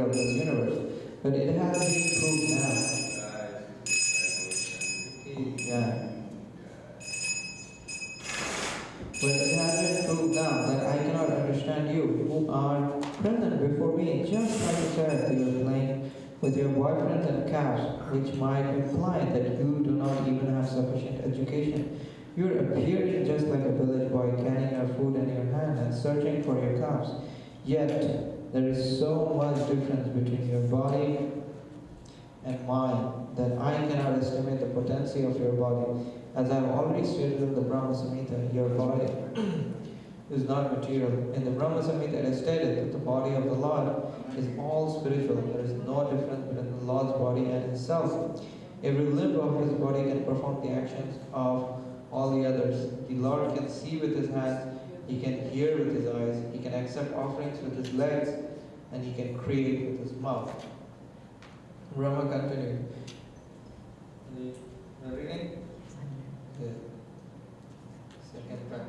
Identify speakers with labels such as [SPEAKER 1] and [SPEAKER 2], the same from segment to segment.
[SPEAKER 1] of this universe. But it has been proved now. Yeah. But it has been proved now that I cannot understand you who are present before me, just like a child you are playing with your boyfriends and calves, which might imply that you do not even have sufficient education. You're appearing just like a village boy carrying your food in your hand and searching for your calves. Yet, there is so much difference between your body and mine that I cannot estimate the potency of your body. As I have already stated in the Brahma Samhita, your body is not material. In the Brahma Samhita, it is stated that the body of the Lord is all spiritual. There is no difference between the Lord's body and himself. Every limb of his body can perform the actions of all the others. The Lord can see with his hands, he can hear with his eyes, he can accept offerings with his legs, and he can create with his mouth. Brahma continued. Reading? Yeah. Second time.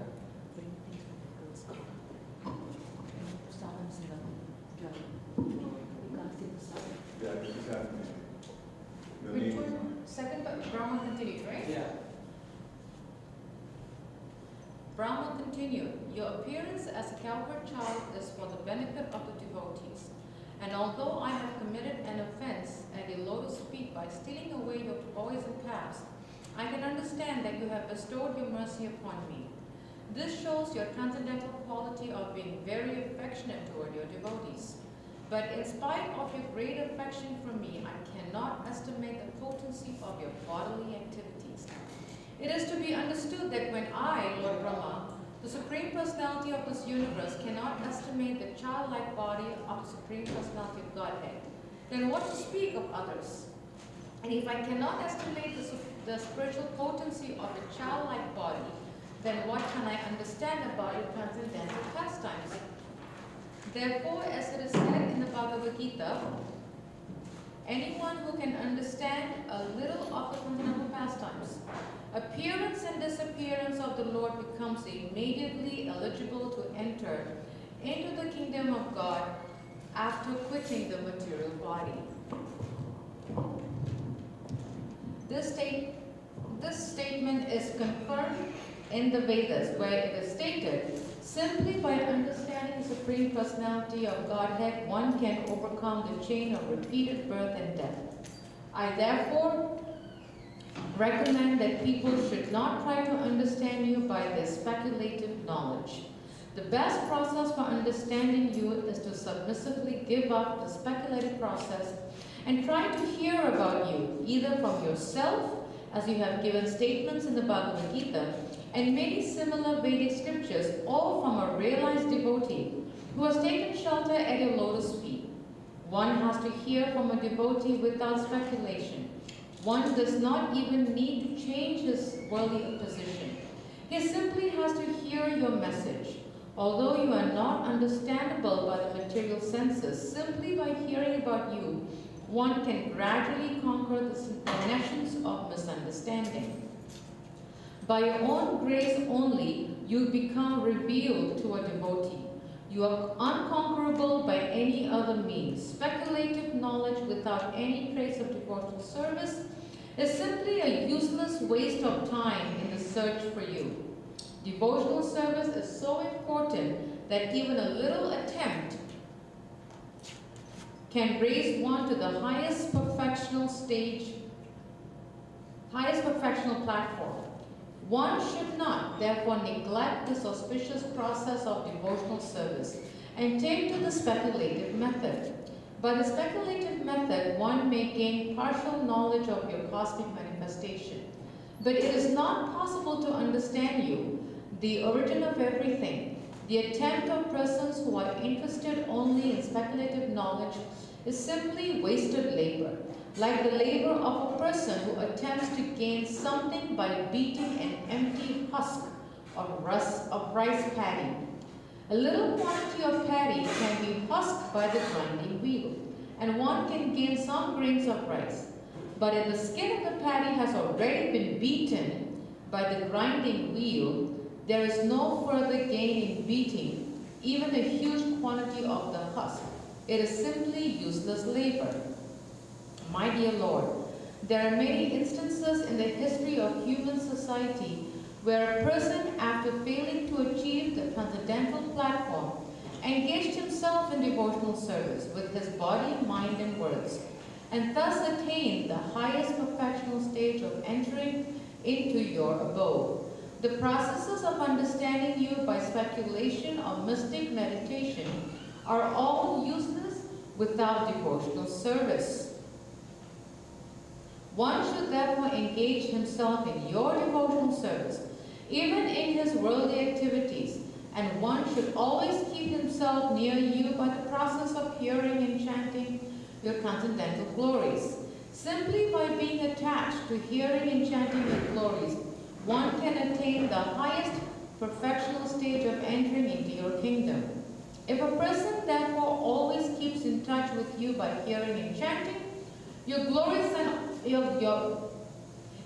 [SPEAKER 2] Which one? Second, Brahma continued, right?
[SPEAKER 1] Yeah.
[SPEAKER 2] Brahma continued, your appearance as a cowherd child is for the benefit of the devotees. And although I have committed an offense and a lotus feet by stealing away your boys and calves, I can understand that you have bestowed your mercy upon me. This shows your transcendental quality of being very affectionate toward your devotees. But in spite of your great affection for me, I cannot estimate the potency of your bodily activities. It is to be understood that when I, Lord Brahma, the Supreme Personality of this universe, cannot estimate the childlike body of the Supreme Personality of Godhead, then what to speak of others? And if I cannot estimate the spiritual potency of the childlike body, then what can I understand about your transcendental pastimes? Therefore, as it is said in the Bhagavad Gita, anyone who can understand a little of the transcendental pastimes, appearance and disappearance of the Lord becomes immediately eligible to enter into the kingdom of God after quitting the material body. This statement is confirmed in the Vedas, where it is stated, simply by understanding the Supreme Personality of Godhead, one can overcome the chain of repeated birth and death. I therefore recommend that people should not try to understand you by their speculative knowledge. The best process for understanding you is to submissively give up the speculative process and try to hear about you, either from yourself, as you have given statements in the Bhagavad Gita, and many similar Vedic scriptures, or from a realized devotee who has taken shelter at your lotus feet. One has to hear from a devotee without speculation. One does not even need to change his worldly position. He simply has to hear your message. Although you are not understandable by the material senses, simply by hearing about you, one can gradually conquer the connections of misunderstanding. By your own grace only, you become revealed to a devotee. You are unconquerable by any other means. Speculative knowledge without any trace of devotional service is simply a useless waste of time in the search for you. Devotional service is so important that even a little attempt can raise one to the highest perfectional platform. One should not, therefore, neglect this auspicious process of devotional service and take to the speculative method. By the speculative method, one may gain partial knowledge of your cosmic manifestation. But it is not possible to understand you, the origin of everything. The attempt of persons who are interested only in speculative knowledge is simply wasted labor, like the labor of a person who attempts to gain something by beating an empty husk of rice paddy. A little quantity of paddy can be husked by the grinding wheel, and one can gain some grains of rice. But if the skin of the paddy has already been beaten by the grinding wheel, there is no further gain in beating even a huge quantity of the husk. It is simply useless labor. My dear Lord, there are many instances in the history of human society where a person, after failing to achieve the transcendental platform, engaged himself in devotional service with his body, mind, and words, and thus attained the highest perfectional stage of entering into your abode. The processes of understanding you by speculation or mystic meditation are all useless without devotional service. One should therefore engage himself in your devotional service, even in his worldly activities, and one should always keep himself near you by the process of hearing and chanting your transcendental glories. Simply by being attached to hearing and chanting your glories, one can attain the highest perfectional stage of entering into your kingdom. If a person therefore always keeps in touch with you by hearing and chanting your glories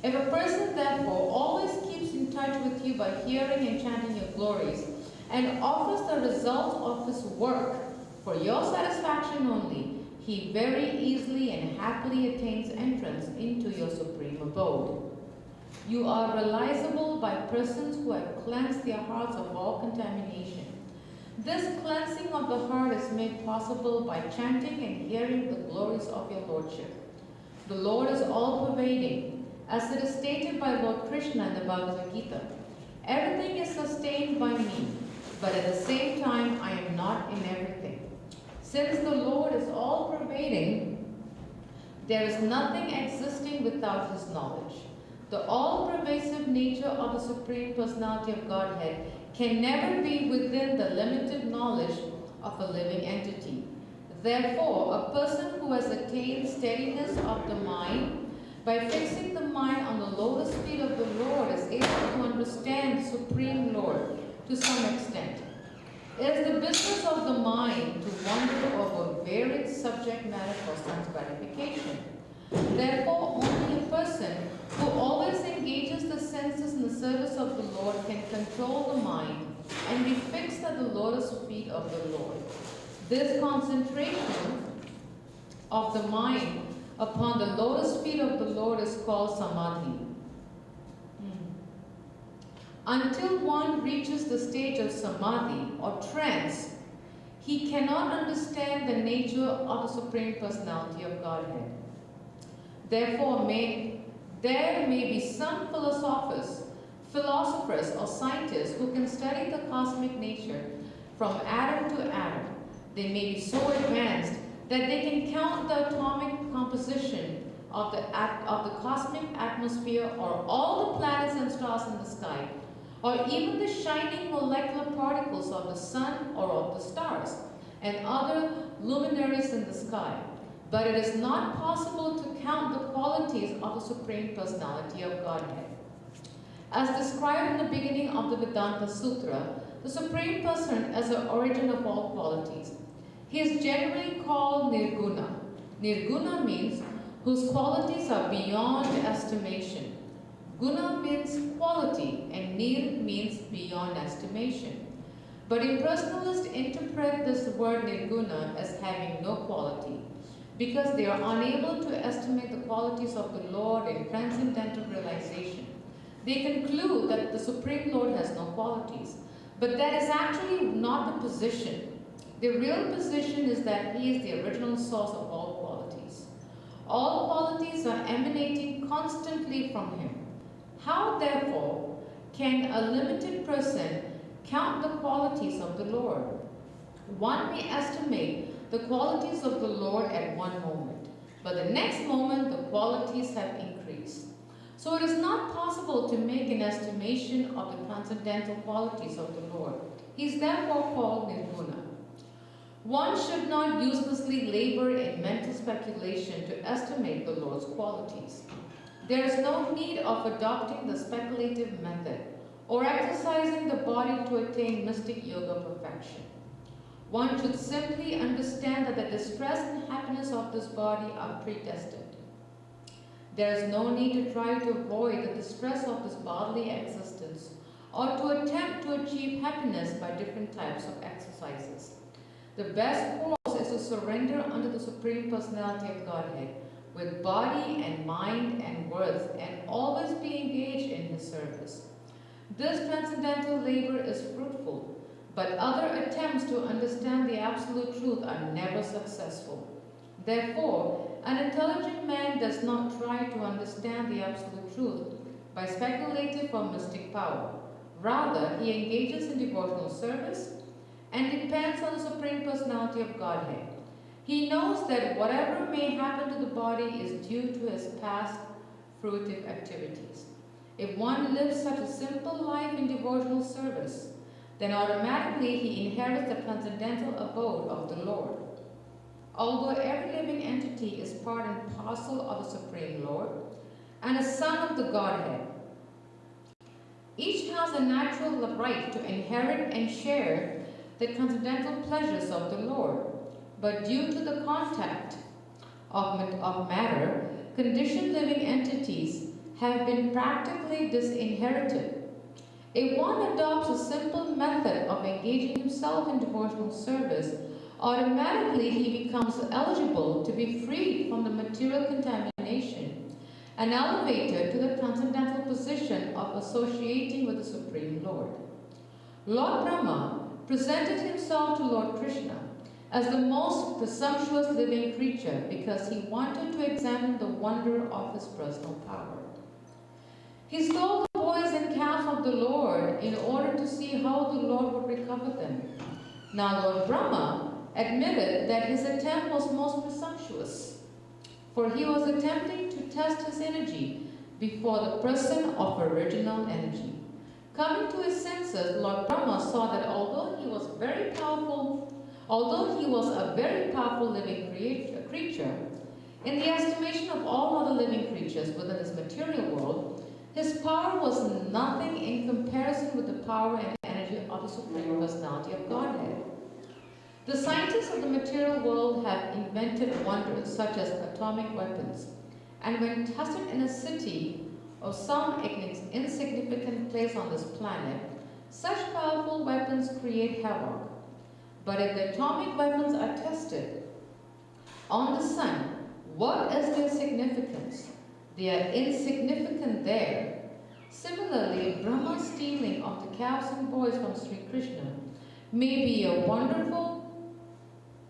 [SPEAKER 2] if a person therefore always keeps in touch with you by hearing and chanting your glories, and offers the result of his work for your satisfaction only, he very easily and happily attains entrance into your supreme abode. You are realizable by persons who have cleansed their hearts of all contamination. This cleansing of the heart is made possible by chanting and hearing the glories of your Lordship. The Lord is all-pervading, as it is stated by Lord Krishna in the Bhagavad Gita. Everything is sustained by me, but at the same time I am not in everything. Since the Lord is all-pervading, there is nothing existing without His knowledge. The all-pervasive nature of the Supreme Personality of Godhead can never be within the limited knowledge of a living entity. Therefore, a person who has attained steadiness of the mind by fixing the mind on the lotus feet of the Lord is able to understand the Supreme Lord to some extent. It is the business of the mind to wander over varied subject matter for sense gratification. Therefore, only a person who always engages the senses in the service of the Lord can control the mind and be fixed at the lotus feet of the Lord. This concentration of the mind upon the lotus feet of the Lord is called samadhi. Until one reaches the stage of samadhi or trance, he cannot understand the nature of the Supreme Personality of Godhead. Therefore, there may be some philosophers or scientists who can study the cosmic nature from atom to atom. They may be so advanced that they can count the atomic composition of the cosmic atmosphere or all the planets and stars in the sky, or even the shining molecular particles of the sun or of the stars and other luminaries in the sky. But it is not possible to count the qualities of the Supreme Personality of Godhead. As described in the beginning of the Vedanta Sutra, the Supreme Person is the origin of all qualities. He is generally called Nirguna. Nirguna means whose qualities are beyond estimation. Guna means quality and Nir means beyond estimation. But impersonalists interpret this word Nirguna as having no quality because they are unable to estimate the qualities of the Lord in transcendental realization. They conclude that the Supreme Lord has no qualities, but that is actually not the position. The real position is that He is the original source of all qualities. All qualities are emanating constantly from Him. How, therefore, can a limited person count the qualities of the Lord? One may estimate the qualities of the Lord at one moment, but the next moment the qualities have increased. So it is not possible to make an estimation of the transcendental qualities of the Lord. He is therefore called Nirguna. One should not uselessly labor in mental speculation to estimate the Lord's qualities. There is no need of adopting the speculative method or exercising the body to attain mystic yoga perfection. One should simply understand that the distress and happiness of this body are predestined. There is no need to try to avoid the distress of this bodily existence or to attempt to achieve happiness by different types of exercises. The best course is to surrender unto the Supreme Personality of Godhead with body and mind and words, and always be engaged in his service. This transcendental labor is fruitful, but other attempts to understand the absolute truth are never successful. Therefore, an intelligent man does not try to understand the absolute truth by speculative or mystic power. Rather, he engages in devotional service and depends on the Supreme Personality of Godhead. He knows that whatever may happen to the body is due to his past fruitive activities. If one lives such a simple life in devotional service, then automatically he inherits the transcendental abode of the Lord. Although every living entity is part and parcel of the Supreme Lord and a son of the Godhead, each has a natural right to inherit and share the transcendental pleasures of the Lord. But due to the contact of matter, conditioned living entities have been practically disinherited. If one adopts a simple method of engaging himself in devotional service, automatically he becomes eligible to be freed from the material contamination and elevated to the transcendental position of associating with the Supreme Lord. Lord Brahma presented himself to Lord Krishna as the most presumptuous living creature because he wanted to examine the wonder of his personal power. He stole the boys and calves of the Lord in order to see how the Lord would recover them. Now Lord Brahma admitted that his attempt was most presumptuous, for he was attempting to test his energy before the person of original energy. Coming to his senses, Lord Brahma saw that although he was a very powerful living creature, in the estimation of all other living creatures within this material world, his power was nothing in comparison with the power and energy of the Supreme Personality of Godhead. The scientists of the material world have invented wonders such as atomic weapons, and when tested in a city or some insignificant place on this planet, such powerful weapons create havoc. But if the atomic weapons are tested on the sun, what is their significance? They are insignificant there. Similarly, Brahma's stealing of the calves and boys from Sri Krishna may be a wonderful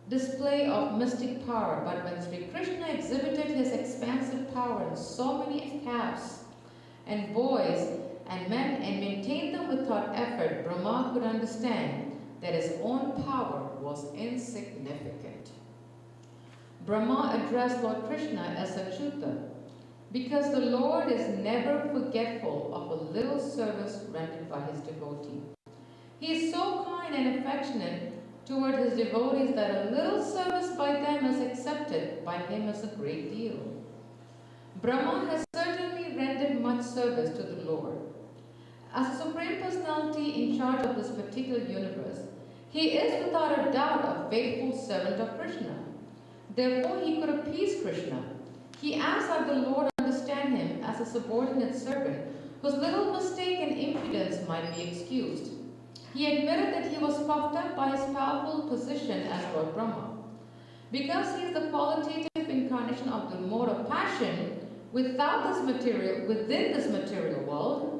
[SPEAKER 2] display of mystic power, but when Sri Krishna exhibited his expansive power in so many calves and boys and men and maintained them without effort, Brahma could understand that his own power was insignificant. Brahma addressed Lord Krishna as Achyuta because the Lord is never forgetful of a little service rendered by his devotee. He is so kind and affectionate toward his devotees that a little service by them is accepted by him as a great deal. Brahma has certainly rendered much service to the Lord. As the Supreme Personality in charge of this particular universe, he is without a doubt a faithful servant of Krishna. Therefore, he could appease Krishna. He asked that the Lord understand him as a subordinate servant whose little mistake and impudence might be excused. He admitted that he was puffed up by his powerful position as Lord Brahma. Because he is the qualitative incarnation of the mode of passion within this material world,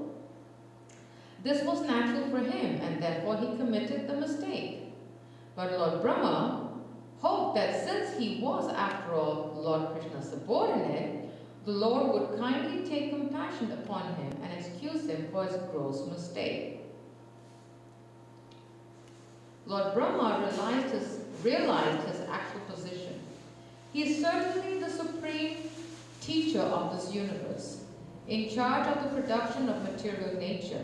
[SPEAKER 2] this was natural for him, and therefore he committed the mistake. But Lord Brahma hoped that since he was, after all, Lord Krishna's subordinate, the Lord would kindly take compassion upon him and excuse him for his gross mistake. Lord Brahma realized his actual position. He is certainly the supreme teacher of this universe, in charge of the production of material nature,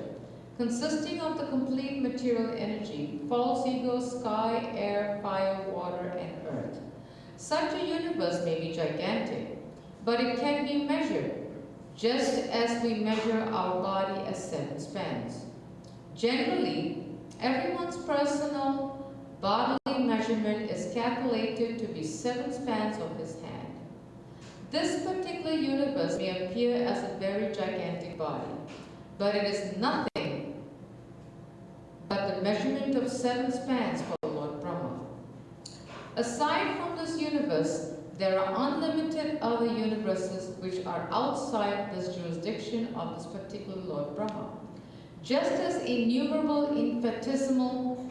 [SPEAKER 2] consisting of the complete material energy, false ego, sky, air, fire, water, and earth. Such a universe may be gigantic, but it can be measured, just as we measure our body as 7 spans. Generally, everyone's personal bodily measurement is calculated to be 7 spans of his hand. This particular universe may appear as a very gigantic body, but it is nothing but the measurement of 7 spans for Lord Brahma. Aside from this universe, there are unlimited other universes which are outside this jurisdiction of this particular Lord Brahma. Just as innumerable infinitesimal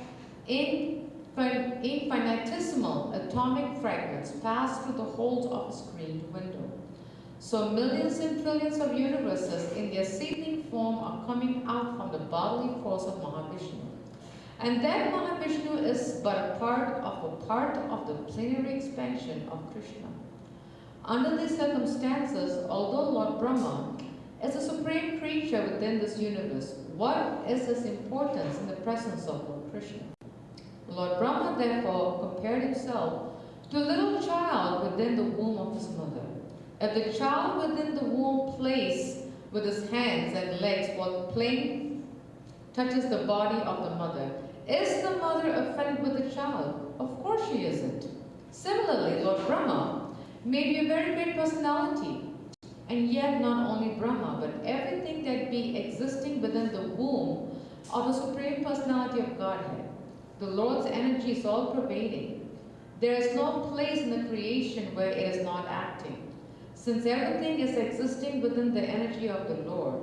[SPEAKER 2] atomic fragments pass through the holes of a screened window, so millions and trillions of universes in their seedling form are coming out from the bodily force of Mahavishnu. And that Mahavishnu is but a part of the plenary expansion of Krishna. Under these circumstances, although Lord Brahma is the supreme creature within this universe, what is his importance in the presence of Lord Krishna? Lord Brahma therefore compared himself to a little child within the womb of his mother. If the child within the womb plays with his hands and legs while playing touches the body of the mother, is the mother offended with the child? Of course she isn't. Similarly, Lord Brahma may be a very great personality, and yet not only Brahma, but everything that be existing within the womb of the Supreme Personality of Godhead. The Lord's energy is all-pervading. There is no place in the creation where it is not acting, since everything is existing within the energy of the Lord.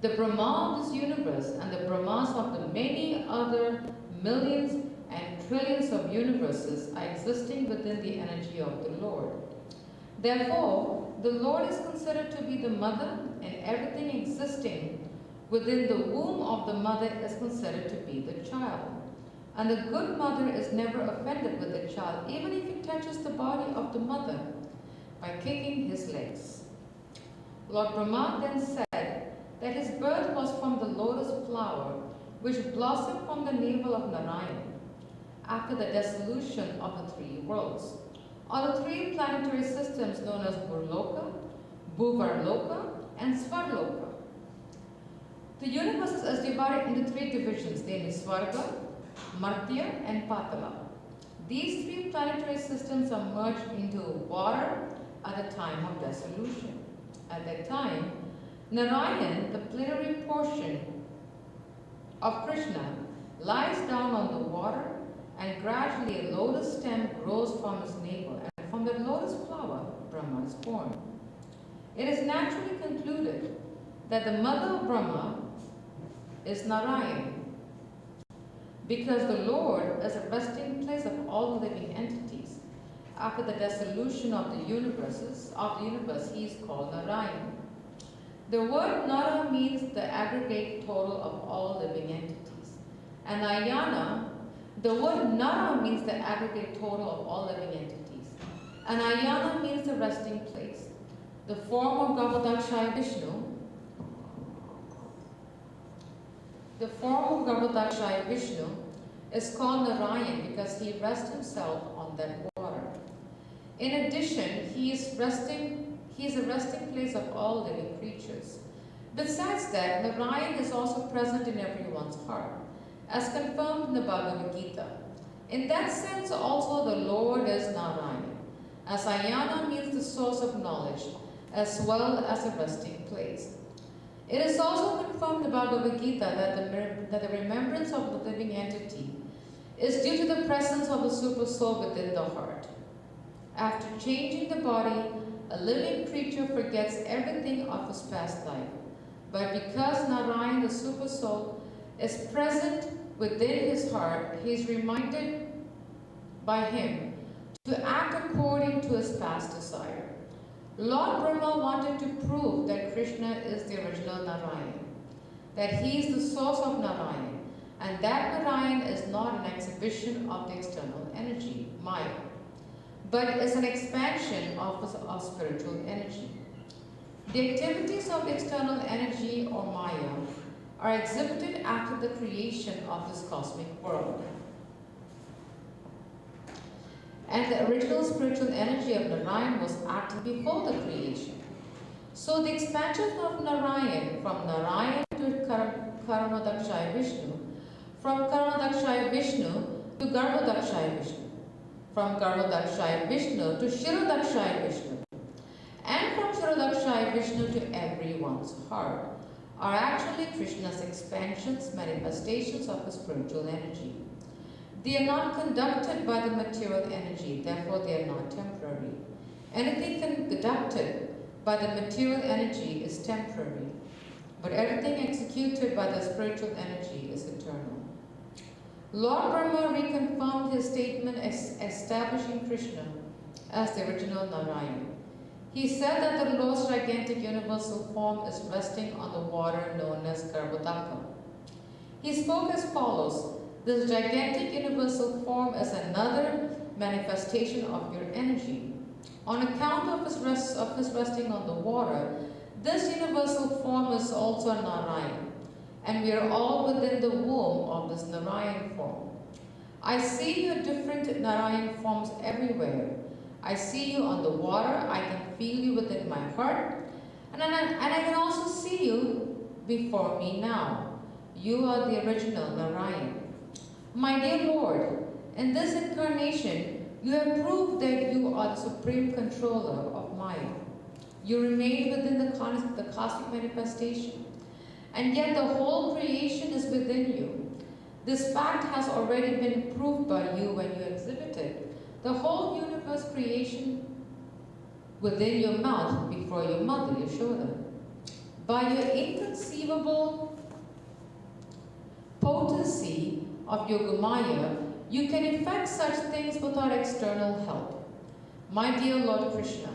[SPEAKER 2] The Brahma of this universe and the Brahmas of the many other millions and trillions of universes are existing within the energy of the Lord. Therefore, the Lord is considered to be the mother, and everything existing within the womb of the mother is considered to be the child. And the good mother is never offended with the child, even if he touches the body of the mother by kicking his legs. Lord Brahma then said that his birth was from the lotus flower which blossomed from the navel of Narayan after the dissolution of the three worlds, or the three planetary systems known as Burloka, Bhuvarloka, and Svarloka. The universe is divided into three divisions, namely Svarga, Martya, and Patala. These three planetary systems are merged into water at the time of dissolution. At that time, Narayan, the plenary portion of Krishna, lies down on the water, and gradually a lotus stem grows from his navel, and from the lotus flower, Brahma is born. It is naturally concluded that the mother of Brahma is Narayan, because the Lord is a resting place of all living entities. After the dissolution of the universe, he is called Narayan. The word Nara means the aggregate total of all living entities. And Ayana, the word Nara means the aggregate total of all living entities. And Ayana means the resting place. The form of Garbhodakshaya Vishnu, is called Narayan because he rests himself on that water. In addition, he is a resting place of all living creatures. Besides that, Narayan is also present in everyone's heart, as confirmed in the Bhagavad Gita. In that sense also the Lord is Narayan, as Ayana means the source of knowledge, as well as a resting place. It is also confirmed in the Bhagavad Gita that the remembrance of the living entity is due to the presence of the super soul within the heart. After changing the body, a living creature forgets everything of his past life. But because Narayan, the super soul, is present within his heart, he is reminded by him to act according to his past desire. Lord Brahma wanted to prove that Krishna is the original Narayan, that he is the source of Narayan, and that Narayan is not an exhibition of the external energy, Maya, but is an expansion of spiritual energy. The activities of the external energy, or Maya, are exhibited after the creation of this cosmic world. And the original spiritual energy of Narayan was active before the creation. So the expansion of Narayan from Narayan to Karanodakshaya Vishnu, from Karanodakshaya Vishnu to Garbhodakshaya Vishnu, from Garbhodakshaya Vishnu to Shirodakshaya Vishnu, and from Shirodakshaya Vishnu to everyone's heart, are actually Krishna's expansions, manifestations of his spiritual energy. They are not conducted by the material energy, therefore they are not temporary. Anything conducted by the material energy is temporary, but everything executed by the spiritual energy is eternal. Lord Brahma reconfirmed his statement establishing Krishna as the original Narayan. He said that the Lord's gigantic universal form is resting on the water known as Garbhodaka. He spoke as follows: this gigantic universal form is another manifestation of your energy. On account of his resting on the water, this universal form is also Narayan, and we are all within the womb of this Narayan form. I see your different Narayan forms everywhere. I see you on the water, I can feel you within my heart, and I can also see you before me now. You are the original Narayan. My dear Lord, in this incarnation, you have proved that you are the supreme controller of Maya. You remain within the cosmic manifestation, and yet the whole creation is within you. This fact has already been proved by you when you exhibited the whole universe creation within your mouth before your mother, Yashoda. By your inconceivable potency of Yogamaya, you can effect such things without external help. My dear Lord Krishna,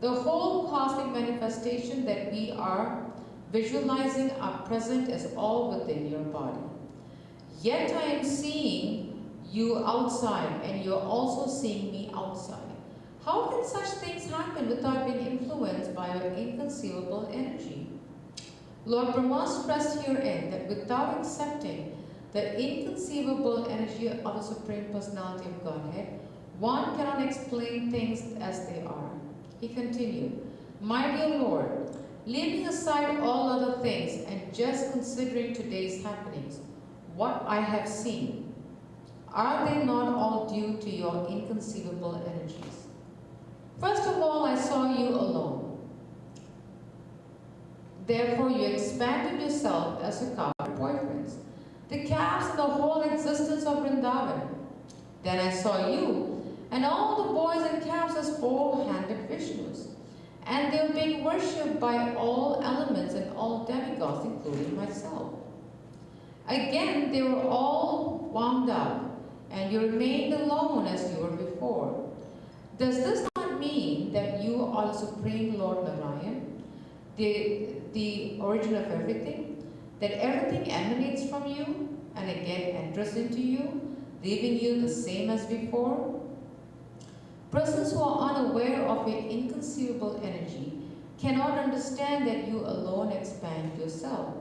[SPEAKER 2] the whole cosmic manifestation that we are visualizing are present is all within your body. Yet I am seeing you outside, and you're also seeing me outside. How can such things happen without being influenced by your inconceivable energy? Lord Brahma stressed herein that without accepting the inconceivable energy of the Supreme Personality of Godhead, one cannot explain things as they are. He continued, my dear Lord, leaving aside all other things and just considering today's happenings, what I have seen, are they not all due to your inconceivable energies? First of all, I saw you alone. Therefore, you expanded yourself as a cow with boyfriends, the calves and the whole existence of Vrindavan. Then I saw you and all the boys and calves as four-handed Vishnus, and they were being worshipped by all elements and all demigods, including myself. Again, they were all wound up, and you remained alone as you were before. Does this not mean that you are the Supreme Lord Narayan, the origin of everything, that everything emanates from you and again enters into you, leaving you the same as before? Persons who are unaware of your inconceivable energy cannot understand that you alone expand yourself.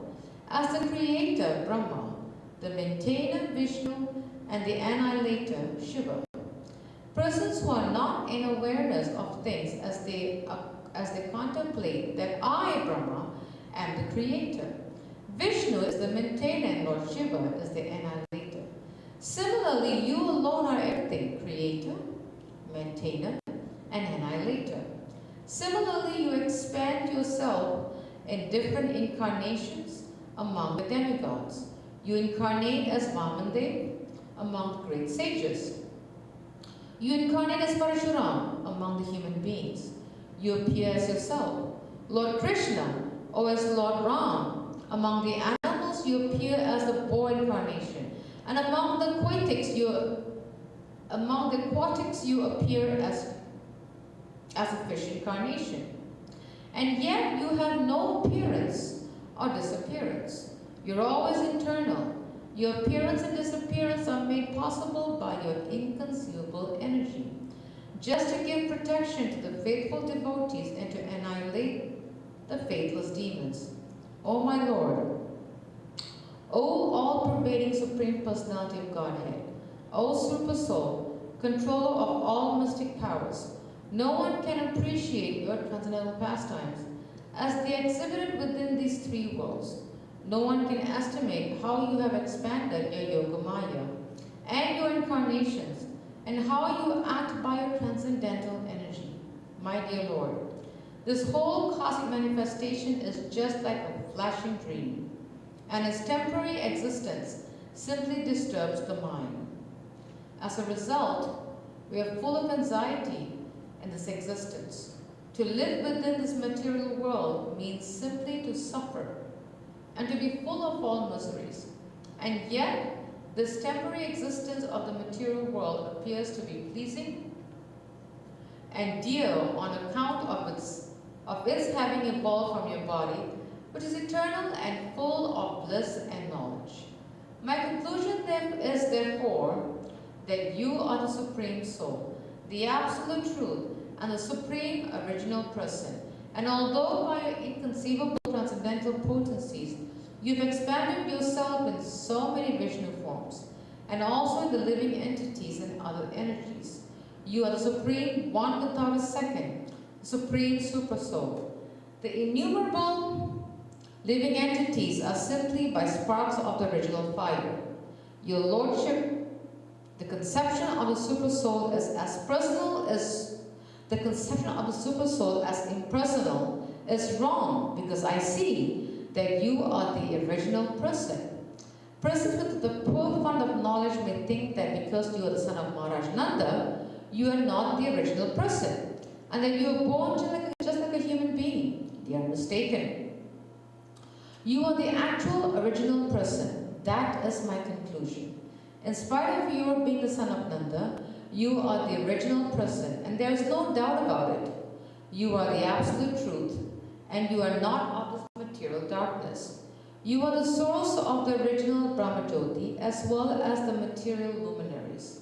[SPEAKER 2] As the creator, Brahma, the maintainer, Vishnu, and the annihilator, Shiva. Persons who are not in awareness of things as they contemplate that I, Brahma, am the creator. Vishnu is the maintainer and Lord Shiva is the annihilator. Similarly, you alone are everything, creator, maintainer, and annihilator. Similarly, you expand yourself in different incarnations among the demigods. You incarnate as Vamandev among the great sages. You incarnate as Parashuram among the human beings. You appear as yourself. Lord Krishna, or as Lord Ram, among the animals you appear as the boar incarnation. And among the aquatics you appear as a fish incarnation. And yet you have no appearance or disappearance. You're always internal. Your appearance and disappearance are made possible by your inconceivable energy, just to give protection to the faithful devotees and to annihilate the faithless demons. O my Lord, O all-pervading Supreme Personality of Godhead, O Super Soul, controller of all mystic powers, no one can appreciate your transcendental pastimes as they exhibited within these three worlds. No one can estimate how you have expanded your Yogamaya and your incarnations and how you act by your transcendental energy. My dear Lord, this whole cosmic manifestation is just like a flashing dream, and its temporary existence simply disturbs the mind. As a result, we are full of anxiety in this existence. To live within this material world means simply to suffer and to be full of all miseries. And yet, this temporary existence of the material world appears to be pleasing and dear on account of its having evolved from your body, which is eternal and full of bliss and knowledge. My conclusion then is therefore that you are the Supreme Soul, the Absolute Truth, and the Supreme Original Person. And although by your inconceivable transcendental potencies, you've expanded yourself in so many Vishnu forms, and also in the living entities and other energies, you are the Supreme One without a second, the Supreme Super Soul. The innumerable living entities are simply by sparks of the original fire. Your Lordship, the conception of the Super Soul is as personal as the conception of the Super Soul as impersonal is wrong, because I see that you are the original person. Persons with the poor fund of knowledge may think that because you are the son of Maharaj Nanda, you are not the original person, and that you are born just like a human being. They are mistaken. You are the actual original person. That is my conclusion. In spite of your being the son of Nanda, you are the original person, and there is no doubt about it. You are the absolute truth, and you are not of this material darkness. You are the source of the original Brahmajyoti as well as the material luminaries,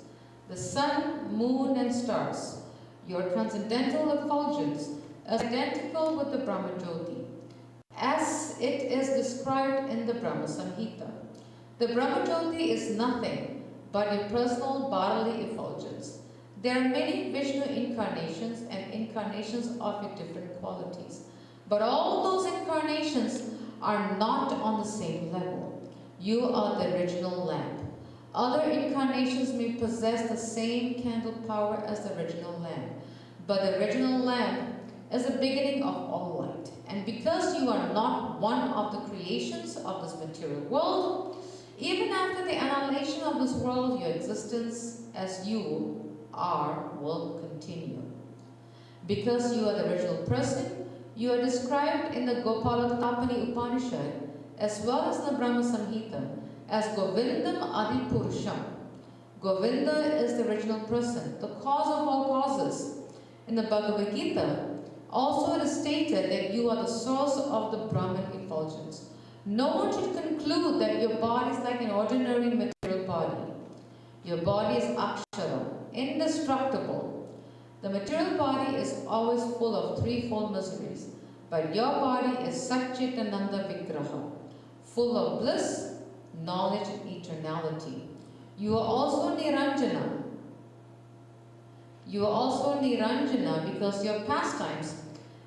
[SPEAKER 2] the sun, moon, and stars. Your transcendental effulgence is identical with the Brahmajyoti, as it is described in the Brahma Samhita. The Brahmajyoti is nothing but a personal bodily effulgence. There are many Vishnu incarnations and incarnations of your different qualities, but all those incarnations are not on the same level. You are the original lamp. Other incarnations may possess the same candle power as the original lamp, but the original lamp is the beginning of all light. And because you are not one of the creations of this material world, even after the annihilation of this world, your existence as you are will continue. Because you are the original person, you are described in the Gopala Upanishad as well as the Brahma Samhita as Govindam Adi Purusham. Govinda is the original person, the cause of all causes. In the Bhagavad Gita, also it is stated that you are the source of the Brahman effulgence. No one should conclude that your body is like an ordinary material body. Your body is akshara, indestructible. The material body is always full of threefold miseries, but your body is Satchitananda Vigraha, full of bliss, knowledge, and eternality. You are also Niranjana. You are also Niranjana because your pastimes,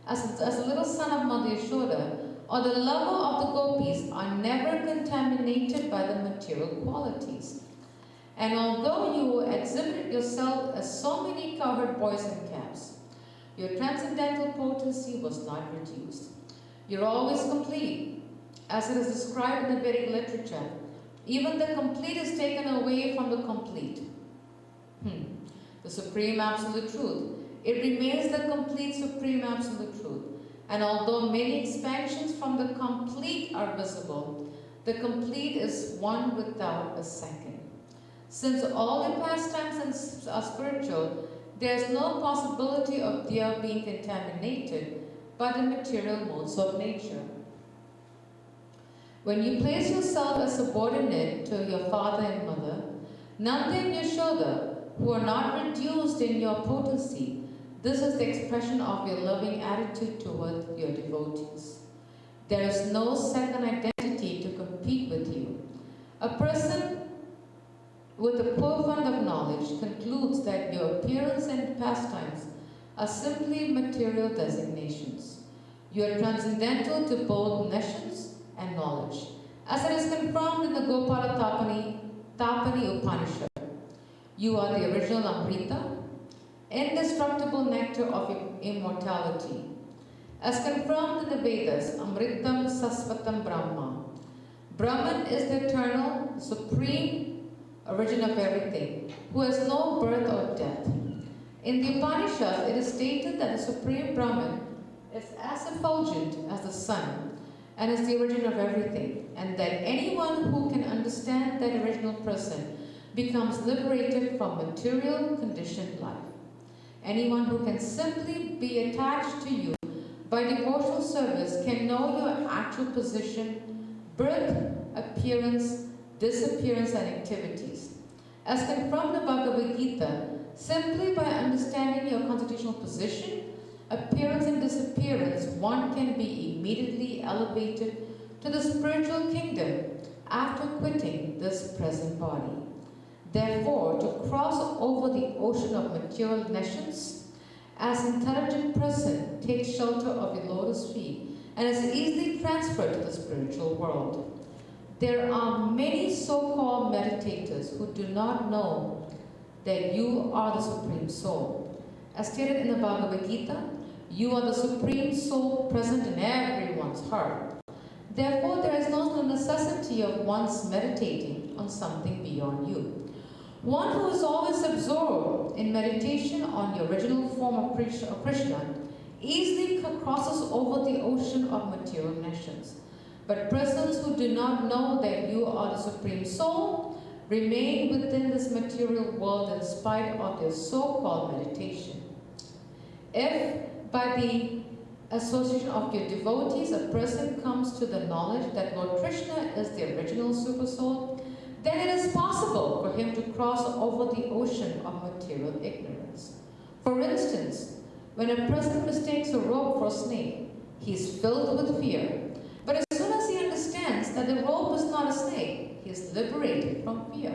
[SPEAKER 2] as a little son of Mother Yashoda, or the lover of the gopis, are never contaminated by the material qualities. And although you exhibit yourself as so many cowherd boys in caps, your transcendental potency was not reduced. You're always complete, as it is described in the Vedic literature. Even the complete is taken away from the complete. The Supreme Absolute Truth. It remains the complete Supreme Absolute Truth. And although many expansions from the complete are visible, the complete is one without a second. Since all the pastimes are spiritual, there is no possibility of their being contaminated by the material modes of nature. When you place yourself as subordinate to your father and mother, Nanda and Yashoda, who are not reduced in your potency, this is the expression of your loving attitude toward your devotees. There is no second identity to compete with you. A person with a poor fund of knowledge concludes that your appearance and pastimes are simply material designations. You are transcendental to both nescience and knowledge, as it is confirmed in the Gopala Tapani Upanishad. You are the original Amrita, indestructible nectar of immortality. As confirmed in the Vedas, Amritam Sasvatam Brahma. Brahman is the eternal, supreme origin of everything, who has no birth or death. In the Upanishads, it is stated that the Supreme Brahman is as effulgent as the sun and is the origin of everything, and that anyone who can understand that original person becomes liberated from material conditioned life. Anyone who can simply be attached to you by devotional service can know your actual position, birth, appearance, disappearance, and activities. As confirmed in the Bhagavad Gita, simply by understanding your constitutional position, appearance, and disappearance, one can be immediately elevated to the spiritual kingdom after quitting this present body. Therefore, to cross over the ocean of material nations, as an intelligent person takes shelter of your lotus feet and is easily transferred to the spiritual world. There are many so-called meditators who do not know that you are the Supreme Soul. As stated in the Bhagavad Gita, you are the Supreme Soul present in everyone's heart. Therefore, there is no necessity of one's meditating on something beyond you. One who is always absorbed in meditation on the original form of Krishna easily crosses over the ocean of material nations. But persons who do not know that you are the Supreme Soul remain within this material world in spite of their so-called meditation. If by the association of your devotees a person comes to the knowledge that Lord Krishna is the original Super Soul, then it is possible for him to cross over the ocean of material ignorance. For instance, when a person mistakes a rope for a snake, he is filled with fear. But as soon as he understands that the rope is not a snake, he is liberated from fear.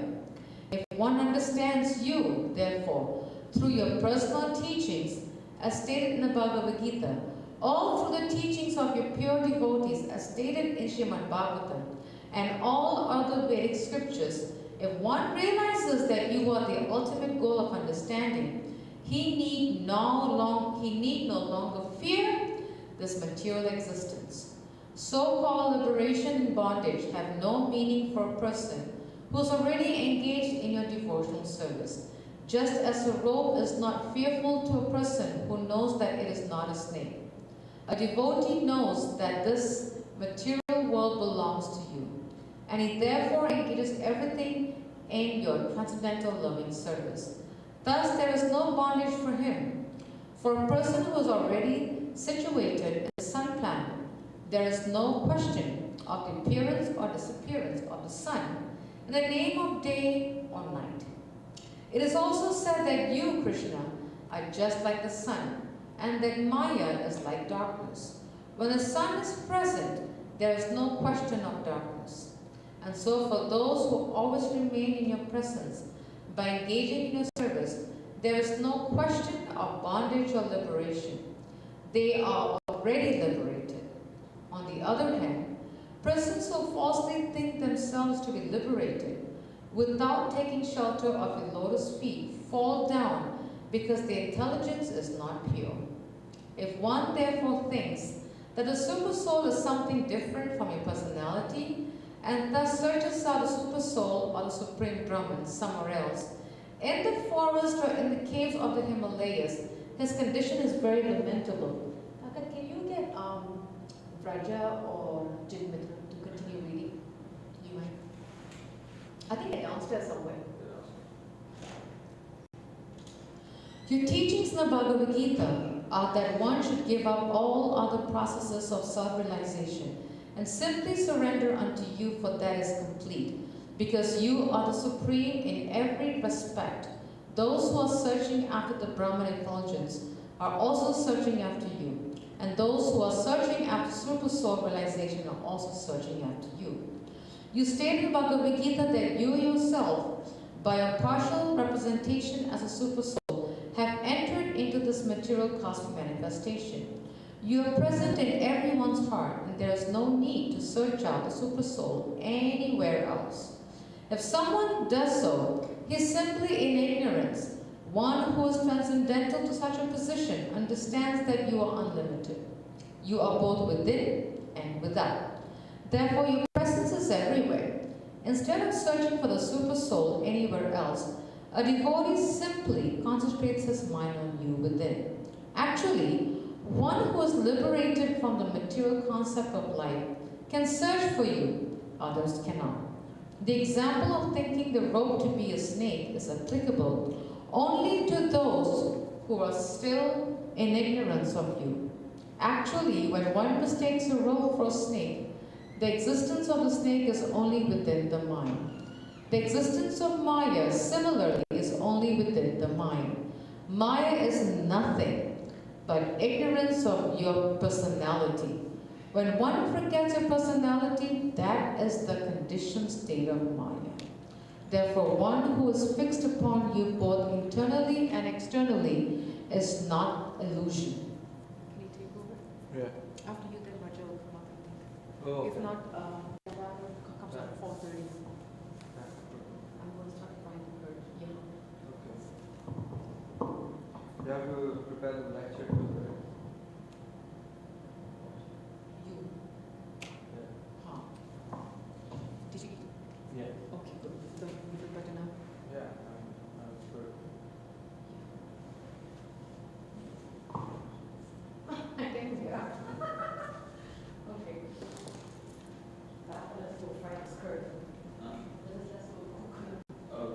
[SPEAKER 2] If one understands you, therefore, through your personal teachings, as stated in the Bhagavad Gita, all through the teachings of your pure devotees, as stated in Srimad Bhagavatam, and all other Vedic scriptures, if one realizes that you are the ultimate goal of understanding, he need no longer fear this material existence. So-called liberation and bondage have no meaning for a person who is already engaged in your devotional service, just as a rope is not fearful to a person who knows that it is not a snake. A devotee knows that this material world belongs to you, and he therefore engages everything in your transcendental loving service. Thus, there is no bondage for him. For a person who is already situated in the sun planet, there is no question of the appearance or disappearance of the sun in the name of day or night. It is also said that you, Krishna, are just like the sun, and that Maya is like darkness. When the sun is present, there is no question of darkness. And so for those who always remain in your presence, by engaging in your service, there is no question of bondage or liberation. They are already liberated. On the other hand, persons who falsely think themselves to be liberated without taking shelter of your lotus feet fall down because their intelligence is not pure. If one therefore thinks that the Super Soul is something different from your personality, and thus searches out the Super Soul or the Supreme Brahman somewhere else, in the forest or in the caves of the Himalayas, his condition is very lamentable. Akan, can you get Vraja or Jinmitra to continue reading? Do you mind? I think they're downstairs somewhere. Your teachings in the Bhagavad Gita are that one should give up all other processes of self-realization and simply surrender unto you, for that is complete, because you are the supreme in every respect. Those who are searching after the Brahman effulgence are also searching after you, and those who are searching after Super Soul realization are also searching after you. You state in Bhagavad Gita that you yourself, by a partial representation as a Super Soul, have entered into this material cosmic manifestation. You are present in everyone's heart, and there is no need to search out the Super Soul anywhere else. If someone does so, he is simply in ignorance. One who is transcendental to such a position understands that you are unlimited. You are both within and without. Therefore, your presence is everywhere. Instead of searching for the super soul anywhere else, a devotee simply concentrates his mind on you within. Actually, one who is liberated from the material concept of life can search for you, others cannot. The example of thinking the rope to be a snake is applicable only to those who are still in ignorance of you. Actually, when one mistakes a rope for a snake, the existence of the snake is only within the mind. The existence of Maya, similarly, is only within the mind. Maya is nothing but ignorance of your personality. When one forgets your personality, that is the conditioned state of Maya. Therefore, one who is fixed upon you both internally and externally is not illusion. Can you take over?
[SPEAKER 3] Yeah.
[SPEAKER 2] After you, then Raja will come up, I think.
[SPEAKER 3] Oh,
[SPEAKER 2] If
[SPEAKER 3] okay.
[SPEAKER 2] not, comes at 4:30. I'm going to start finding her. Yeah.
[SPEAKER 3] Okay. You have to prepare the lecture too, right?
[SPEAKER 2] You.
[SPEAKER 3] Yeah.
[SPEAKER 2] Huh. Did you?
[SPEAKER 3] Yeah.
[SPEAKER 2] Okay, good. So you feel better now?
[SPEAKER 3] Yeah, I'm sure.
[SPEAKER 2] I think, yeah. Okay. Let's go try the skirt. Let's go coconut.
[SPEAKER 3] Oh.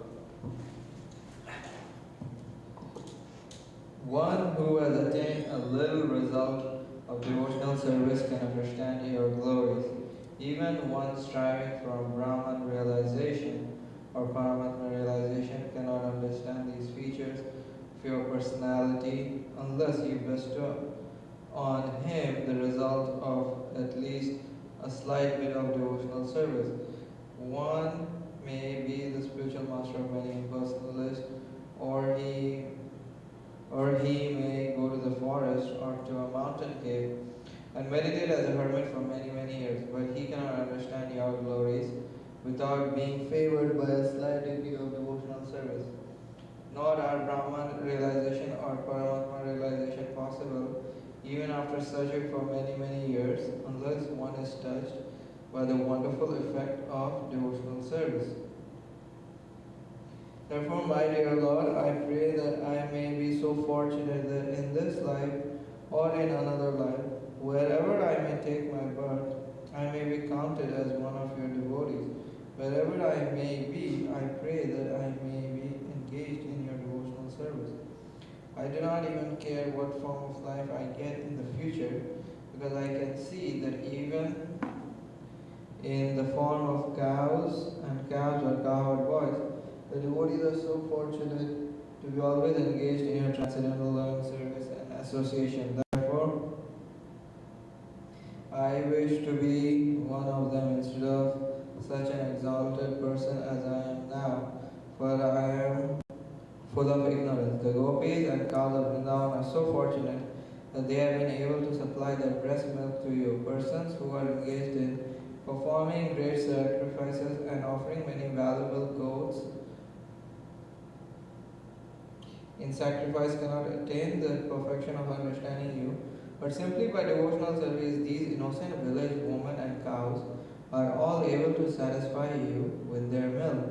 [SPEAKER 1] One who has attained a little result of devotional service can understand your glories. Even one striving for Brahman realization or Paramatma realization cannot understand these features of your personality unless you bestow on him the result of at least a slight bit of devotional service. One may be the spiritual master of many impersonalists, or he may go to the forest or to a mountain cave and meditate as a hermit for many, many years, but he cannot understand your glories without being favored by a slight degree of devotional service. Nor are Brahman realization or Paramatma realization possible even after searching for many, many years, unless one is touched by the wonderful effect of devotional service. Therefore, my dear Lord, I pray that I may be so fortunate that in this life or in another life, wherever I may take my birth, I may be counted as one of your devotees. Wherever I may be, I pray that I may be engaged in your devotional service. I do not even care what form of life I get in the future, because I can see that even in the form of cows, and cows are cowherd boys, the devotees are so fortunate to be always engaged in your transcendental loving service and association. Therefore, I wish to be one of them instead of such an exalted person as I am now, for I am full of ignorance. The gopis and cows of Vrindavan are so fortunate that they have been able to supply their breast milk to you, persons who are engaged in performing great sacrifices and offering many valuable goats. In sacrifice cannot attain the perfection of understanding you, but simply by devotional service these innocent village women and cows are all able to satisfy you with their milk.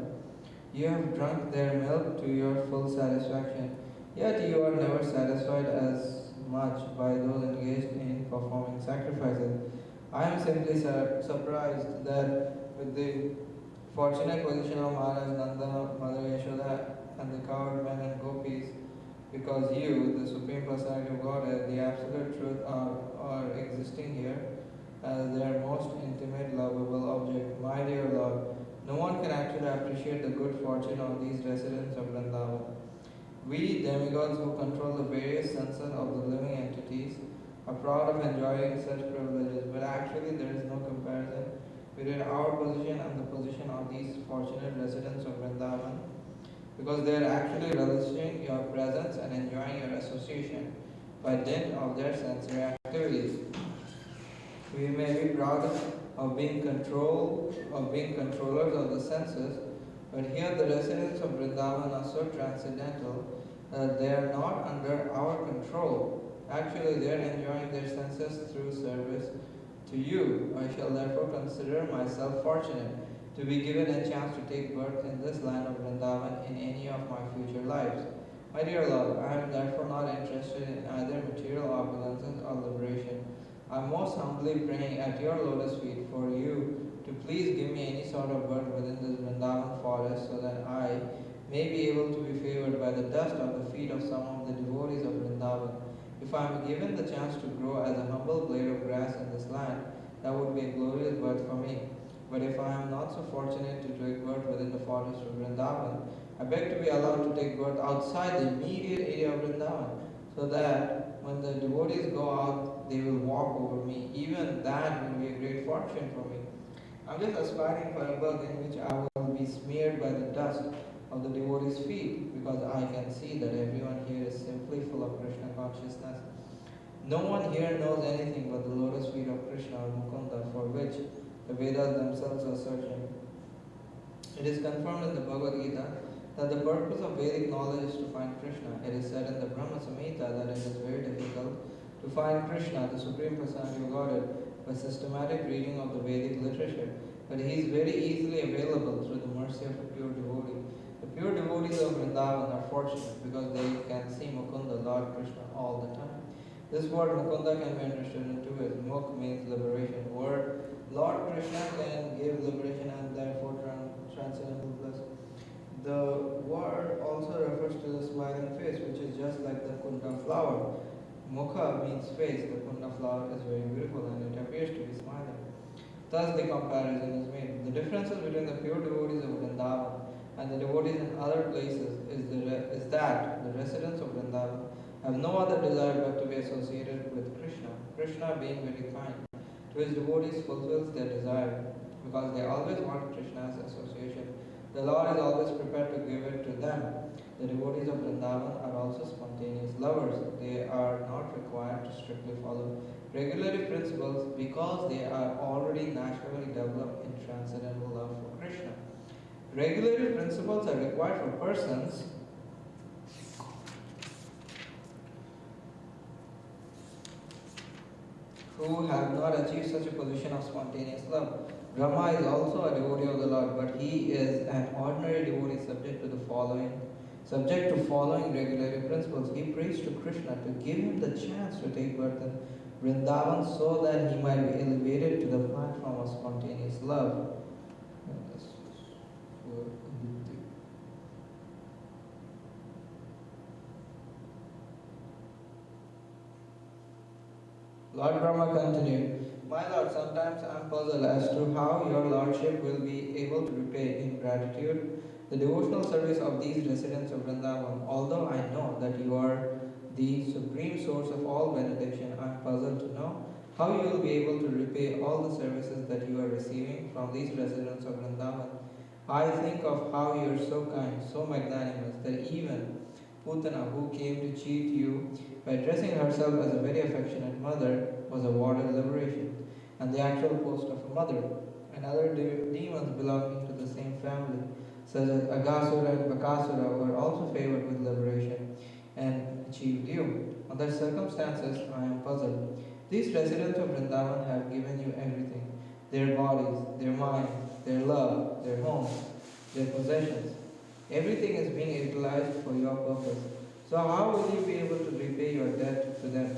[SPEAKER 1] You have drunk their milk to your full satisfaction, yet you are never satisfied as much by those engaged in performing sacrifices. I am simply surprised that with the fortunate position of Maharaj Nanda, Mother Yashoda, and the cowherd men and gopis, because you, the Supreme Personality of Godhead, the Absolute Truth, are existing here as their most intimate, lovable object. My dear Lord, no one can actually appreciate the good fortune of these residents of Vrindavan. We, demigods who control the various senses of the living entities, are proud of enjoying such privileges, but actually there is no comparison between our position and the position of these fortunate residents of Vrindavan, because they are actually relishing your presence and enjoying your association by dint of their sensory activities. We may be proud of being controllers of the senses, but here the residents of Vrindavan are so transcendental that they are not under our control. Actually, they are enjoying their senses through service to you. I shall therefore consider myself fortunate. to be given a chance to take birth in this land of Vrindavan in any of my future lives. My dear Lord, I am therefore not interested in either material opulences or liberation. I am most humbly praying at your lotus feet for you to please give me any sort of birth within this Vrindavan forest so that I may be able to be favored by the dust of the feet of some of the devotees of Vrindavan. If I am given the chance to grow as a humble blade of grass in this land, that would be a glorious birth for me. But if I am not so fortunate to take birth within the forest of Vrindavan, I beg to be allowed to take birth outside the immediate area of Vrindavan, so that when the devotees go out, they will walk over me. Even that will be a great fortune for me. I am just aspiring for a birth in which I will be smeared by the dust of the devotees' feet, because I can see that everyone here is simply full of Krishna consciousness. No one here knows anything but the lotus feet of Krishna or Mukunda, for which the Vedas themselves are searching. It is confirmed in the Bhagavad Gita that the purpose of Vedic knowledge is to find Krishna. It is said in the Brahma Samhita that it is very difficult to find Krishna, the Supreme Personality of Godhead, by systematic reading of the Vedic literature, but he is very easily available through the mercy of a pure devotee. The pure devotees of Vrindavan are fortunate because they can see Mukunda, Lord Krishna, all the time. This word Mukunda can be understood in two ways. Muk means liberation. Word Lord Krishna can give liberation and therefore transcendental bliss. The word also refers to the smiling face, which is just like the kunda flower. Mukha means face. The kunda flower is very beautiful and it appears to be smiling. Thus the comparison is made. The differences between the pure devotees of Vrindavan and the devotees in other places is that the residents of Vrindavan have no other desire but to be associated with Krishna. Krishna, being very kind to his devotees, fulfills their desire because they always want Krishna's association. The Lord is always prepared to give it to them. The devotees of Vrindavan are also spontaneous lovers. They are not required to strictly follow regulatory principles because they are already naturally developed in transcendental love for Krishna. Regulatory principles are required for persons who have not achieved such a position of spontaneous love. Brahma is also a devotee of the Lord, but he is an ordinary devotee subject to following regulatory principles. He prays to Krishna to give him the chance to take birth in Vrindavan so that he might be elevated to the platform of spontaneous love. Lord Brahma continued, My Lord, sometimes I am puzzled as to how your Lordship will be able to repay in gratitude the devotional service of these residents of Vrindavan. Although I know that you are the supreme source of all benediction, I am puzzled to know how you will be able to repay all the services that you are receiving from these residents of Vrindavan. I think of how you are so kind, so magnanimous, that even Putana, who came to cheat you by dressing herself as a very affectionate mother, was awarded liberation, and the actual post of a mother. And other demons belonging to the same family, such as Agasura and Bakasura, were also favored with liberation and achieved you. Under circumstances, I am puzzled. These residents of Vrindavan have given you everything: their bodies, their mind, their love, their homes, their possessions. Everything is being utilized for your purpose. So how will you be able to repay your debt to them?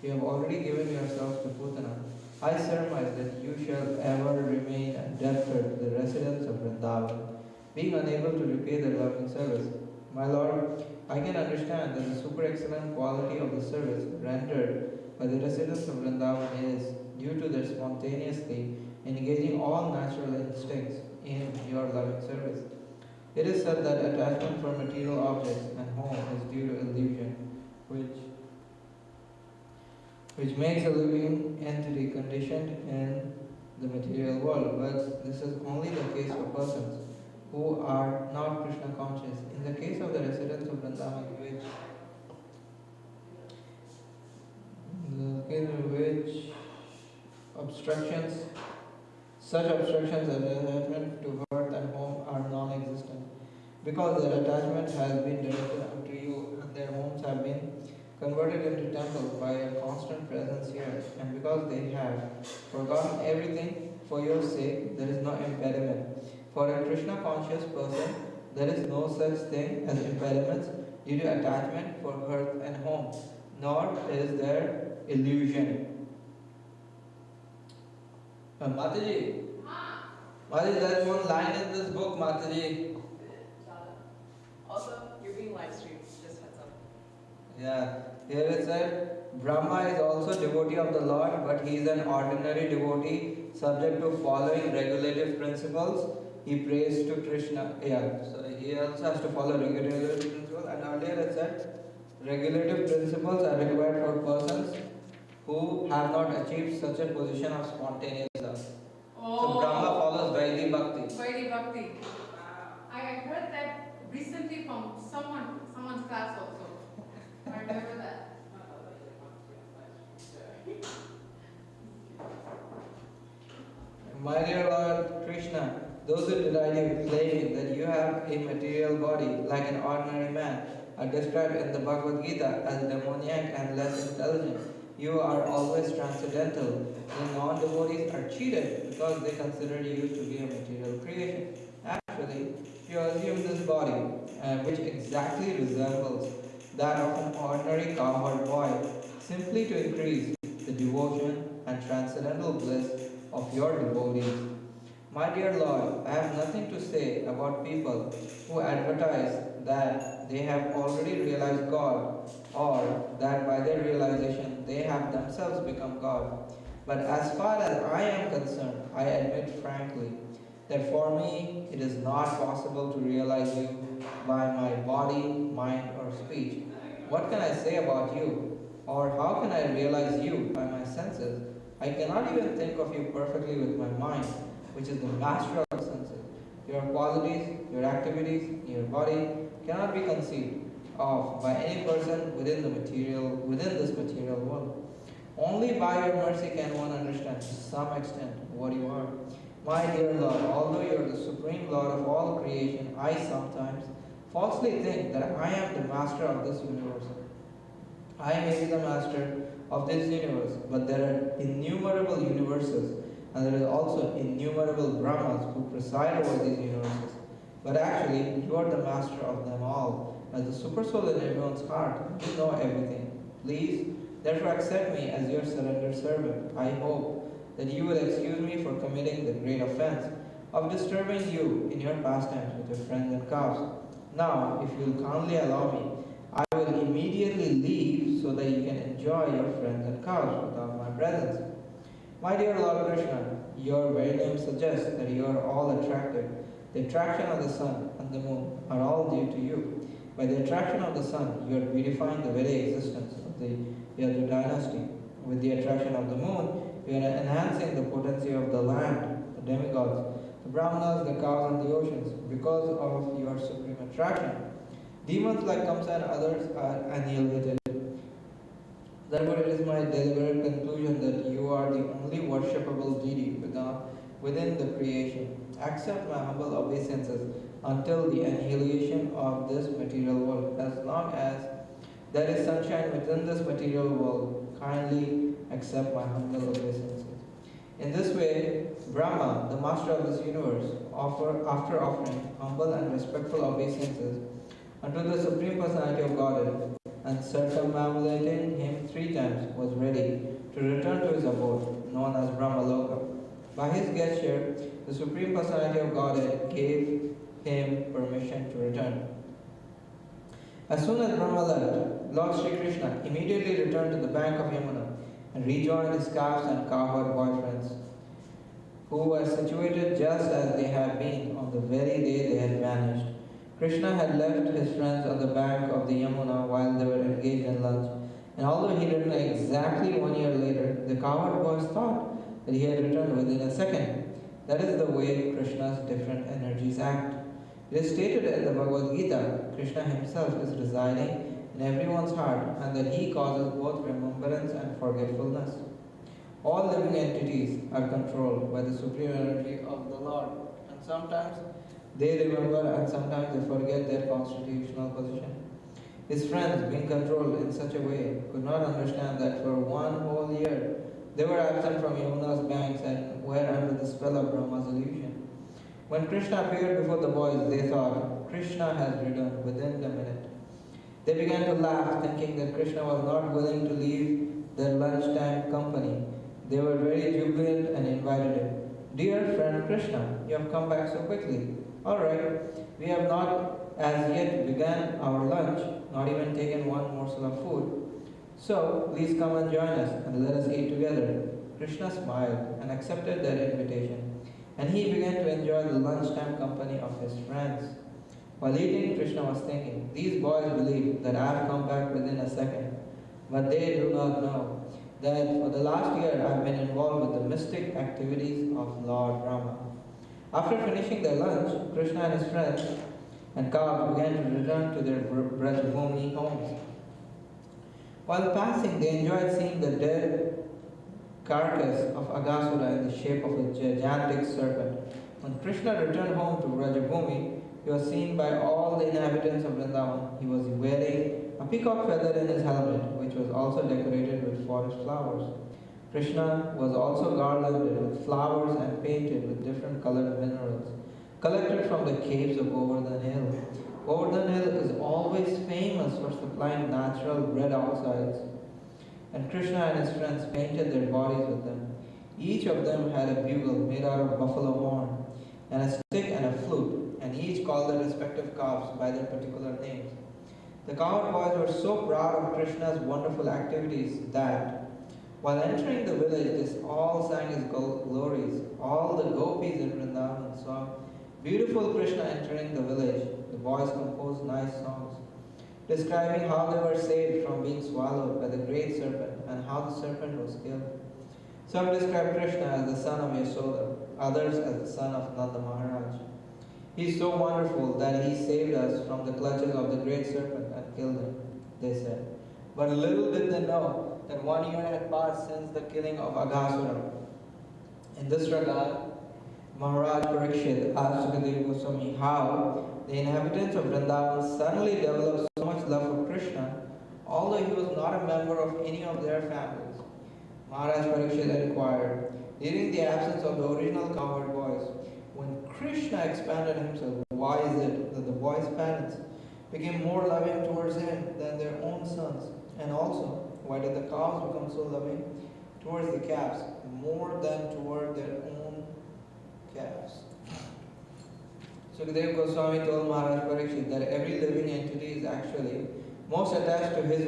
[SPEAKER 1] You have already given yourselves to Putana. I surmise that you shall ever remain a debtor to the residents of Vrindavan, being unable to repay their loving service. My Lord, I can understand that the super excellent quality of the service rendered by the residents of Vrindavan is due to their spontaneously engaging all natural instincts in your loving service. It is said that attachment for material objects and home is due to illusion, which makes a living entity conditioned in the material world. But this is only the case for persons who are not Krishna conscious. In the case of the residents of Vrindavan, such obstructions as attachment to birth and home are non-existent. Because their attachment has been directed unto you and their homes have been converted into temples by your constant presence here, and because they have forgotten everything for your sake, there is no impediment. For a Krishna conscious person, there is no such thing as impediments due to attachment for hearth and home, nor is there illusion. Mataji, Mataji, there's one line in this book, Mataji.
[SPEAKER 4] Also, you're being live streamed, just heads up.
[SPEAKER 1] Yeah, here it said, Brahma is also devotee of the Lord, but he is an ordinary devotee subject to following regulative principles. He prays to Krishna. Yeah, so he also has to follow regulative principles. And earlier it said, regulative principles are required for persons who have not achieved such a position of spontaneous love. So Brahma follows Vaidhi Bhakti.
[SPEAKER 2] Vaidhi Bhakti. I heard that recently from someone's class also. I remember that.
[SPEAKER 1] My dear Lord Krishna, those who deride you claiming that you have a material body like an ordinary man are described in the Bhagavad Gita as demoniac and less intelligent. You are always transcendental. The non-devotees are cheated because they consider you to be a material creation. Actually, you assume this body, which exactly resembles that of an ordinary cowherd boy, simply to increase the devotion and transcendental bliss of your devotees. My dear Lord, I have nothing to say about people who advertise that they have already realized God, or that by their realization they have themselves become God. But as far as I am concerned, I admit frankly that for me it is not possible to realize you by my body, mind, or speech. What can I say about you? Or how can I realize you by my senses? I cannot even think of you perfectly with my mind, which is the master of the senses. Your qualities, your activities, your body cannot be conceived of by any person within this material world. Only by your mercy can one understand to some extent what you are. My dear Lord, although you are the supreme Lord of all creation, I sometimes falsely think that I am the master of this universe. I may be the master of this universe, but there are innumerable universes, and there is also innumerable Brahmas who preside over these universes. But actually, you are the master of them all. As the supersoul in everyone's heart, you know everything. Please, therefore accept me as your surrendered servant. I hope that you will excuse me for committing the great offense of disturbing you in your pastimes with your friends and cows. Now, if you will kindly allow me, I will immediately leave so that you can enjoy your friends and cows without my presence. My dear Lord Krishna, your very name suggests that you are all attractive. The attraction of the sun and the moon are all due to you. By the attraction of the sun, you are beautifying the very existence of the Yadu dynasty. With the attraction of the moon, you are enhancing the potency of the land, the demigods, the brahmanas, the cows, and the oceans. Because of your supreme attraction, demons like Kamsa and others are annihilated. Therefore, it is my deliberate conclusion that you are the only worshipable deity within the creation. Accept my humble obeisances until the annihilation of this material world. As long as there is sunshine within this material world, kindly accept my humble obeisances. In this way, Brahma, the master of this universe, after offering humble and respectful obeisances unto the Supreme Personality of Godhead, and circumambulating him 3 times, was ready to return to his abode, known as Brahmaloka. By his gesture, the Supreme Personality of Godhead gave him permission to return. As soon as Brahma left, Lord Sri Krishna immediately returned to the bank of Yamuna and rejoined his calves and cowherd boyfriends, who were situated just as they had been on the very day they had vanished. Krishna had left his friends on the bank of the Yamuna while they were engaged in lunch, and although he returned exactly 1 year later, the cowherd boys thought that he had returned within a second. That is the way Krishna's different energies act. It is stated in the Bhagavad Gita, Krishna himself is residing in everyone's heart, and that he causes both remembrance and forgetfulness. All living entities are controlled by the supreme energy of the Lord, and sometimes they remember and sometimes they forget their constitutional position. His friends, being controlled in such a way, could not understand that for 1 whole year They were absent from Yamuna's banks and were under the spell of Brahma's illusion. When Krishna appeared before the boys, they thought, Krishna has returned within a minute. They began to laugh, thinking that Krishna was not willing to leave their lunchtime company. They were very jubilant and invited him. Dear friend Krishna, you have come back so quickly. All right, we have not as yet begun our lunch, not even taken one morsel of food. So please come and join us and let us eat together. Krishna smiled and accepted their invitation, and he began to enjoy the lunchtime company of his friends. While eating, Krishna was thinking, these boys believe that I have come back within a second, but they do not know that for the last year I have been involved with the mystic activities of Lord Rama. After finishing their lunch, Krishna and his friends and cows began to return to their Brajabhumi homes. While passing, they enjoyed seeing the dead carcass of Aghasura in the shape of a gigantic serpent. When Krishna returned home to Brajabhumi, he was seen by all the inhabitants of Vrindavan. He was wearing a peacock feather in his helmet, which was also decorated with forest flowers. Krishna was also garlanded with flowers and painted with different colored minerals, collected from the caves of Govardhan Hill. Govardhan Hill is always famous for supplying natural red oxides, and Krishna and his friends painted their bodies with them. Each of them had a bugle made out of buffalo horn, and a stick and a flute, and each called their respective calves by their particular names. The cowherd boys were so proud of Krishna's wonderful activities that, while entering the village, they all sang his glories. All the gopis in Vrindavan saw beautiful Krishna entering the village. The boys composed nice songs, describing how they were saved from being swallowed by the great serpent and how the serpent was killed. Some described Krishna as the son of Yashoda, others as the son of Nanda Maharaj. He is so wonderful that he saved us from the clutches of the great serpent and killed him, they said. But little did they know that 1 year had passed since the killing of Aghasura. In this regard, Maharaj Parikshit asked Sukadeva Goswami how the inhabitants of Vrindavan suddenly developed so much love for Krishna, although he was not a member of any of their families. Maharaj Parikshit inquired, during the absence of the original cowherd boys, when Krishna expanded himself, why is it that the boys' parents became more loving towards him than their own sons? And also, why did the cows become so loving towards the calves more than toward their own calves? Sukadeva Goswami told Maharaj Parikshit that every living entity is actually most attached to his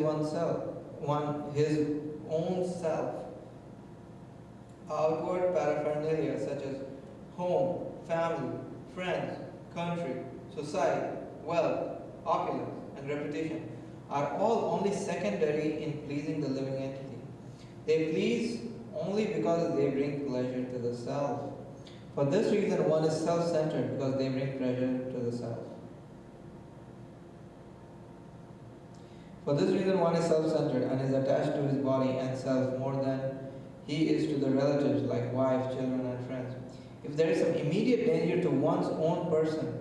[SPEAKER 1] his own self. Outward paraphernalia such as home, family, friends, country, society, wealth, opulence, and reputation are all only secondary in pleasing the living entity. They please only because they bring pleasure to the self. For this reason, one is self-centered because they bring pleasure to the self. For this reason, one is self-centered and is attached to his body and self more than he is to the relatives like wife, children, and friends. If there is some immediate danger to one's own person,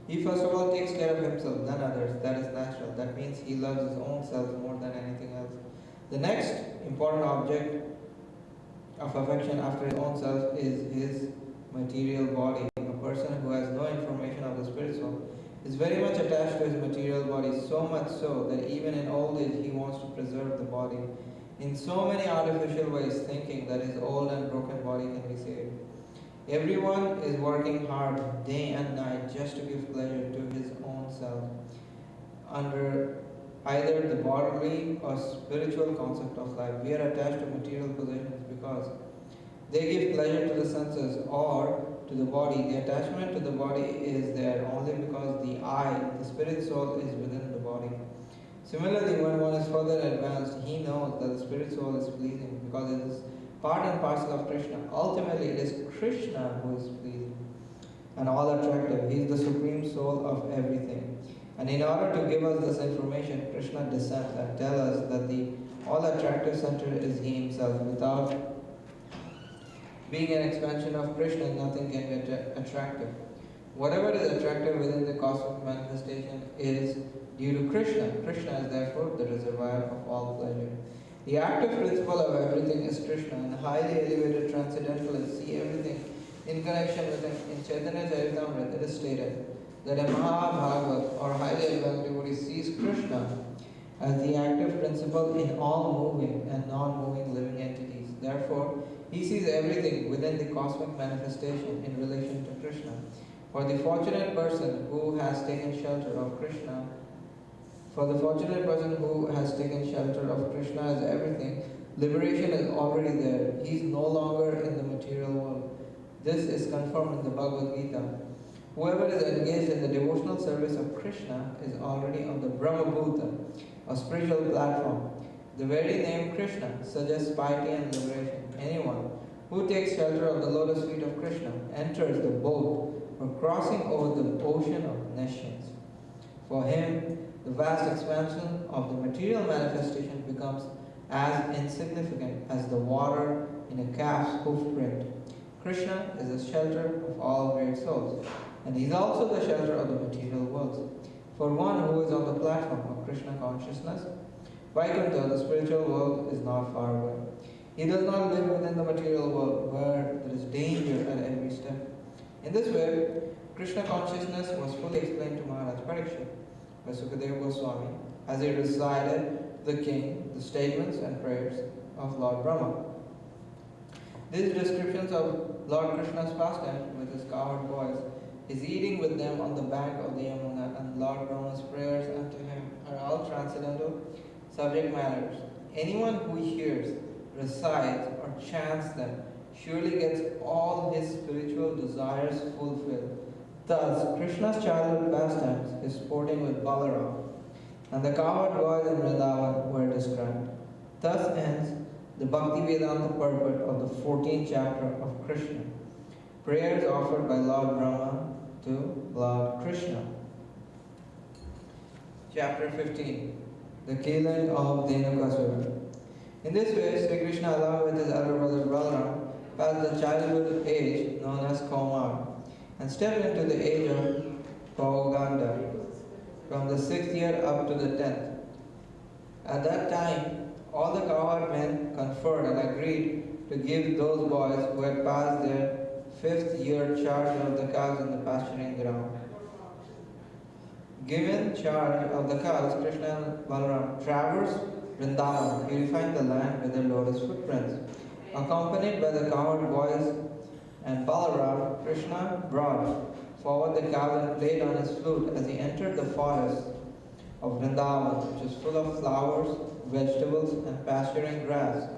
[SPEAKER 1] he first of all takes care of himself, then others. That is natural. That means he loves his own self more than anything else. The next important object of affection after his own self is his material body. A person who has no information of the spirit soul is very much attached to his material body, so much so that even in old age he wants to preserve the body in so many artificial ways, thinking that his old and broken body can be saved. Everyone is working hard day and night just to give pleasure to his own self under either the bodily or spiritual concept of life. We are attached to material possessions because they give pleasure to the senses or to the body. The attachment to the body is there only because the I, the spirit soul, is within the body. Similarly, when one is further advanced, he knows that the spirit soul is pleasing because it is part and parcel of Krishna. Ultimately, it is Krishna who is pleasing and all attractive. He is the supreme soul of everything. And in order to give us this information, Krishna descends and tells us that the all attractive center is he himself. Without being an expansion of Krishna, nothing can be attractive. Whatever is attractive within the cosmic manifestation is due to Krishna. Krishna is therefore the reservoir of all pleasure. The active principle of everything is Krishna, and highly elevated transcendentalists see everything in connection with him. In Chaitanya Charitamrita, it is stated that a Mahabhagavat or highly advanced devotee sees Krishna as the active principle in all moving and non-moving living entities. Therefore, he sees everything within the cosmic manifestation in relation to Krishna. For the fortunate person who has taken shelter of Krishna, as everything, liberation is already there. He is no longer in the material world. This is confirmed in the Bhagavad Gita. Whoever is engaged in the devotional service of Krishna is already on the Brahmabhuta, a spiritual platform. The very name Krishna suggests piety and liberation. Anyone who takes shelter of the lotus feet of Krishna enters the boat or crossing over the ocean of nescience. For him, the vast expansion of the material manifestation becomes as insignificant as the water in a calf's hoof print. Krishna is the shelter of all great souls, and he is also the shelter of the material worlds. For one who is on the platform of Krishna consciousness, Vaikuntha, the spiritual world, is not far away. He does not live within the material world where there is danger at every step. In this way, Krishna consciousness was fully explained to Maharaj Parikshit by Sukadeva Goswami as he recited the king the statements and prayers of Lord Brahma. These descriptions of Lord Krishna's pastime with his cowherd boys, his eating with them on the bank of the Yamuna, and Lord Brahma's prayers unto him are all transcendental subject matters. Anyone who hears, recites, or chants them surely gets all his spiritual desires fulfilled. Thus, Krishna's childhood pastimes, his sporting with Balaram, and the cowherd boys in Vrindavan were described. Thus ends the Bhakti Vedanta purport of the 14th chapter of Krishna. Prayers offered by Lord Brahma to Lord Krishna. Chapter 15. The killing of Dhenukasura. In this way, Sri Krishna, along with his elder brother Balaram, passed the childhood age known as Kaumar and stepped into the age of Pauganda from the 6th year up to the 10th. At that time, all the cowherd men conferred and agreed to give those boys who had passed their 5th year charge of the cows in the pasturing ground. Given charge of the cows, Krishna and Balaram traversed Vrindavan, purifying the land with their lotus footprints. Accompanied by the cowherd boys and Balaram, Krishna brought forward the cows and played on his flute as he entered the forest of Vrindavan, which is full of flowers, vegetables, and pasturing grass.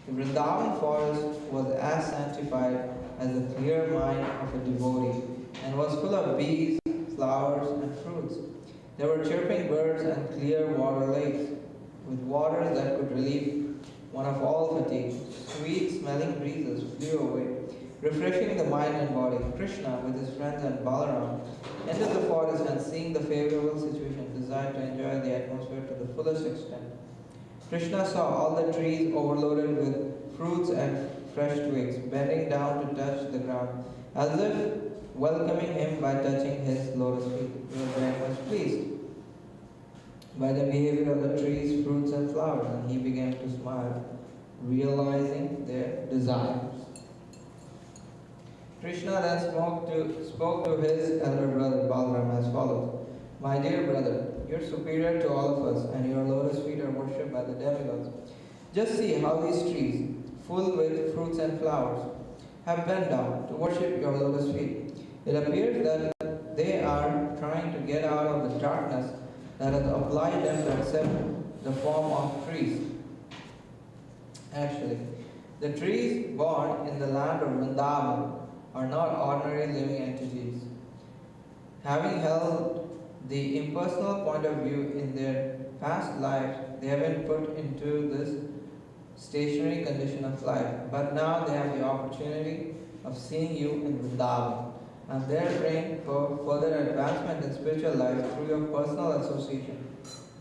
[SPEAKER 1] The Vrindavan forest was as sanctified as the clear mind of a devotee, and was full of bees, flowers, and fruits. There were chirping birds and clear water lakes, with waters that could relieve one of all fatigue. Sweet smelling breezes flew away, refreshing the mind and body. Krishna, with his friends and Balaram, entered the forest and, seeing the favorable situation, desired to enjoy the atmosphere to the fullest extent. Krishna saw all the trees overloaded with fruits and fresh twigs, bending down to touch the ground, as if welcoming him by touching his lotus feet. He was very much pleased by the behavior of the trees, fruits, and flowers, and he began to smile, realizing their desires. Krishna then spoke to his elder brother Balaram as follows: My dear brother, you're superior to all of us, and your lotus feet are worshipped by the demigods. Just see how these trees, full with fruits and flowers, have bent down to worship your lotus feet. It appears that they are trying to get out of the darkness that has obliged them to accept the form of trees. Actually, the trees born in the land of Vrindavan are not ordinary living entities. Having held the impersonal point of view in their past lives, they have been put into this stationary condition of life. But now they have the opportunity of seeing you in Vrindavan, and they are praying for further advancement in spiritual life through your personal association.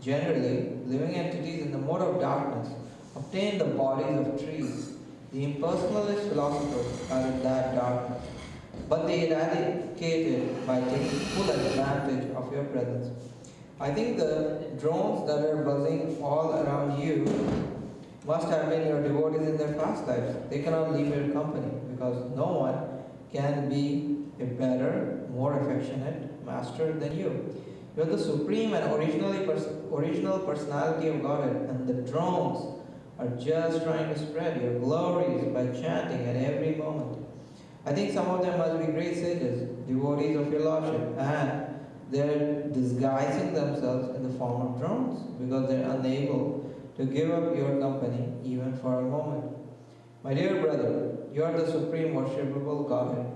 [SPEAKER 1] Generally, living entities in the mode of darkness obtain the bodies of trees. The impersonalist philosophers are in that darkness, but they eradicate it by taking full advantage of your presence. I think the drones that are buzzing all around you must have been your devotees in their past lives. They cannot leave your company because no one can be a better, more affectionate master than you. You are the supreme and original personality of Godhead, and the drones are just trying to spread your glories by chanting at every moment. I think some of them must be great sages, devotees of your Lordship, and they're disguising themselves in the form of drones because they're unable to give up your company even for a moment. My dear brother, you are the supreme worshipable Godhead.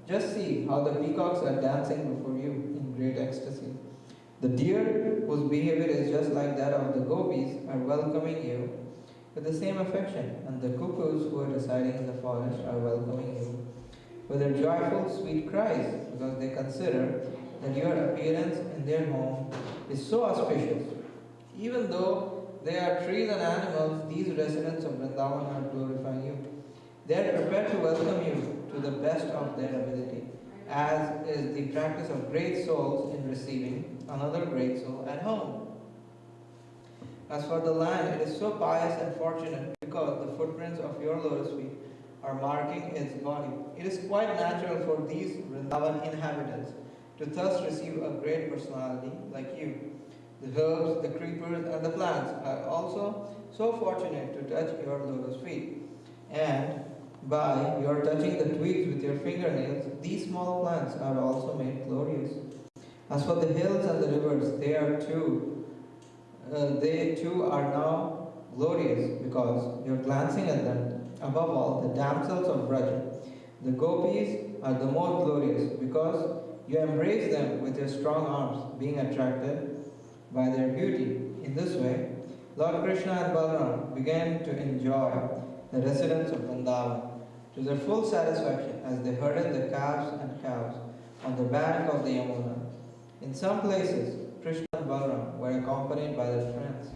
[SPEAKER 1] Just see how the peacocks are dancing before you in great ecstasy. The deer, whose behavior is just like that of the gopis, are welcoming you with the same affection, and the cuckoos who are residing in the forest are welcoming you with their joyful, sweet cries, because they consider that your appearance in their home is so auspicious. Even though they are trees and animals, these residents of Vrindavan are glorifying you. They are prepared to welcome you to the best of their ability, as is the practice of great souls in receiving another great soul at home. As for the land, it is so pious and fortunate because the footprints of your lotus feet are marking its body. It is quite natural for these Vrindavan inhabitants to thus receive a great personality like you. The herbs, the creepers, and the plants are also so fortunate to touch your lotus feet. And by your touching the twigs with your fingernails, these small plants are also made glorious. As for the hills and the rivers, they too are now glorious because you're glancing at them. Above all, the damsels of Braja, the gopis, are the most glorious because you embrace them with your strong arms, being attracted by their beauty. In this way, Lord Krishna and Balaram began to enjoy the residents of Vrindavan to their full satisfaction as they herded the calves and cows on the bank of the Yamuna. In some places, Krishna and Balaram were accompanied by their friends.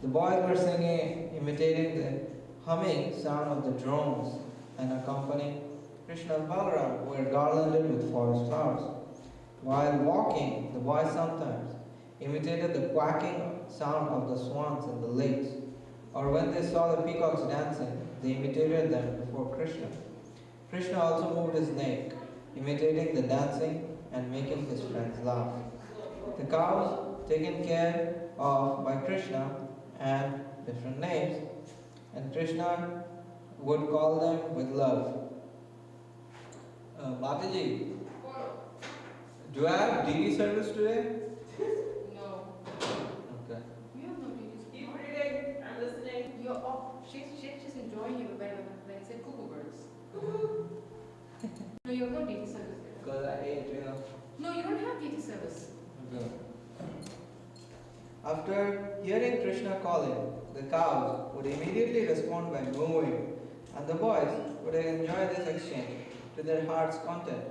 [SPEAKER 1] The boys were singing, imitating the humming sound of the drones, and accompanying Krishna and Balaram were garlanded with forest flowers. While walking, the boys sometimes imitated the quacking sound of the swans in the lakes, or when they saw the peacocks dancing, they imitated them before Krishna. Krishna also moved his neck, imitating the dancing and making his friends laugh. The cows, taken care of by Krishna and different names, and Krishna would call them with love. Mataji, do I have DD service today?
[SPEAKER 2] No.
[SPEAKER 1] Okay.
[SPEAKER 2] You have no duties.
[SPEAKER 4] Keep reading. I'm listening.
[SPEAKER 2] You're off. She's enjoying you when I said cuckoo birds. No, you have no DT service there.
[SPEAKER 1] Because I ate,
[SPEAKER 2] No, you don't have DT service.
[SPEAKER 1] Okay. After hearing Krishna calling, the cows would immediately respond by mooing, and the boys would enjoy this exchange to their heart's content.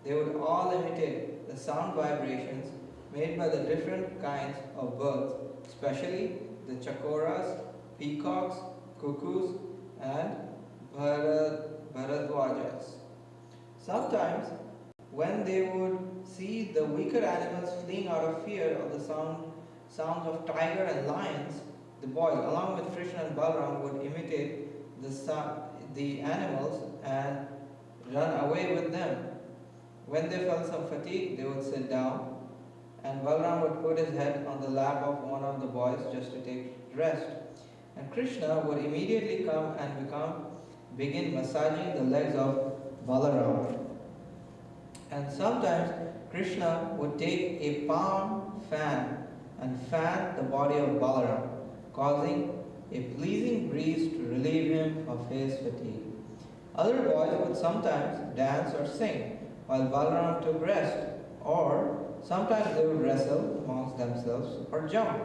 [SPEAKER 1] They would all imitate the sound vibrations made by the different kinds of birds, especially the chakoras, peacocks, cuckoos, and bharadwajas. Sometimes, when they would see the weaker animals fleeing out of fear of the sounds of tiger and lions, the boys, along with Krishna and Balaram, would imitate the animals and run away with them. When they felt some fatigue, they would sit down, and Balaram would put his head on the lap of one of the boys just to take rest. And Krishna would immediately come and begin massaging the legs of Balaram. And sometimes Krishna would take a palm fan and fan the body of Balaram, causing a pleasing breeze to relieve him of his fatigue. Other boys would sometimes dance or sing while Balaram took rest, or sometimes they would wrestle amongst themselves or jump.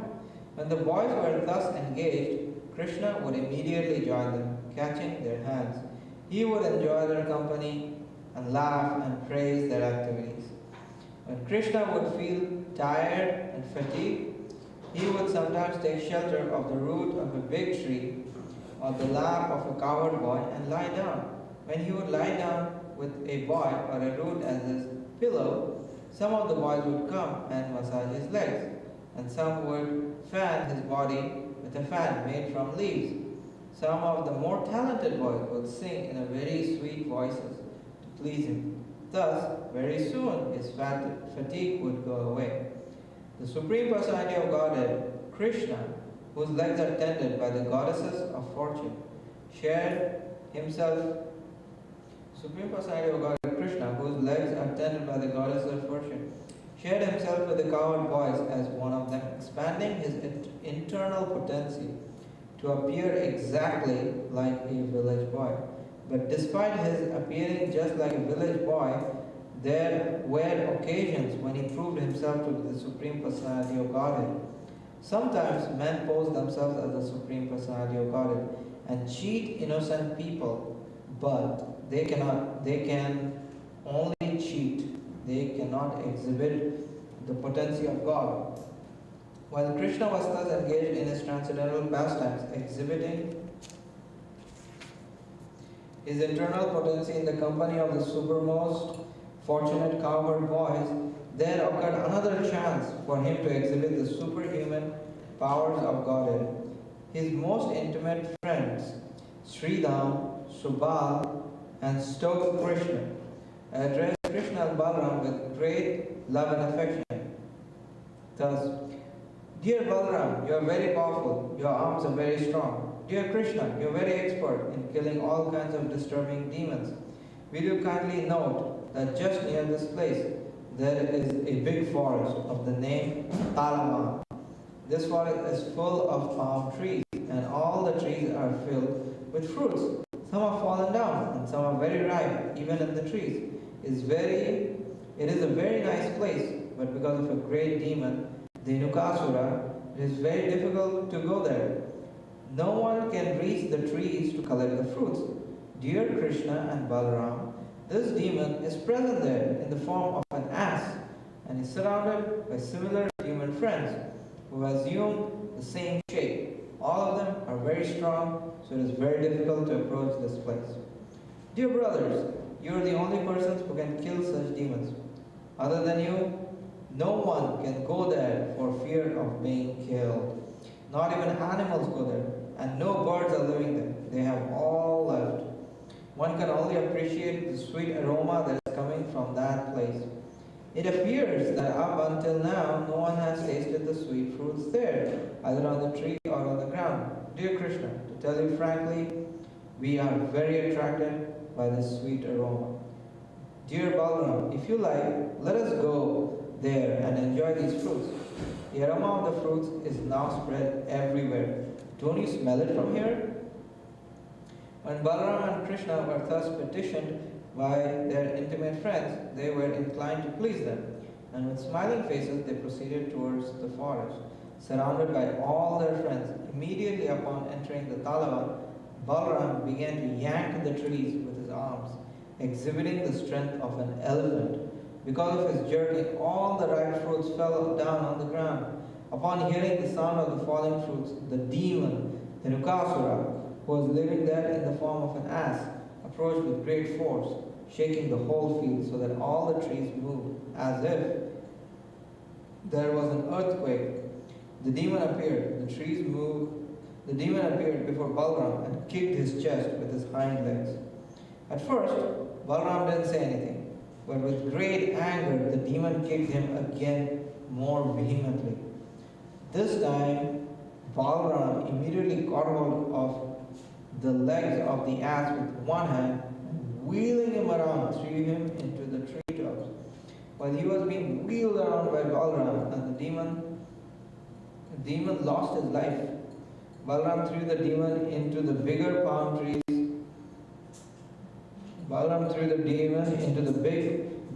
[SPEAKER 1] When the boys were thus engaged, Krishna would immediately join them, catching their hands. He would enjoy their company and laugh and praise their activities. When Krishna would feel tired and fatigued, he would sometimes take shelter of the root of a big tree or the lap of a cowherd boy and lie down. When he would lie down with a boy or a root as his pillow, some of the boys would come and massage his legs, and some would fan his body with a fan made from leaves. Some of the more talented boys would sing in a very sweet voices to please him. Thus, very soon his fatigue would go away. The Supreme Personality of Godhead, Krishna, whose legs are tended by the goddesses of fortune, shared himself. Supreme Personality of Godhead, Krishna, whose legs are tended by the goddesses of fortune, shared himself with the cowherd boys as one of them, expanding his internal potency to appear exactly like a village boy. But despite his appearing just like a village boy, there were occasions when he proved himself to be the Supreme Personality of Godhead. Sometimes men pose themselves as the Supreme Personality of Godhead and cheat innocent people, but they can only cheat. They cannot exhibit the potency of God. While Krishna was thus engaged in his transcendental pastimes, exhibiting his internal potency in the company of the supermost fortunate cowherd boys, there occurred another chance for him to exhibit the superhuman powers of Godhead. His most intimate friends, Sridham, Subal, and Stoke Krishna, addressed Krishna and Balaram with great love and affection. Thus, "Dear Balaram, you are very powerful, your arms are very strong. Dear Krishna, you are very expert in killing all kinds of disturbing demons. Will you kindly note that just near this place there is a big forest of the name Talavan. This forest is full of palm trees, and all the trees are filled with fruits. Some have fallen down, and some are very ripe, even in the trees. It is a very nice place, but because of a great demon, the Nukasura, it is very difficult to go there. No one can reach the trees to collect the fruits. Dear Krishna and Balaram, this demon is present there in the form of an ass and is surrounded by similar human friends who assume the same shape. All of them are very strong, so it is very difficult to approach this place. Dear brothers, you are the only persons who can kill such demons. Other than you, no one can go there for fear of being killed. Not even animals go there, and no birds are living there. They have all left. One can only appreciate the sweet aroma that is coming from that place. It appears that up until now, no one has tasted the sweet fruits there, either on the tree or on the ground. Dear Krishna, to tell you frankly, we are very attracted by this sweet aroma. Dear Balaram, if you like, let us go there and enjoy these fruits. The aroma of the fruits is now spread everywhere. Don't you smell it from here? When Balaram and Krishna were thus petitioned by their intimate friends, they were inclined to please them, and with smiling faces they proceeded towards the forest. Surrounded by all their friends, immediately upon entering the Talavan, Balaram began to yank the trees with his arms, exhibiting the strength of an elephant. Because of his jerking, all the ripe fruits fell down on the ground. Upon hearing the sound of the falling fruits, the demon, the Nukasura, who was living there in the form of an ass, approached with great force, shaking the whole field so that all the trees moved, as if there was an earthquake. The demon appeared, the trees moved. The demon appeared before Balaram and kicked his chest with his hind legs. At first, Balaram didn't say anything, but with great anger, the demon kicked him again more vehemently. This time, Balaram immediately caught hold of the legs of the ass with one hand, and wheeling him around, threw him into the treetops. While he was being wheeled around by Balaram, and the demon lost his life. Balaram threw the demon into the bigger palm trees. Balaram threw the demon into the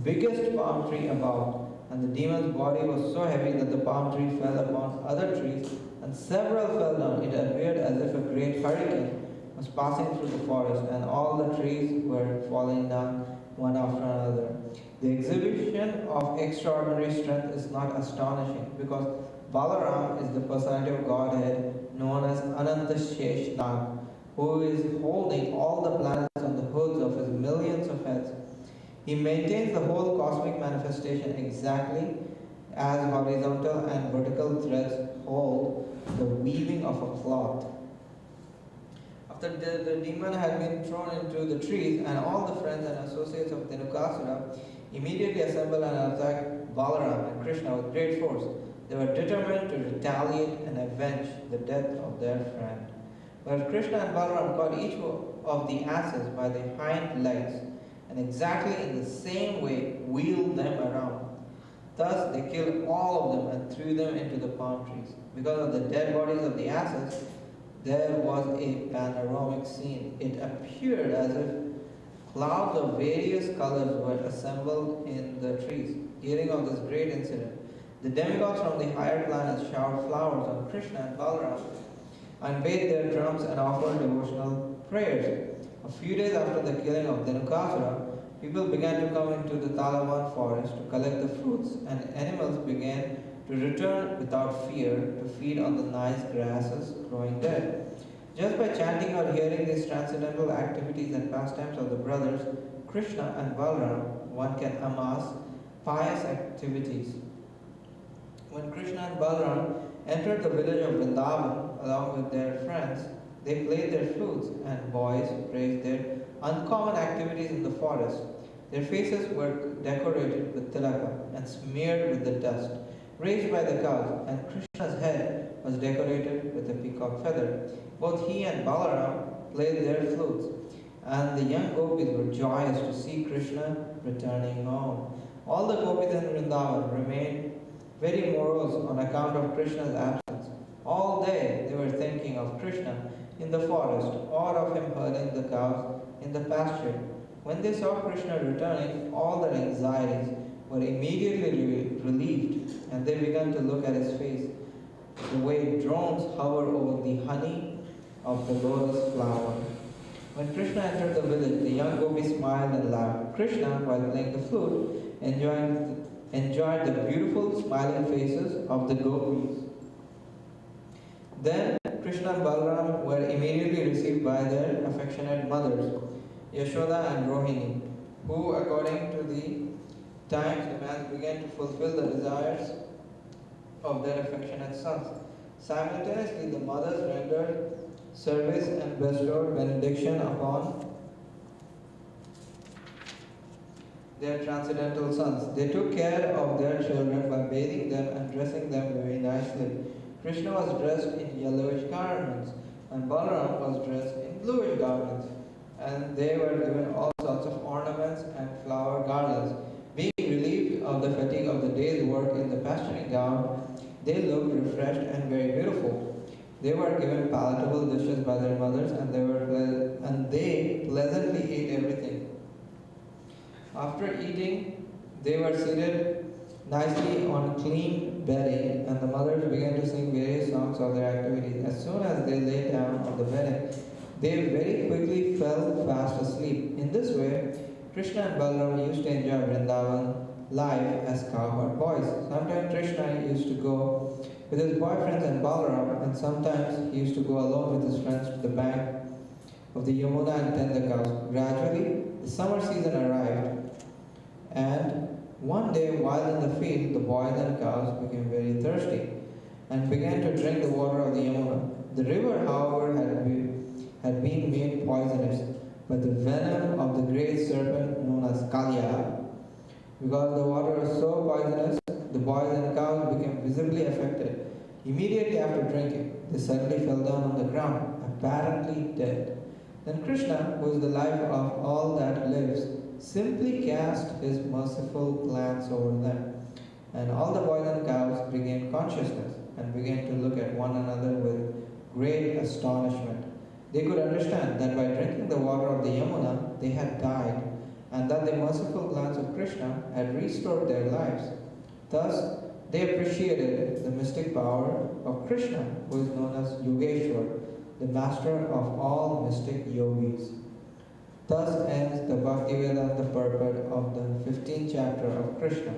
[SPEAKER 1] biggest palm tree above, and the demon's body was so heavy that the palm tree fell upon other trees, and several fell down. It appeared as if a great hurricane was passing through the forest, and all the trees were falling down one after another. The exhibition of extraordinary strength is not astonishing, because Balaram is the personality of Godhead known as Ananta Sheshnag, who is holding all the planets on the hoods of his millions of heads. He maintains the whole cosmic manifestation exactly as horizontal and vertical threads hold the weaving of a cloth. A After the demon had been thrown into the trees, and all the friends and associates of Dhenukasura immediately assembled and attacked Balaram and Krishna with great force. They were determined to retaliate and avenge the death of their friend. But Krishna and Balaram caught each of the asses by the hind legs, and exactly in the same way wheeled them around. Thus they killed all of them and threw them into the palm trees. Because of the dead bodies of the asses, there was a panoramic scene. It appeared as if clouds of various colors were assembled in the trees. Hearing of this great incident, the demigods from the higher planets showered flowers on Krishna and Balaram and beat their drums and offered devotional prayers. A few days after the killing of Dhenukasura, people began to come into the Talavan forest to collect the fruits, and animals began to return without fear to feed on the nice grasses growing there. Just by chanting or hearing these transcendental activities and pastimes of the brothers Krishna and Balaram, one can amass pious activities. When Krishna and Balaram entered the village of Vrindavan along with their friends, they played their flutes, and boys praised their uncommon activities in the forest. Their faces were decorated with tilaka and smeared with the dust raised by the cows, and Krishna's head was decorated with a peacock feather. Both he and Balaram played their flutes, and the young gopis were joyous to see Krishna returning home. All the gopis in Vrindavan remained very morose on account of Krishna's absence. All day they were thinking of Krishna in the forest or of him herding the cows in the pasture. When they saw Krishna returning, all their anxieties were immediately relieved, and they began to look at his face the way drones hover over the honey of the lotus flower. When Krishna entered the village, the young gopis smiled and laughed. Krishna, while playing the flute, enjoyed the beautiful smiling faces of the gopis. Then Krishna and Balaram were immediately received by their affectionate mothers, Yashoda and Rohini, who, according to the time's demands, began to fulfill the desires of their affectionate sons. Simultaneously, the mothers rendered service and bestowed benediction upon their transcendental sons. They took care of their children by bathing them and dressing them very nicely. Krishna was dressed in yellowish garments, and Balaram was dressed in bluish garments, and they were given all sorts of ornaments and flower garlands. Being relieved of the fatigue of the day's work in the pasturing ground, they looked refreshed and very beautiful. They were given palatable dishes by their mothers, and they pleasantly ate everything. After eating, they were seated nicely on clean bedding, and the mothers began to sing various songs of their activities. As soon as they lay down on the bedding, they very quickly fell fast asleep. In this way, Krishna and Balaram used to enjoy Vrindavan life as cowherd boys. Sometimes Krishna used to go with his boyfriends and Balaram, and sometimes he used to go alone with his friends to the bank of the Yamuna and tend the cows. Gradually, the summer season arrived, and one day while in the field, the boys and cows became very thirsty and began to drink the water of the Yamuna. The river, however, had been made poisonous by the venom of the great serpent known as Kalya. Because the water was so poisonous, the boys and cows became visibly affected. Immediately after drinking, they suddenly fell down on the ground, apparently dead. Then Krishna, who is the life of all that lives, simply cast his merciful glance over them, and all the boys and cows regained consciousness and began to look at one another with great astonishment. They could understand that by drinking the water of the Yamuna, they had died, and that the merciful glance of Krishna had restored their lives. Thus, they appreciated the mystic power of Krishna, who is known as Yogeshwar, the master of all mystic yogis. Thus ends the Bhaktivedanta purport of the 15th chapter of Krishna,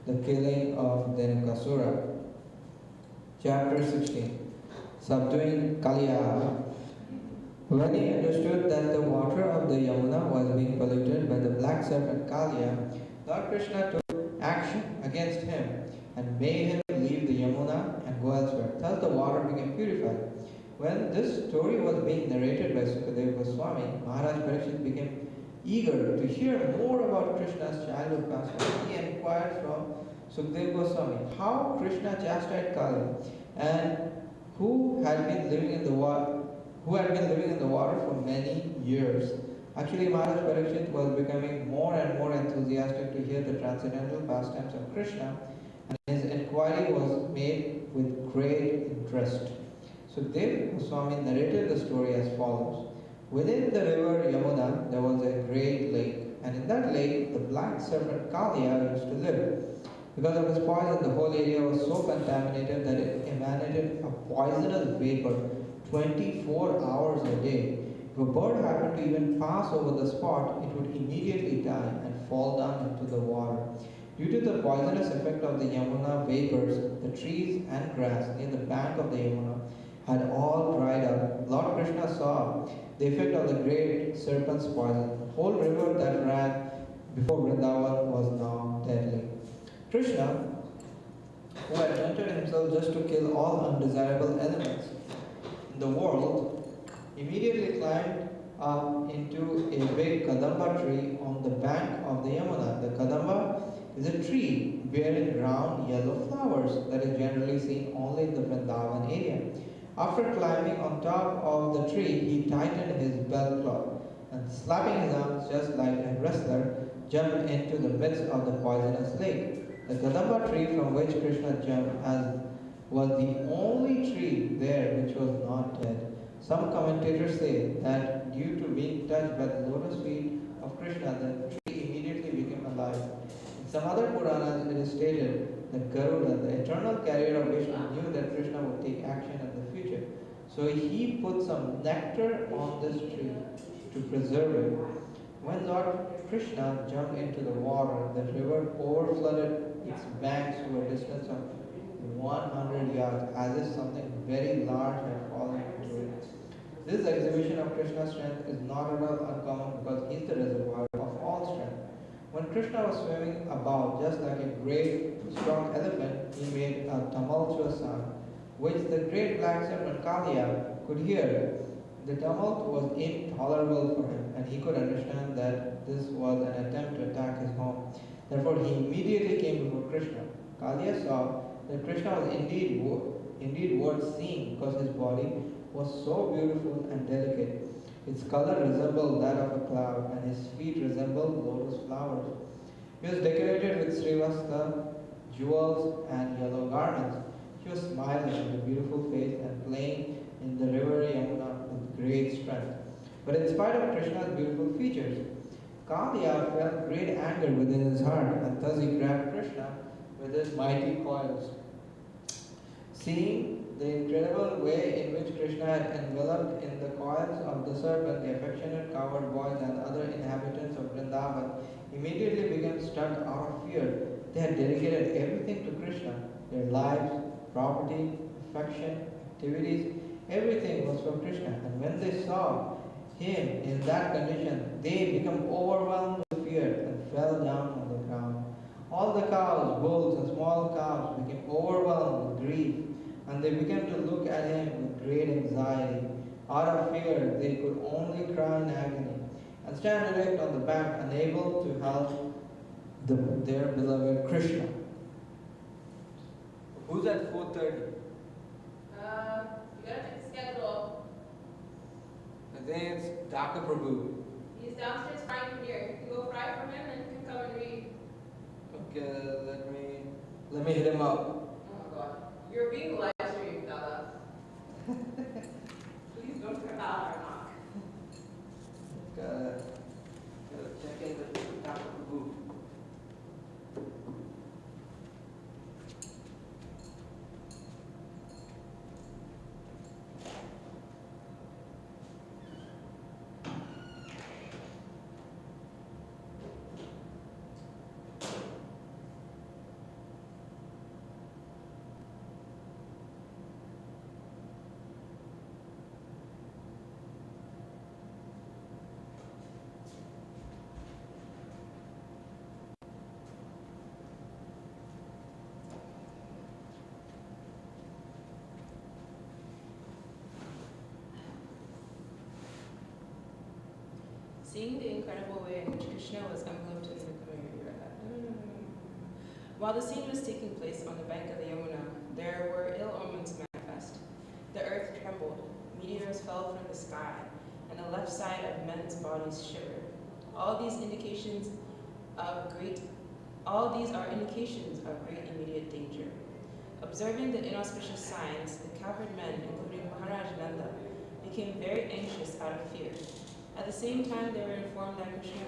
[SPEAKER 1] the killing of Dhenukasura. Chapter 16, Subduing Kalya. When he understood that the water of the Yamuna was being polluted by the black serpent Kalya, Lord Krishna took action against him and made him leave the Yamuna and go elsewhere. Thus the water became purified. When this story was being narrated by Sukadeva Goswami, Maharaj Parikshit became eager to hear more about Krishna's childhood past. He inquired from Sukadeva Goswami how Krishna chastised Kali and who had been living in the water, for many years. Actually, Maharaj Parikshit was becoming more and more enthusiastic to hear the transcendental pastimes of Krishna, and his inquiry was made with great interest. Sukadeva Goswami narrated the story as follows. Within the river Yamuna, there was a great lake, and in that lake, the black serpent Kalia used to live. Because of his poison, the whole area was so contaminated that it emanated a poisonous vapor 24 hours a day. If a bird happened to even pass over the spot, it would immediately die and fall down into the water. Due to the poisonous effect of the Yamuna vapors, the trees and grass near the bank of the Yamuna had all dried up. Lord Krishna saw the effect of the great serpent's poison. The whole river that ran before Vrindavan was now deadly. Krishna, who had entered himself just to kill all undesirable elements in the world, immediately climbed up into a big Kadamba tree on the bank of the Yamuna. The Kadamba is a tree bearing round yellow flowers that is generally seen only in the Vrindavan area. After climbing on top of the tree, he tightened his belt cloth and, slapping his arms just like a wrestler, jumped into the midst of the poisonous lake. The Kadamba tree from which Krishna jumped was the only tree there which was not dead. Some commentators say that due to being touched by the lotus feet of Krishna, the tree immediately became alive. In some other Puranas, it is stated that Garuda, the eternal carrier of Vishnu, knew that Krishna would take action in the future. So he put some nectar on this tree to preserve it. When Lord Krishna jumped into the water, the river overflooded its banks to a distance of 100 yards, as if something very large had fallen into it. This exhibition of Krishna's strength is not at all uncommon because he is the reservoir of all strength. When Krishna was swimming about just like a great strong elephant, he made a tumultuous sound, which the great black serpent Kalia could hear. The tumult was intolerable for him, and he could understand that this was an attempt to attack his home. Therefore, he immediately came before Krishna. Kalia saw that Krishna was indeed worth seeing because his body was so beautiful and delicate. Its color resembled that of a cloud, and his feet resembled lotus flowers. He was decorated with srivastha, jewels, and yellow garments. He was smiling with a beautiful face and playing in the river Yamuna with great strength. But in spite of Krishna's beautiful features, Kalia felt great anger within his heart, and thus he grabbed Krishna with his mighty coils. Seeing the incredible way in which Krishna had enveloped in the coils of the serpent the affectionate cowherd boys and other inhabitants of Vrindavan immediately became struck out of fear. They had dedicated everything to Krishna. Their lives, property, affection, activities, everything was for Krishna. And when they saw him in that condition, they became overwhelmed with fear and fell down on the ground. All the cows, bulls, and small calves became overwhelmed with grief, and they began to look at him with great anxiety. Out of fear, they could only cry in agony and stand erect on the bank, unable to help their beloved Krishna. Who's at 4:30?
[SPEAKER 4] You gotta check the schedule.
[SPEAKER 1] I think it's Dr. Prabhu.
[SPEAKER 4] He's downstairs frying from here. You go fry from him and you can come and read.
[SPEAKER 1] Okay, let me hit him up.
[SPEAKER 4] Oh my god. You're being live streamed, Dada. Please don't turn out or knock.
[SPEAKER 1] Gotta check in with Dr. Prabhu.
[SPEAKER 4] Seeing the incredible way in which Krishna was enveloped in the While the scene was taking place on the bank of the Yamuna, there were ill omens manifest. The earth trembled, meteors fell from the sky, and the left side of men's bodies shivered. All these are indications of great immediate danger. Observing the inauspicious signs, the cowherd men, including Maharaj Nanda, became very anxious out of fear. At the same time, they were informed that Krishna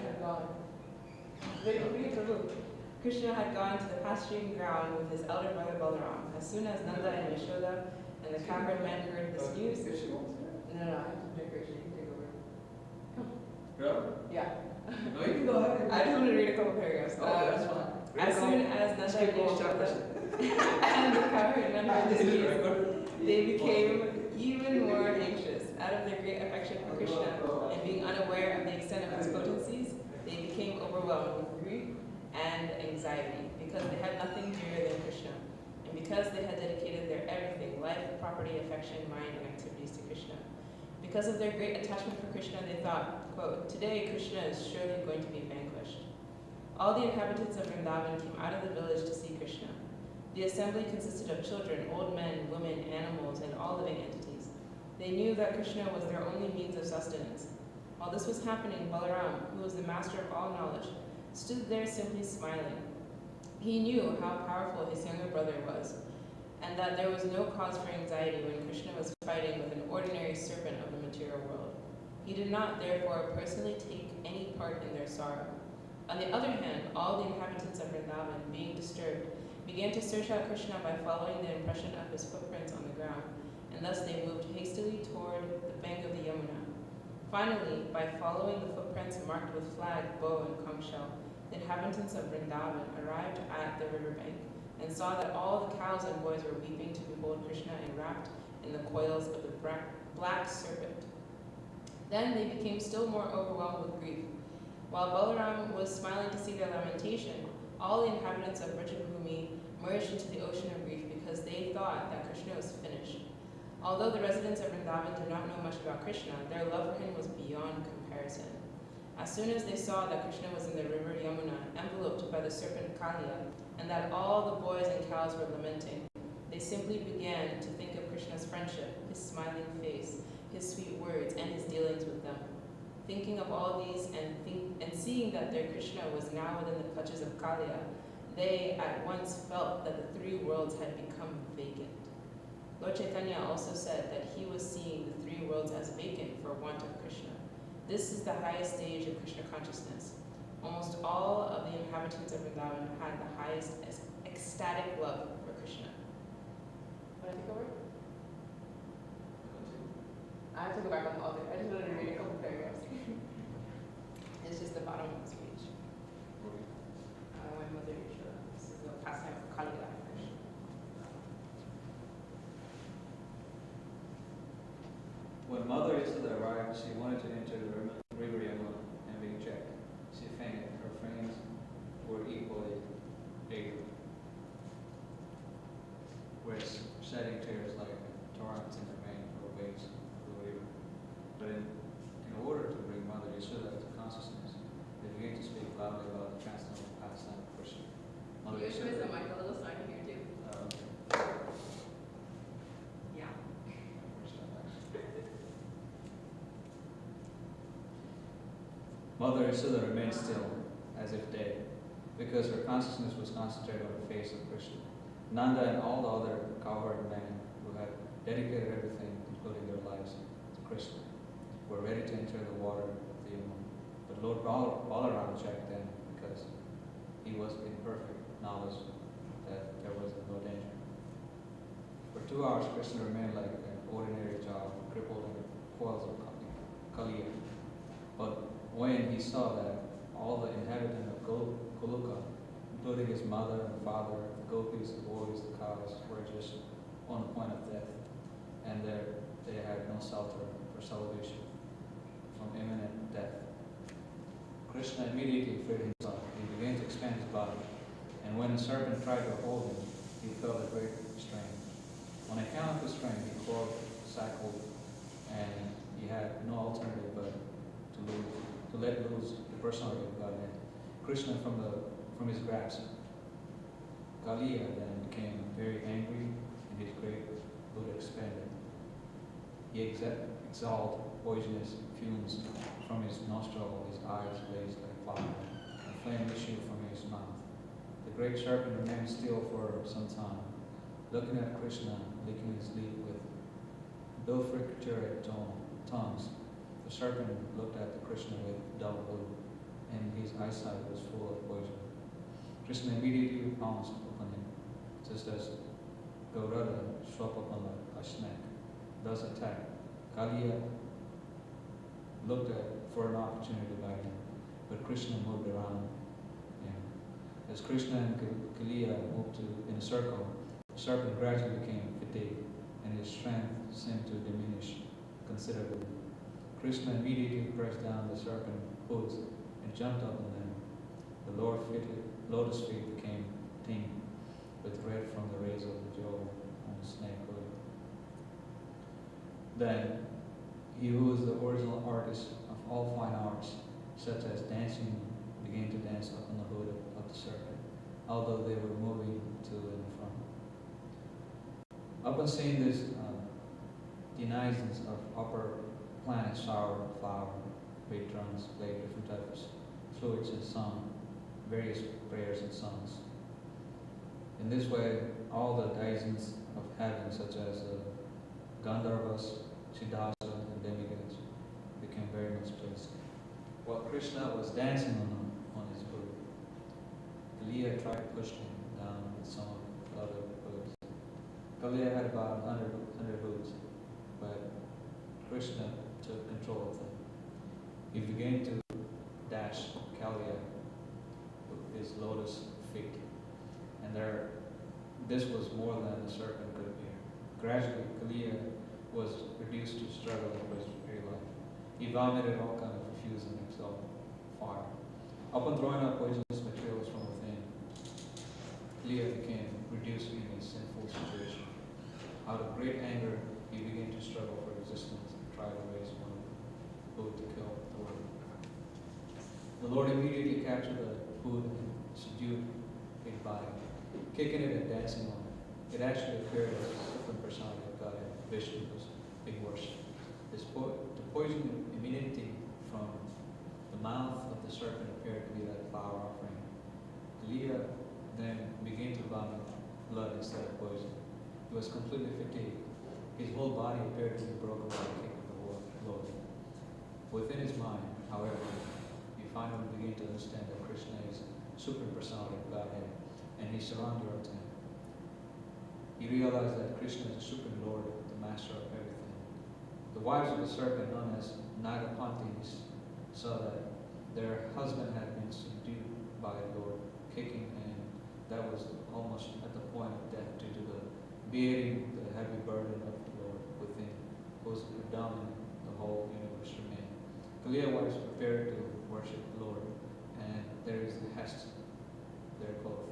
[SPEAKER 4] had gone to the pasturing ground with his elder brother Balaram. As soon as Nanda and Yashoda and the cowherd men heard this news, no, I have to make Krishna take over.
[SPEAKER 3] Really?
[SPEAKER 4] Yeah.
[SPEAKER 3] No, you can go ahead.
[SPEAKER 4] I just want to read a couple paragraphs.
[SPEAKER 3] That's fine.
[SPEAKER 4] As soon as Nanda and Yashoda and the cowherd men heard this news, they became even more anxious. Out of their great affection for Krishna and being unaware of the extent of his potencies, they became overwhelmed with grief and anxiety because they had nothing dearer than Krishna, and because they had dedicated their everything, life, property, affection, mind, and activities to Krishna. Because of their great attachment for Krishna, they thought, quote, "Today Krishna is surely going to be vanquished." All the inhabitants of Vrindavan came out of the village to see Krishna. The assembly consisted of children, old men, women, animals, and all living entities. They knew that Krishna was their only means of sustenance. While this was happening, Balaram, who was the master of all knowledge, stood there simply smiling. He knew how powerful his younger brother was, and that there was no cause for anxiety when Krishna was fighting with an ordinary serpent of the material world. He did not, therefore, personally take any part in their sorrow. On the other hand, all the inhabitants of Vrindavan, being disturbed, began to search out Krishna by following the impression of his footprints on the ground, and thus they moved hastily toward the bank of the Yamuna. Finally, by following the footprints marked with flag, bow, and conch shell, the inhabitants of Vrindavan arrived at the riverbank and saw that all the cows and boys were weeping to behold Krishna enwrapped in the coils of the black serpent. Then they became still more overwhelmed with grief. While Balaram was smiling to see their lamentation, all the inhabitants of Brajabhumi merged into the ocean of grief because they thought that Krishna was finished. Although the residents of Vrindavan did not know much about Krishna, their love for him was beyond comparison. As soon as they saw that Krishna was in the river Yamuna, enveloped by the serpent Kaliya, and that all the boys and cows were lamenting, they simply began to think of Krishna's friendship, his smiling face, his sweet words, and his dealings with them. Thinking of all these and seeing that their Krishna was now within the clutches of Kaliya, they at once felt that the three worlds had become vacant. Lord Chaitanya also said that he was seeing the three worlds as vacant for want of Krishna. This is the highest stage of Krishna consciousness. Almost all of the inhabitants of Vrindavan had the highest ecstatic love for Krishna. Want to take over? I have to go back on the author. I just wanted to read a couple paragraphs. It's just the bottom of this page. My mother, this is the pastime of Kaliya.
[SPEAKER 5] When Mother Yashoda arrived, she wanted to enter the river Yamuna and be checked. She fainted. Her friends were equally eager, shedding tears like torrents in the rain or waves of the river. But in order to bring Mother Yashoda to consciousness, they began to speak loudly about the transcendental pastime of Krishna. Mother
[SPEAKER 4] Can you raise the mic a little so I can hear too? Yeah.
[SPEAKER 5] Mother Yashoda remained still, as if dead, because her consciousness was concentrated on the face of Krishna. Nanda and all the other cowherd men who had dedicated everything, including their lives, to Krishna, were ready to enter the water of the Yamuna. But Lord Balaram checked them because he was in perfect knowledge that there was no danger. For 2 hours, Krishna remained like an ordinary child, crippled in the coils of Kaliya. But when he saw that all the inhabitants of Goloka, including his mother and father, the gopis, the boys, the cows, were just on the point of death, and they had no shelter or salvation from imminent death, Krishna immediately freed himself. He began to expand his body, and when the serpent tried to hold him, he felt a great strain. On account of the strain, he crawled, cycled, and he had no alternative but to let loose the personality of Godhead, Krishna from his grasp. Kaliya then became very angry and his great Buddha expanded. He exhaled poisonous fumes from his nostril, his eyes blazed like fire, and flame issued from his mouth. The great serpent remained still for some time, looking at Krishna, licking his lip with bilfricturate tongues. The serpent looked at the Krishna with double blue, and his eyesight was full of poison. Krishna immediately pounced upon him, just as Gaurada swept upon a snake. Thus attacked. Kaliya looked for an opportunity to bite him, but Krishna moved around him. As Krishna and Kaliya moved in a circle, the serpent gradually became fatigued, and his strength seemed to diminish considerably. Krishna immediately pressed down the serpent's hooves and jumped up on them. The lotus feet became tinged with red from the rays of the jewel on the snake hood. Then, he who is the original artist of all fine arts, such as dancing, began to dance up on the hood of the serpent, although they were moving to and from. Upon seeing this denizens of upper planets showered flower, played drums, played different types of flutes, and sung various prayers and songs. In this way, all the denizens of heaven, such as Gandharvas, Siddhas, and demigods, became very much pleased. While Krishna was dancing on his hood, Kaliya tried to push him down with some of the other hoods. Kaliya had about 100 hoods, but Krishna took control of them. He began to dash Kaliya with his lotus feet, and this was more than the serpent could bear. Gradually, Kaliya was reduced to struggle for his very life. He vomited all kinds of refuse and exhaled fire. Upon throwing out poisonous materials from within, Kaliya became reduced in a sinful situation. Out of great anger, he began to struggle for existence and tried to raise one hood to kill the Lord. The Lord immediately captured the hood and subdued it by kicking it and dancing on it. It actually appeared as a supreme personality of God, and Vishnu was being worshipped. The poison emanating from the mouth of the serpent appeared to be like flower offering. Kaliya then began to vomit blood instead of poison. He was completely fatigued. His whole body appeared to be broken by the kick of the Lord. Within his mind, however, he finally began to understand that Krishna is supreme personality of Godhead, and he surrounded him. He realized that Krishna is the supreme Lord, the master of everything. The wives of the serpent, known as Nagapantis, saw that their husband had been subdued by the Lord, kicking, and that was almost at the point of death due to the bearing the heavy burden of the Lord within, whose predominant the whole universe remained. Kaliya wives prepared to worship the Lord, and there is the hest, their cloth.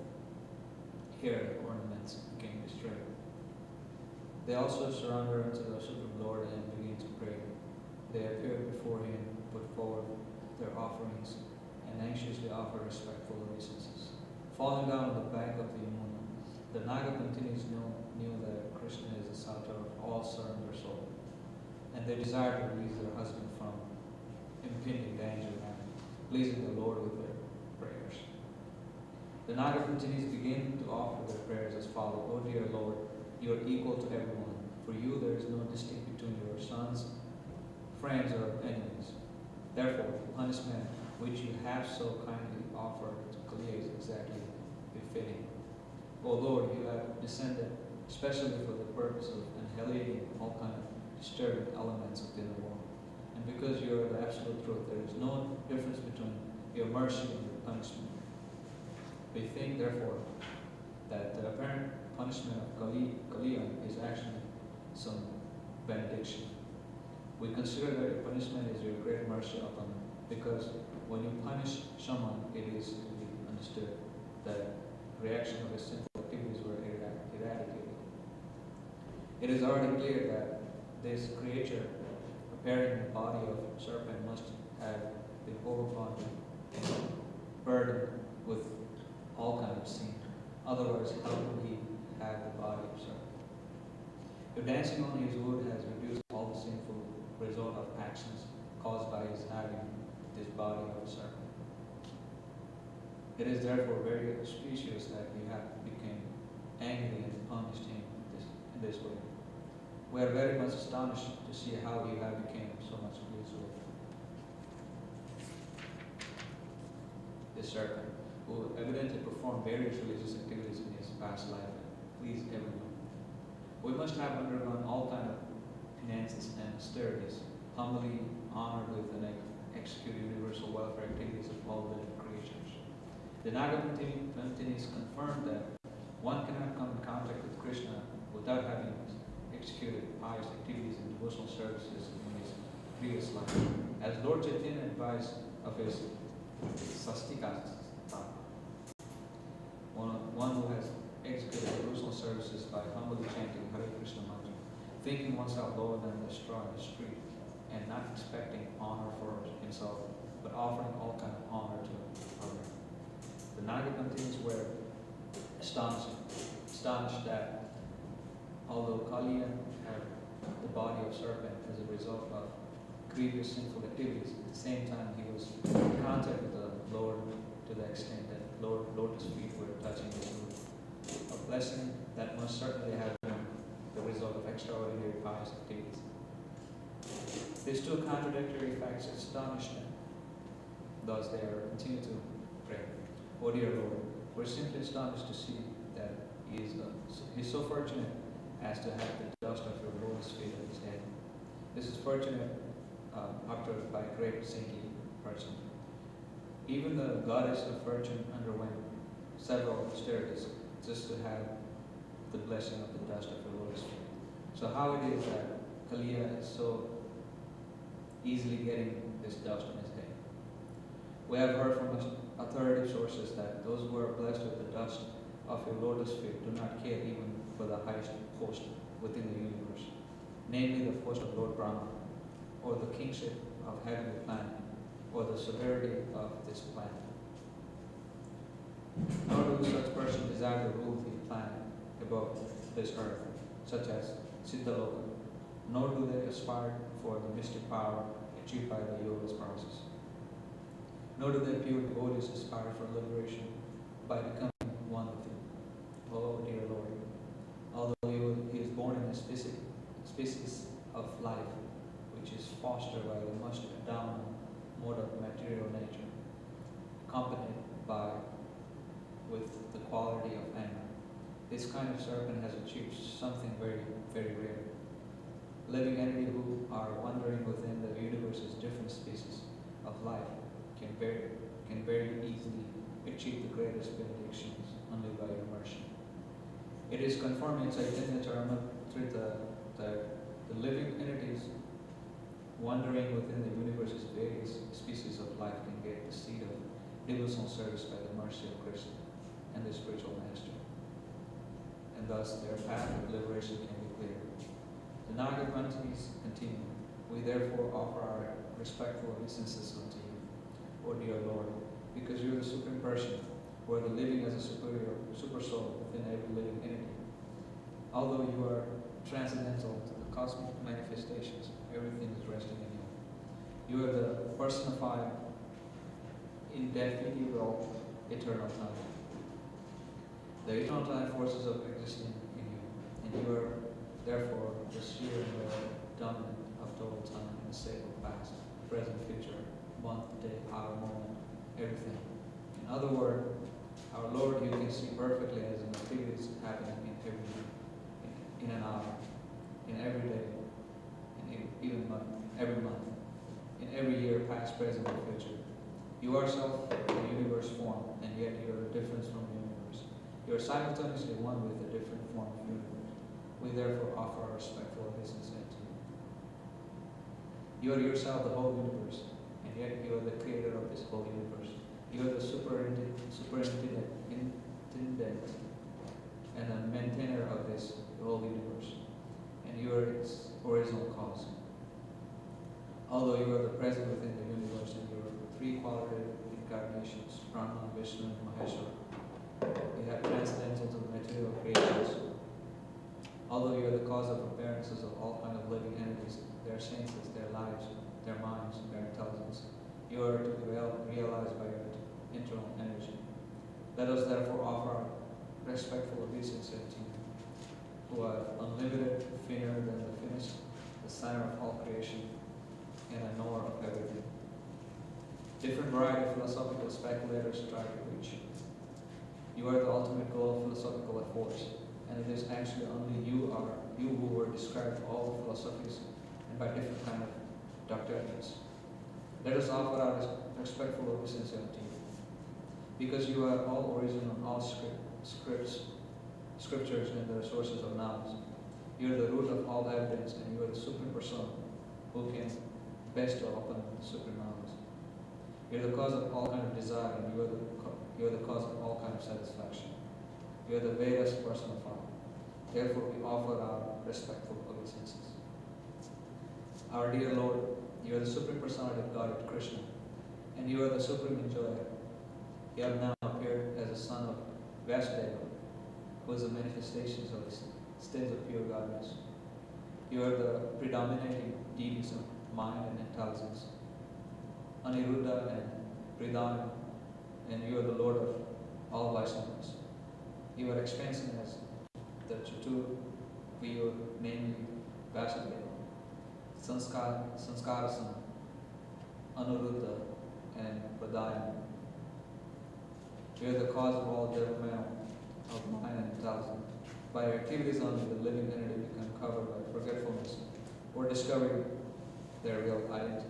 [SPEAKER 5] Here, the ornaments became destroyed. They also surrendered unto the Supreme Lord and began to pray. They appeared before him, put forward their offerings, and anxiously offered respectful obeisances. Falling down on the bank of the Yamuna, the Nagapantinis knew that Krishna is the center of all surrender soul, and they desired to release their husband from impending danger and pleasing the Lord with their prayers. The Nagapantinis began to offer their prayers as follows: O dear Lord, you are equal to everyone. For you there is no distinction between your sons, friends, or enemies. Therefore, the punishment which you have so kindly offered to Kaliya is exactly befitting. O Lord, you have descended especially for the purpose of annihilating all kinds of disturbing elements within the world. And because you are the absolute truth, there is no difference between your mercy and your punishment. We think, therefore, that the apparent punishment of Kaliya is actually some benediction. We consider that your punishment is your great mercy upon them, because when you punish someone, it is to be understood that reaction of his sinful activities were eradicated. It is already clear that this creature, appearing in the body of serpent, must have been overburdened and burdened with all kind of sin. Otherwise, how would he have the body of serpent? If dancing on his wood has reduced all the sinful result of actions caused by his having this body of a serpent, it is therefore very auspicious that you have become angry and punished him in this way. We are very much astonished to see how you have become so much pleased with this serpent, who evidently performed various religious activities in his past life and pleased everyone. We must have undergone all kinds of penances and austerities, humbly honored with and executed universal welfare activities of all living creatures. The Naga continues confirmed that one cannot come in contact with Krishna without having executed pious activities and devotional services in his previous life. As Lord Chaitanya advised of his Sastika, one who has executed devotional services by humbly chanting Hare Krishna mantra, thinking oneself lower than the straw in the street, and not expecting honor for himself, but offering all kind of honor to others. The Naga continues were astonished that although Kaliya had the body of serpent as a result of grievous sinful activities, at the same time he was in contact with the Lord to the extent that Lord's feet were touching his roof. A blessing that must certainly have been the result of extraordinary pious activities. These two contradictory facts astonished them. Thus they are continue to pray, "O dear Lord, we're simply astonished to see that he's so fortunate as to have the dust of your lotus feet on his head. This is fortunate uttered by a great saintly person. Even the goddess of fortune underwent several austerities just to have the blessing of the dust of your lotus feet. So how it is that Kaliya is so easily getting this dust on his head? We have heard from authoritative sources that those who are blessed with the dust of your lotus feet do not care even for the highest post within the universe, namely the post of Lord Brahma, or the kingship of heavenly planet, or the severity of this planet. Nor do such persons desire to rule the planet above this earth, such as Siddhaloka, nor do they aspire for the mystic power achieved by the yoga's process. Nor do the pure devotees aspire for liberation by becoming one with him. Oh dear Lord, although he is born in a species of life which is fostered by the most dominant mode of material nature, accompanied with the quality of anger, this kind of serpent has achieved something very, very rare. Living entities who are wandering within the universe's different species of life can very easily achieve the greatest benedictions only by your mercy. It is confirmed in Chaitanya Charitamrita that the living entities wandering within the universe's various species of life can get the seed of devotional service by the mercy of Krishna and the spiritual master, and thus their path of liberation can be clear. The Naga Granthis continue. We therefore offer our respectful obeisances unto you, O dear Lord, because you are the supreme person, who are the living as a super soul within every living entity. Although you are transcendental to the cosmic manifestations, everything is resting in you. You are the personified, indefeasible, eternal time. The eternal time forces of existing in you, and you are therefore the sheer and dominant of total time in the state of past, present, future, month, day, hour, moment, everything. In other words, our Lord you can see perfectly as an activities happening in every minute, in an hour, in every day, in even month, every month, in every year, past, present, and future. You are self the universe form, and yet you are a difference from the universe. You are simultaneously one with a different form of universe. We therefore offer our respectful obeisance to you. You are yourself the whole universe, and yet you are the creator of this whole universe. You are the superintendent and the maintainer of this whole universe, and you are its original cause. Although you are the present within the universe and you are 3 Vishnu, and Maheshwara. You have transcendental to the material creations. Although you are the cause of appearances of all kinds of living entities, their senses, their lives, their minds, their intelligence, you are to be realized by your internal energy. Let us therefore offer our respectful obeisance to you, who are unlimited, finer than the finished, the center of all creation, and a knower of everything. Different variety of philosophical speculators try to reach you. You are the ultimate goal of philosophical efforts, and it is actually only you who were described all the philosophies and by different kind of doctrines. Let us offer our respectful obeisance to you, because you are all origin of all scriptures and the sources of knowledge. You are the root of all evidence, and you are the supreme person who can best open the supreme knowledge. You are the cause of all kind of desire, and you are the cause of all kind of satisfaction. You are the Vedas personified. Therefore, we offer our respectful obeisances. Our dear Lord, you are the supreme personality of Godhead Krishna, and you are the supreme enjoyer. You have now appeared as a son of Vasudeva, who is the manifestations of the states of pure godliness. You are the predominating deities of mind and intelligence, Aniruddha and Pridhana, and you are the Lord of all Vaishnavas. You are expansion as the Chatur Viyur, namely Vasudeva, Sanskarasana, Anuruddha, and Pradayana. You are the cause of all development of mind and intelligence. By your activities only, the living entity become covered by forgetfulness or discovering their real identity.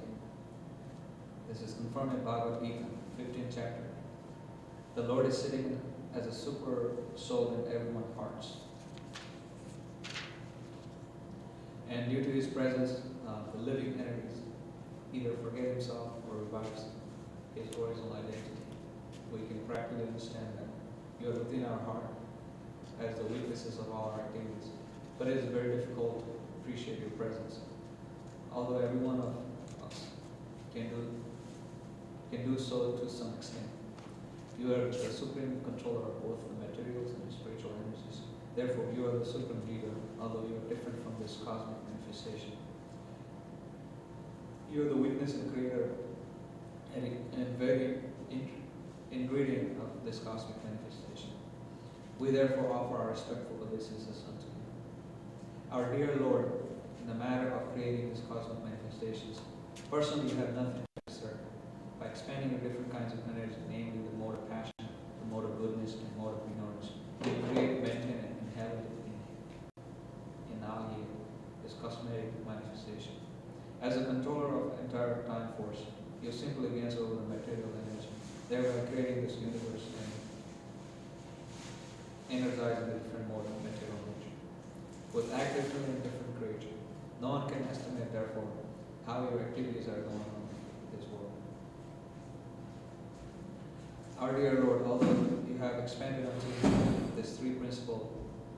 [SPEAKER 5] This is confirmed in Bhagavad Gita, 15th chapter. The Lord is sitting as a super soul in everyone's hearts. And due to his presence, the living entities either forget himself or revives his original identity. We can practically understand that you are within our heart as the weaknesses of all our activities. But it is very difficult to appreciate your presence. Although every one of us can do so to some extent. You are the supreme controller of both the materials and the spiritual energies. Therefore, you are the supreme leader, although you are different from this cosmic manifestation. You are the witness and creator and very ingredient of this cosmic manifestation. We therefore offer our respectful obeisances unto you. Our dear Lord, in the matter of creating these cosmic manifestations, personally you have nothing to serve. By expanding your different kinds of energy, namely the mode of passion, the mode of goodness, and mode of ignorance, you create, maintain, and inhabit in Ahi, this cosmetic manifestation. As a controller of entire time force, you simply gains over the material energy, thereby creating this universe and energizing the different mode of material nature. With actively and different creature, no one can estimate, therefore, how your activities are going on in this world. Our dear Lord, although you have expanded unto these three principal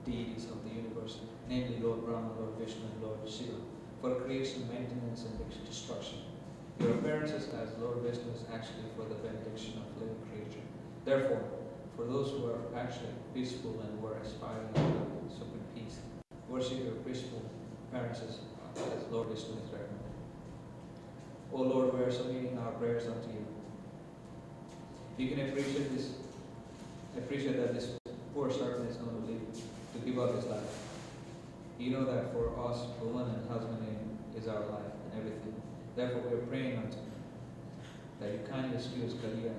[SPEAKER 5] deities of the universe, namely Lord Brahma, Lord Vishnu, and Lord Shiva, for creation, maintenance, and destruction. Your appearances as Lord Vishnu is actually for the benediction of living creature. Therefore, for those who are actually peaceful and who are aspiring to supreme peace, worship your peaceful appearances as Lord Vishnu is recommended. O Lord, we are submitting our prayers unto you. You can appreciate that this poor servant is going to leave to give up his life. You know that for us, woman and husband is our life and everything. Therefore, we are praying unto you that you kindly excuse Kaliya,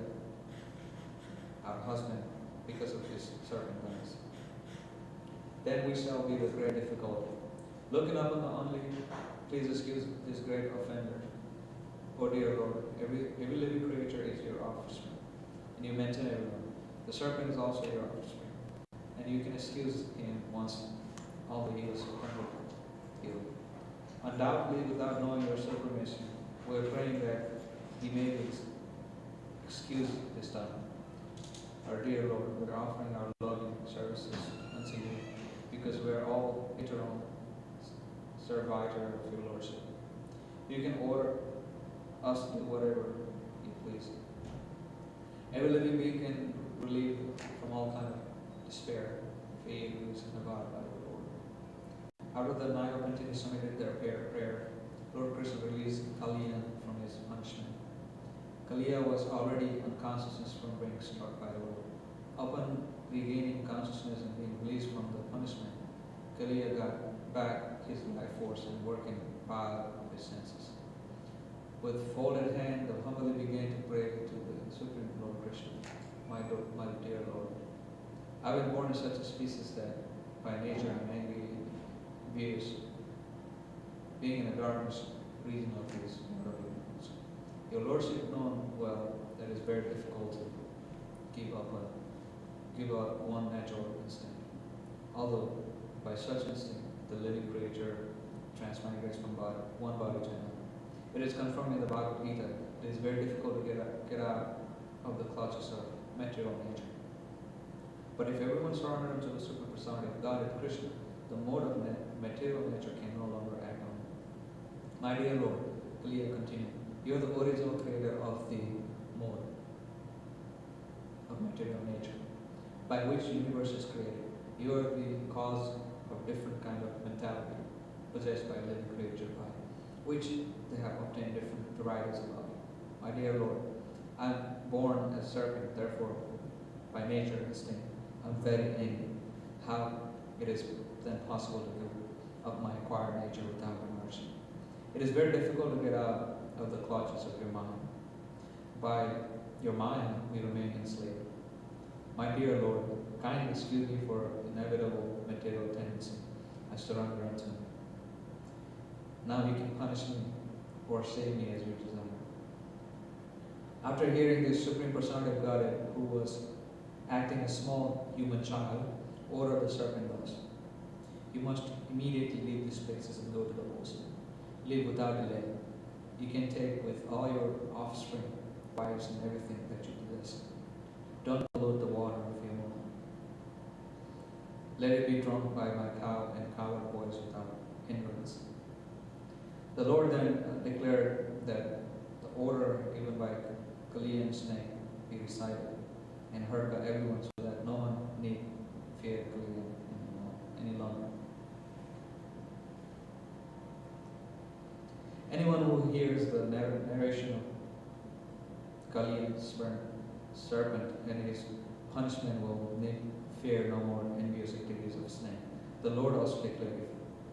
[SPEAKER 5] our husband, because of his circumstance. Then we shall be the great difficulty. Looking up on the only, please excuse this great offender. O dear Lord, every living creature is your offspring, and you maintain everyone. The serpent is also your offspring, and you can excuse him once, although he was permanently healed. Undoubtedly, without knowing your supremacy, we are praying that he may be excused this time. Our dear Lord, we are offering our loving services unto you, because we are all eternal servitor of your Lordship. You can order us to do whatever you please. Every living being can relieve from all kind of despair, failures, and about by the Lord. After the Nagapantini submitted their prayer, Lord Krishna released Kaliya from his punishment. Kaliya was already unconscious from being struck by the Lord. Upon regaining consciousness and being released from the punishment, Kaliya got back his life force and working power of his senses. With folded hand, the humbly began to pray to the Supreme Lord Krishna, my dear Lord. I've been born in such a species that by nature I'm angry and fierce, being in the darkness region of these mortal worlds. Your Lordship known well that it's very difficult to give up one natural instinct. Although by such instinct the living creature transmigrates from one body to another. It is confirmed in the Bhagavad Gita. It is very difficult to get out of the clutches of material nature. But if everyone surrendered to the Supreme Personality of God and Krishna, the mode of material nature can no longer act on it. My dear Lord, Kaliya continued, you are the original creator of the mode of material nature, by which the universe is created. You are the cause of different kind of mentality possessed by a living creature, by which they have obtained different varieties of love. My dear Lord, I am born as serpent, therefore, by nature instinct, I am very angry. How it is then possible to give up my acquired nature without mercy? It is very difficult to get out of the clutches of your mind. By your mind, we remain enslaved. My dear Lord, kindly excuse me for inevitable material tendency. I surrender unto you. Now you can punish me or save me as you desire. After hearing this Supreme Personality of Godhead, who was acting as a small human child, ordered the serpent thus: you must immediately leave these places and go to the ocean. Live without delay. You can take with all your offspring, wives, and everything that you possess. Don't pollute the water of your mouth. Let it be drunk by my cow and cowherd boys without hindrance. The Lord then declared that the order given by Kaliya and snake be recited and heard by everyone, so that no one need fear Kaliya any longer. Anyone who hears the narration of Kaliya's serpent and his punishment will need fear no more envious activities of snake. The Lord also declared,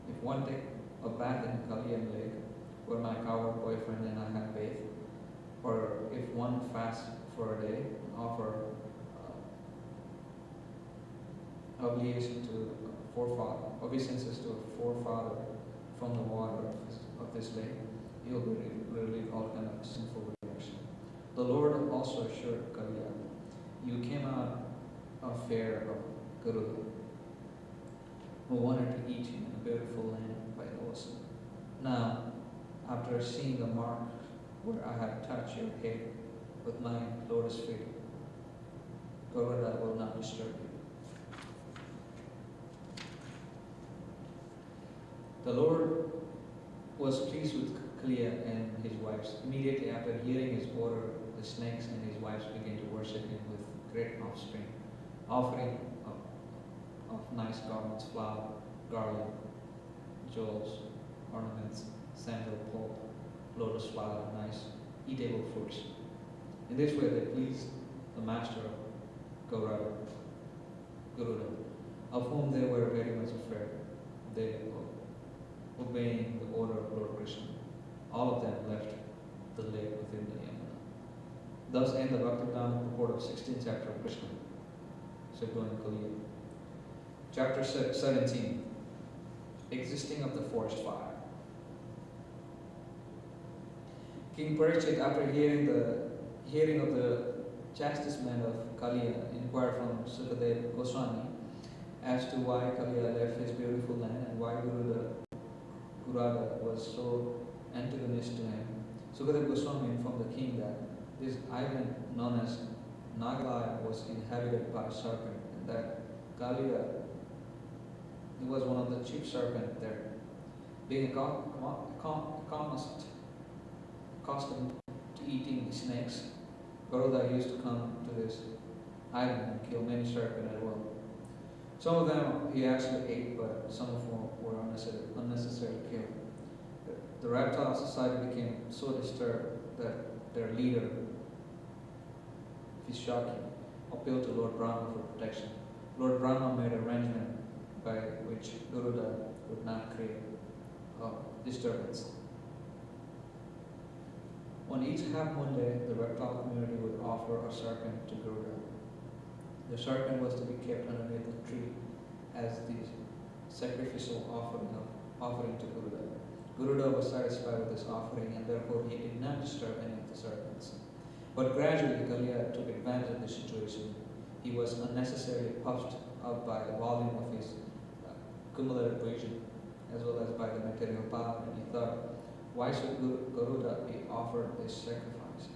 [SPEAKER 5] if one take a bath in Kaliyan lake, where my coward boyfriend and I have bathed, or if one fasts for a day and offer obeisances to a forefather from the water of this lake, he will relieve all kind of sinful reaction. The Lord also assured Kaliya, you came out of fear of Guru, who wanted to eat you in a beautiful land by the ocean. Now, after seeing the mark where I have touched your head with my lotus feet, Garuda will not disturb you. The Lord was pleased with Kaliya and his wives. Immediately after hearing his order, the snakes and his wives began to worship him with great offspring, offering of nice garments, flower, garland, jewels, ornaments, sandal, pole, lotus flower, nice eatable fruits. In this way they pleased the master of Garuda, of whom they were very much afraid. They, obeying the order of Lord Krishna, all of them left the lake within the Yamuna. Thus end the Bhakti-Dhamma purport of 16th chapter of Krishna, Sugdha and Kaliya. Chapter 17, Existing of the Forest Fire. King Parikshit, after hearing of the chastisement of Kaliya, inquired from Sukadeva Goswami as to why Kaliya left his beautiful land and why Garuda was so antagonistic to him. Sukadeva Goswami informed the king that this island known as Nagalaya was inhabited by a serpent, and that Kaliya was one of the chief serpents there. Being accustomed to eating snakes, Garuda used to come to this island and kill many serpents as well. Some of them he actually ate, but some of them were unnecessarily killed. The reptile society became so disturbed that their leader, Vishaki, appealed to Lord Brahma for protection. Lord Brahma made arrangement by which Garuda would not create disturbance. On each half moon day, the reptile community would offer a serpent to Garuda. The serpent was to be kept underneath the tree as the sacrificial offering to Garuda. Garuda was satisfied with this offering, and therefore he did not disturb any of the serpents. But gradually Kalia took advantage of the situation. He was unnecessarily puffed up by the volume of his cumulative vision, as well as by the material power, and he thought, why should Garuda be offered this sacrifice?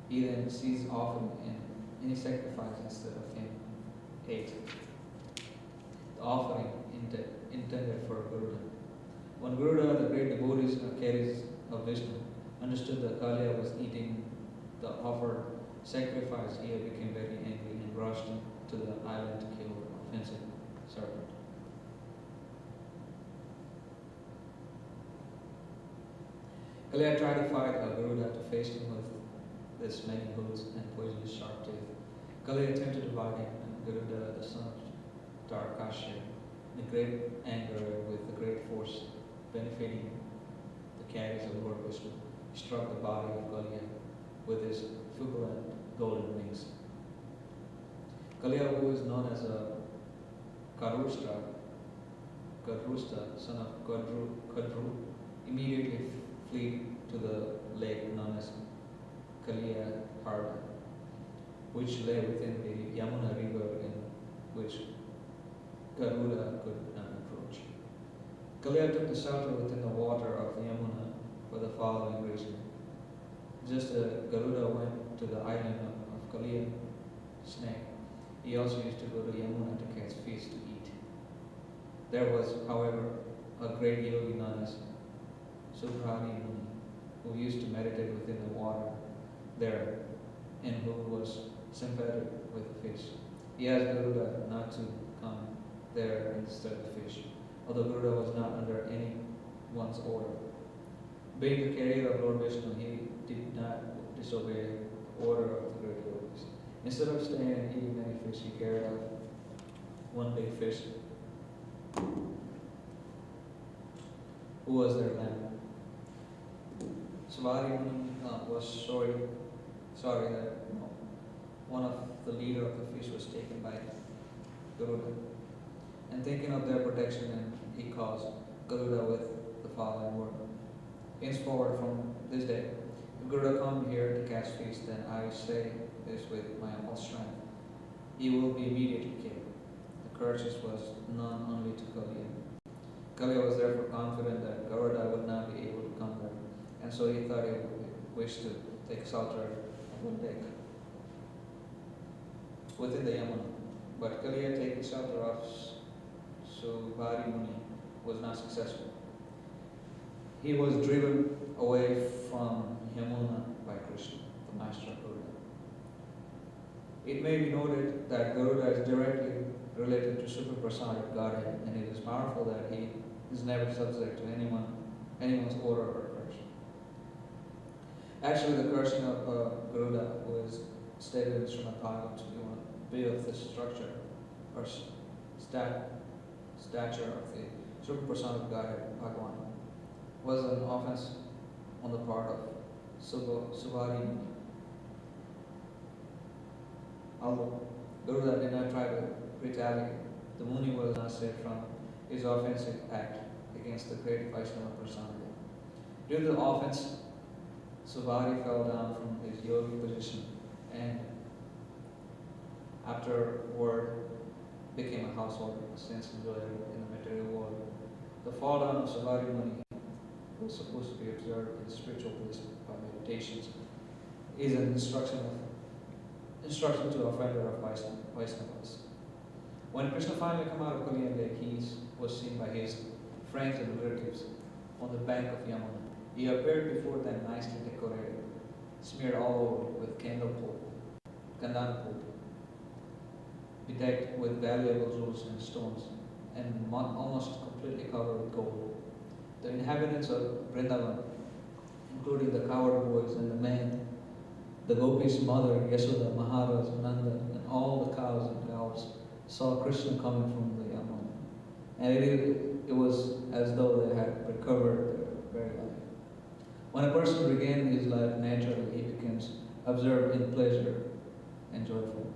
[SPEAKER 5] He then ceased offering any sacrifice instead of him ate the offering intended for Garuda. When Garuda, the great devotees and carries of Vishnu, understood that Kalia was eating the offered sacrifice, he became very angry and rushed to the island to kill the offensive serpent. Kalia tried to fight Garuda to face him with this many hooves and poisonous sharp teeth. Kalia attempted to fight him, and Garuda, the son of Tarakasya, in great anger with the great force benefiting the carriers of Lord Vishnu, struck the body of Kalia with his fulgurant golden wings. Kalia, who is known as a Kadrusta, son of Kadru, immediately fled to the lake known as Kalia Harbor, which lay within the Yamuna river, in which Garuda could not approach. Kalia took the shelter within the water of the Yamuna for the following reason. Just as Garuda went to the island of Kalia snake, he also used to go to Yamuna to catch fish to eat. There was, however, a great yogi known as Subhrani Muni, who used to meditate within the water there, and who was sympathetic with the fish. He asked Garuda not to come there and disturb the fish, although Garuda was not under anyone's order. Being the carrier of Lord Vishnu, he did not disobey the order of the great yogis. Instead of staying and eating many fish, he carried off one big fish, who was their lamb. Savari Muni was sorry that one of the leader of the fish was taken by Garuda. And thinking of their protection, and he calls Garuda with the following word. Henceforward from this day, if Garuda come here to catch fish, then I say this with my whole strength. He will be immediately killed. The curses was known only to Kalia. Kalia was therefore confident that Garuda would not be able to come there, and so he thought he would wish to take shelter of one lake within the Yamuna. But Kalia taking shelter of Subhari Muni was not successful. He was driven away from Yamuna by Krishna, the master of Garuda. It may be noted that Garuda is directly related to Super Prasad Godhead, and it is powerful that he is never subject to anyone's order or curse. Actually, the cursing of Garuda was stated in Srimad Bhagavatam to be of the structure or stature of the Super Prasad of Godhead, Bhagavan, was an offense on the part of Subhari Muni. Although Garuda did not try to retaliate, the Muni was not saved from his offensive act against the great Vaishnava personality. Due to the offense, Subhari fell down from his yogic position and afterward became a householder, since enjoyed in the material world. The fall down of Subhari Muni was supposed to be observed in spiritual bliss by meditations, is an instruction to offender of Vaishnavas. When Krishna finally came out of Kaliya Lake, he was seen by his friends and relatives on the bank of Yamuna. He appeared before them nicely decorated, smeared all over with candle Kandanapur, bedecked with valuable jewels and stones, and almost completely covered with gold. The inhabitants of Vrindavan, including the cowherd boys and the men, the gopis' mother, Yashoda, Maharaj, Nanda, and all the cows and cows, saw Krishna coming from the Yamuna. And it was as though they had recovered their very life. When a person regains his life naturally, he becomes absorbed in pleasure and joyful.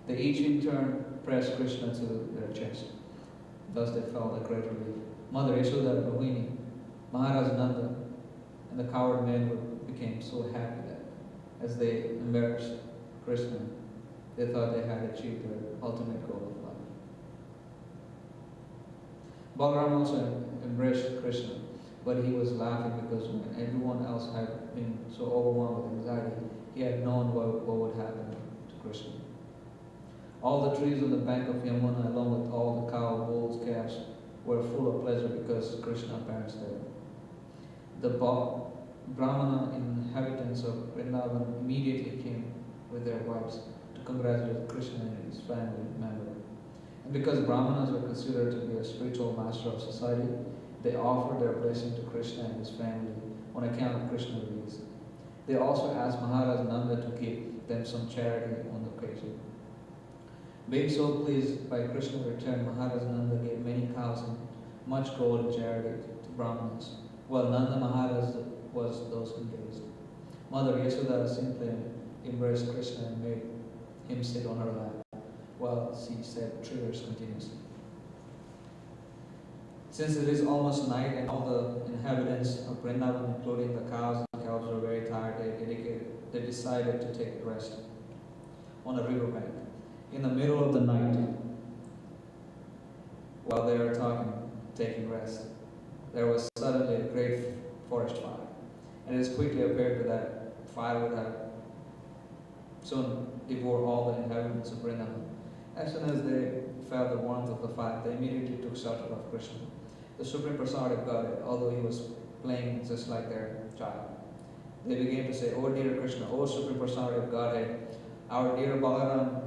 [SPEAKER 5] They each in turn pressed Krishna to their chest. Thus they felt a great relief. Mother Yashoda, Rohini, Maharaj Nanda, and the cowherd men became so happy that as they embarrassed Krishna, they thought they had achieved their ultimate goal of life. Balaram also embraced Krishna, but he was laughing because when everyone else had been so overwhelmed with anxiety, he had known what would happen to Krishna. All the trees on the bank of Yamuna, along with all the cow, bulls, calves, were full of pleasure because Krishna parents there. The Brahmana inhabitants of Vrindavan immediately came with their wives to congratulate Krishna and his family member. And because Brahmanas were considered to be a spiritual master of society, they offered their blessing to Krishna and his family on account of Krishna's release. They also asked Maharaj Nanda to give them some charity on the occasion. Being so pleased by Krishna's return, Maharaj Nanda gave many cows and much gold in charity to Brahmanas, while Nanda Maharaj was those who gazed. Mother Yashoda simply embraced Krishna and made him sit on her lap, while she said prayers continuously. Since it is almost night and all the inhabitants of Vrindavan, including the cows and cows, were very tired, they decided to take rest on a riverbank. In the middle of the night, while they were taking rest, there was suddenly a great forest fire. And it quickly appeared that fire would have soon devoured all the inhabitants of Vrindavan. As soon as they felt the warmth of the fire, they immediately took shelter of Krishna, the Supreme Personality of Godhead, although he was playing just like their child. They began to say, "O dear Krishna, O Supreme Personality of Godhead, our dear Balaram,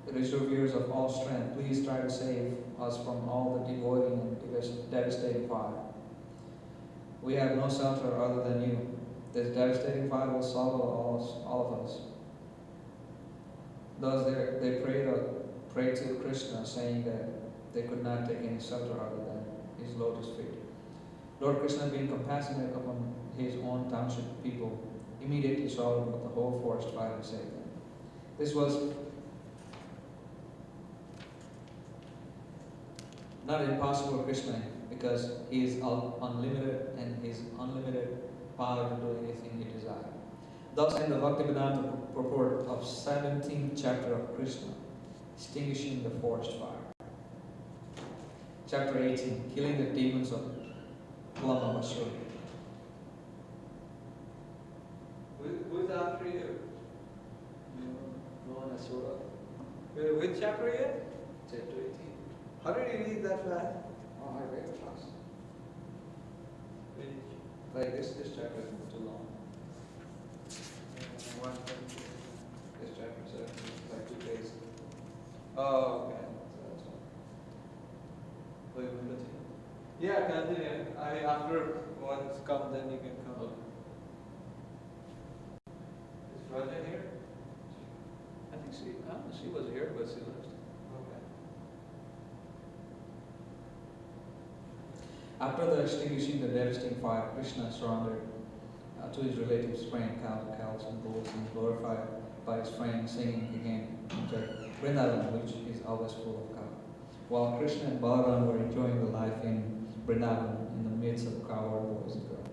[SPEAKER 5] the reservoirs of all strength, please try to save us from all the devouring and devastating fire. We have no shelter other than you. This devastating fire will swallow all of us." Thus they prayed to Krishna, saying that they could not take any shelter other than his lotus feet. Lord Krishna, being compassionate upon his own township people, immediately swallowed the whole forest fire and saved them. This was not impossible for Krishna because he is unlimited and his unlimited power to do anything he desires. Thus, in the Bhaktivedanta purport of 17th chapter of Krishna, extinguishing the forest fire. Chapter 18, killing the demons of Kulamabasura.
[SPEAKER 3] Who's after you?
[SPEAKER 5] No one has showed up.
[SPEAKER 3] Which chapter yet?
[SPEAKER 5] Chapter 18.
[SPEAKER 3] How did you read that fast?
[SPEAKER 5] Oh, I read it fast.
[SPEAKER 3] Which?
[SPEAKER 5] Like this chapter is not too long.
[SPEAKER 3] One.
[SPEAKER 5] This chapter is like 2 days.
[SPEAKER 3] Oh, okay.
[SPEAKER 5] So that's all.
[SPEAKER 3] Wait, yeah, continue. After what's come, then you can come.
[SPEAKER 5] Okay.
[SPEAKER 3] Is Raja here?
[SPEAKER 5] I think she was here, but she left.
[SPEAKER 3] Okay.
[SPEAKER 5] After the extinguishing the devastating fire, Krishna surrendered to his relatives, praying cows and bulls, and glorified by his friends, singing again into Vrindavan, which is always full of cow. While Krishna and Balaram were enjoying the life in Vrindavan in the midst of cowherd boys and girls,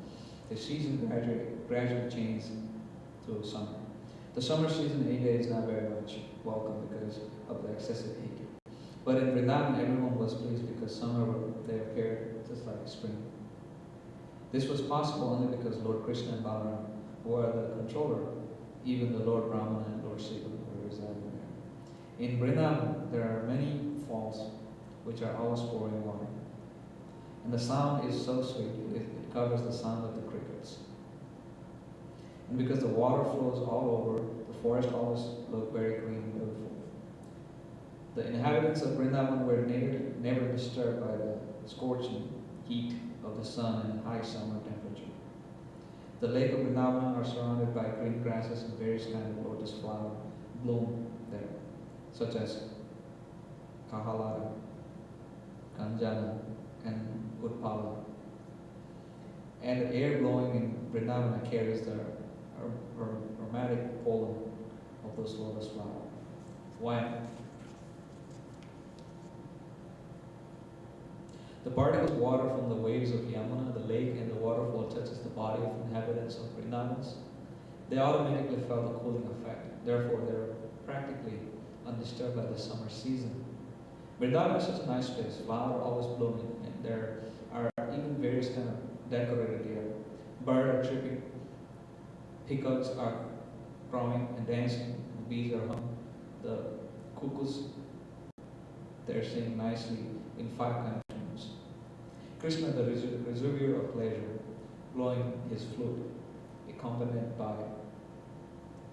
[SPEAKER 5] the season gradually changed to summer. The summer season in India is not very much welcome because of the excessive heat. But in Vrindavan, everyone was pleased because summer they appeared just like spring. This was possible only because Lord Krishna and Balaram were the controller. Even the Lord Brahmana and Lord Shiva were residing there. In Vrindavan, there are many falls which are always pouring water. And the sound is so sweet, it covers the sound of the crickets. And because the water flows all over, the forest always looked very green and beautiful. The inhabitants of Vrindavan were never disturbed by the scorching heat of the sun and high summer temperature. The lake of Vrindavan are surrounded by green grasses and various kinds of lotus flower bloom there, such as Kahalada, Kanjana, and Utpala. And the air blowing in Vrindavan carries the aromatic pollen of those lotus flowers. Why? The particles of water from the waves of Yamuna, the lake, and the waterfall touches the body of inhabitants of Vrindavans. They automatically felt a cooling effect. Therefore, they are practically undisturbed by the summer season. Vrindavan is such a nice place. Flowers are always blooming, and there are even various kind of decorated here. Birds are chirping, peacocks are crowing and dancing, the bees are humming, the cuckoos, they're singing nicely in 5 kinds of tunes. Krishna, the reservoir of pleasure, blowing his flute, accompanied by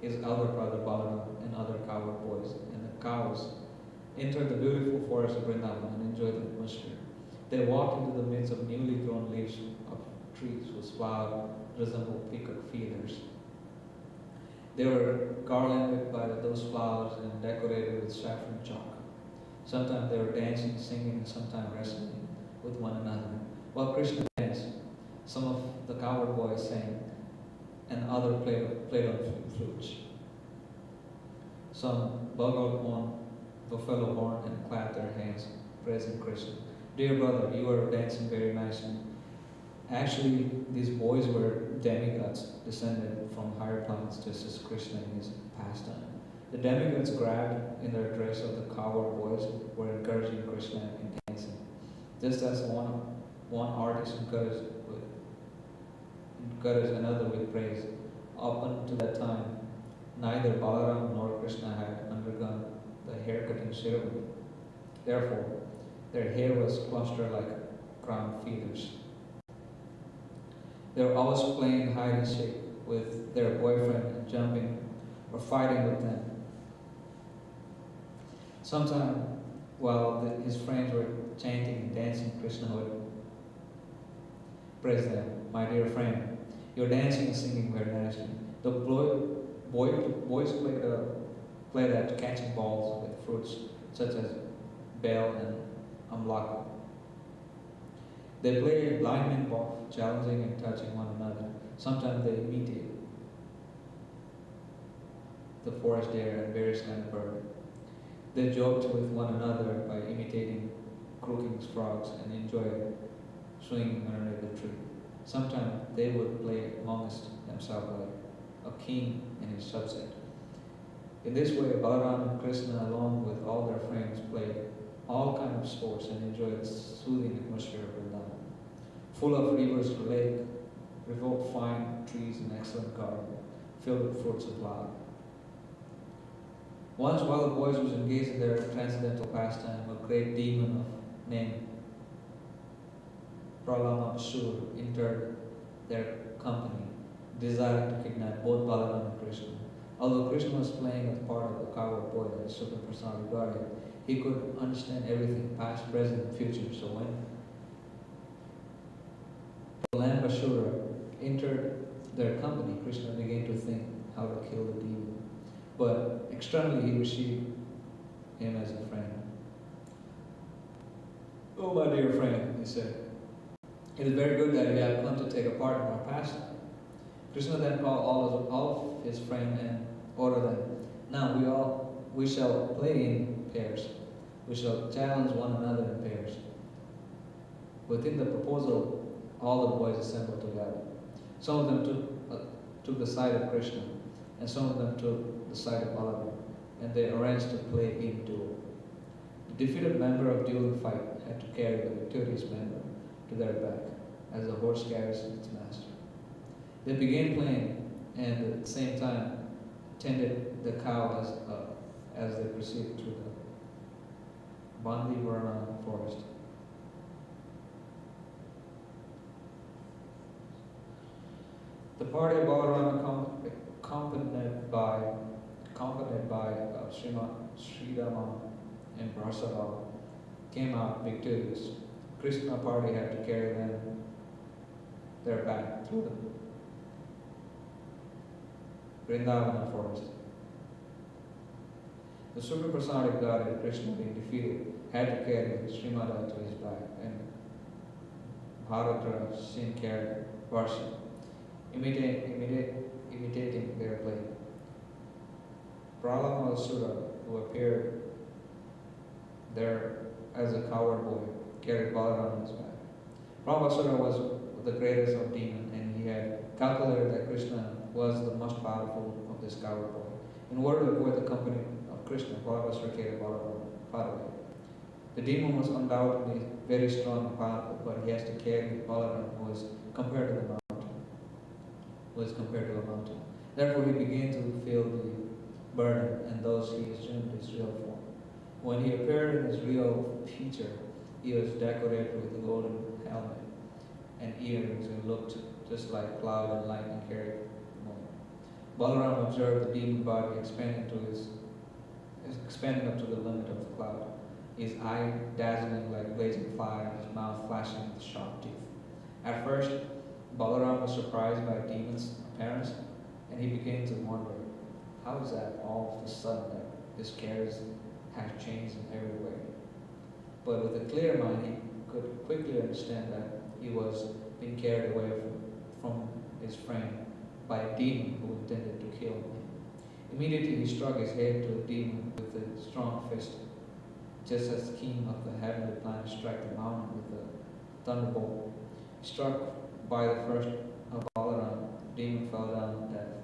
[SPEAKER 5] his elder brother Balaram and other cowherd boys, and the cows entered the beautiful forest of Vrindavan and enjoyed the atmosphere. They walked into the midst of newly grown leaves of trees whose flowers resembled peacock feathers. They were garlanded by those flowers and decorated with saffron chalk. Sometimes they were dancing, singing, and sometimes wrestling with one another. While Krishna danced, some of the cowherd boys sang, and others played on flutes. Some bugled on buffalo horn and clapped their hands, praising Krishna. Dear brother, you are dancing very nicely. Actually, these boys were demigods descended from higher planets, just as Krishna in his pastime. The demigods grabbed in their dress of the cowherd boys were encouraging Krishna in dancing. Just as one artist encouraged another with praise. Up until that time, neither Balaram nor Krishna had undergone the haircutting ceremony. Therefore, their hair was clustered like crown feathers. They were always playing hide and seek with their boyfriend and jumping or fighting with them. Sometimes, while his friends were chanting and dancing, Krishna would praise them. My dear friend, you're dancing and singing very nicely. The boys played at catching balls with fruits such as bell and amlaka. They played blind man ball, challenging and touching one another. Sometimes they imitate the forest deer and various kinds of birds. They joked with one another by imitating croaking frogs and enjoyed swinging underneath the tree. Sometimes they would play amongst themselves like a king and his subject. In this way, Balaram and Krishna, along with all their friends, played all kinds of sports and enjoyed the soothing atmosphere of Vrindavan, full of rivers, lake, remote fine trees, and excellent garden, filled with fruits and flowers. Once, while the boys was engaged in their transcendental pastime, a great demon named Pralamapsur entered their company, desiring to kidnap both Balaram and Krishna. Although Krishna was playing as part of the cowherd boy that Supreme Personality Godhead, he could understand everything, past, present, and future. So when Pralamapsura entered their company, Krishna began to think how to kill the demon. But externally, he received him as a friend. Oh, my dear friend, he said, it is very good that you have come to take a part in our pastime. Krishna then called all of his friends and ordered them, now we shall play in pairs. We shall challenge one another in pairs. Within the proposal, all the boys assembled together. Some of them took the side of Krishna, and some of them took the side of Balaram, and they arranged to play in duel. The defeated member of dueling fight had to carry the victorious member to their back, as a horse carries its master. They began playing, and at the same time tended the cow as they proceeded through the Bandivarana forest. The party of Balaram accompanied by Sridama and Brasava, came out victorious. Krishna party had to carry their back through the Vrindavana forest. The Super Prasadic God, Krishna being defeated, had to carry Srimada to his back, and Bharatra seen carried Varsi, imitating their play. Pralamasura, who appeared there as a coward boy, carried Balaram on his back. Pralamasura was the greatest of demons, and he had calculated that Krishna was the most powerful of this coward boy. In order to avoid the company of Krishna, Pralamasura carried Balaram far away. The demon was undoubtedly very strong and powerful, but he has to carry Balaram, who was compared to a mountain. Therefore, he began to feel the burden, and thus he assumed his real form. When he appeared in his real feature, he was decorated with a golden helmet and earrings and looked just like cloud and lightning carried the moon. Balaram observed the demon body expanding up to the limit of the cloud, his eye dazzling like blazing fire, his mouth flashing with sharp teeth. At first, Balaram was surprised by the demon's appearance, and he began to wonder, how is that all of a sudden that this carriage has changed in every way? But with a clear mind, he could quickly understand that he was being carried away from his friend by a demon who intended to kill him. Immediately he struck his head to the demon with a strong fist, just as the king of the heavenly planet struck the mountain with a thunderbolt. Struck by the first of Balaram, the demon fell down to death.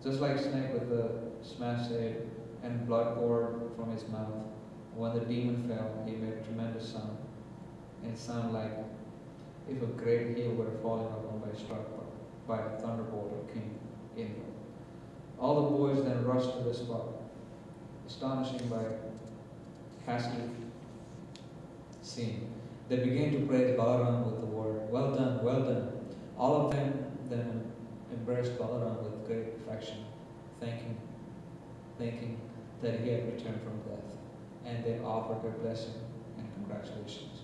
[SPEAKER 5] Just like a snake with a smashed head and blood poured from his mouth, when the demon fell, he made a tremendous sound, and it sounded like if a great hill were falling upon by struck by the thunderbolt of King Indra. All the boys then rushed to the spot, astonishing by castle scene. They began to praise Balaram with the word, "Well done, well done." All of them then embraced Balaram with great affection, thanking that he had returned from death, and they offered their blessing and congratulations.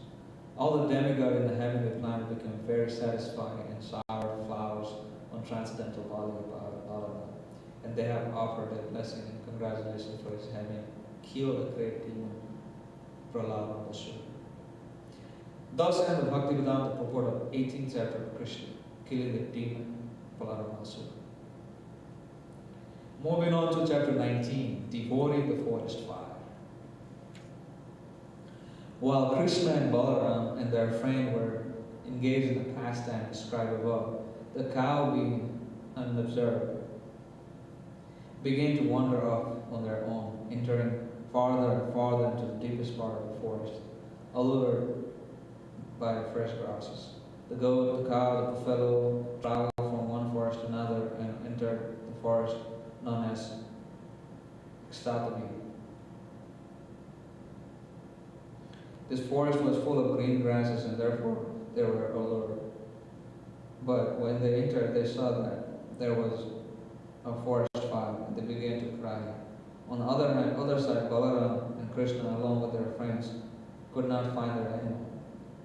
[SPEAKER 5] All the demigods in the heavenly planet became very satisfied and showered flowers on transcendental body of Balaram, and they have offered their blessing and congratulations for his having killed a great demon, Prahlada. Thus ends the Bhaktivedanta purport of 18th chapter of Krishna, killing the demon Prahlada. Moving on to chapter 19, devouring the forest fire. While Krishna and Balaram and their friend were engaged in the pastime described above, the cow, being unobserved, began to wander off on their own, entering farther and farther into the deepest part of the forest, allured by fresh grasses. The goat, the cow, the buffalo traveled from one forest to another and entered the forest known as ISKCON. This forest was full of green grasses, and therefore they were allured. But when they entered, they saw that there was a forest fire, and they began to cry. On the other side, Balaram and Krishna, along with their friends, could not find their animal.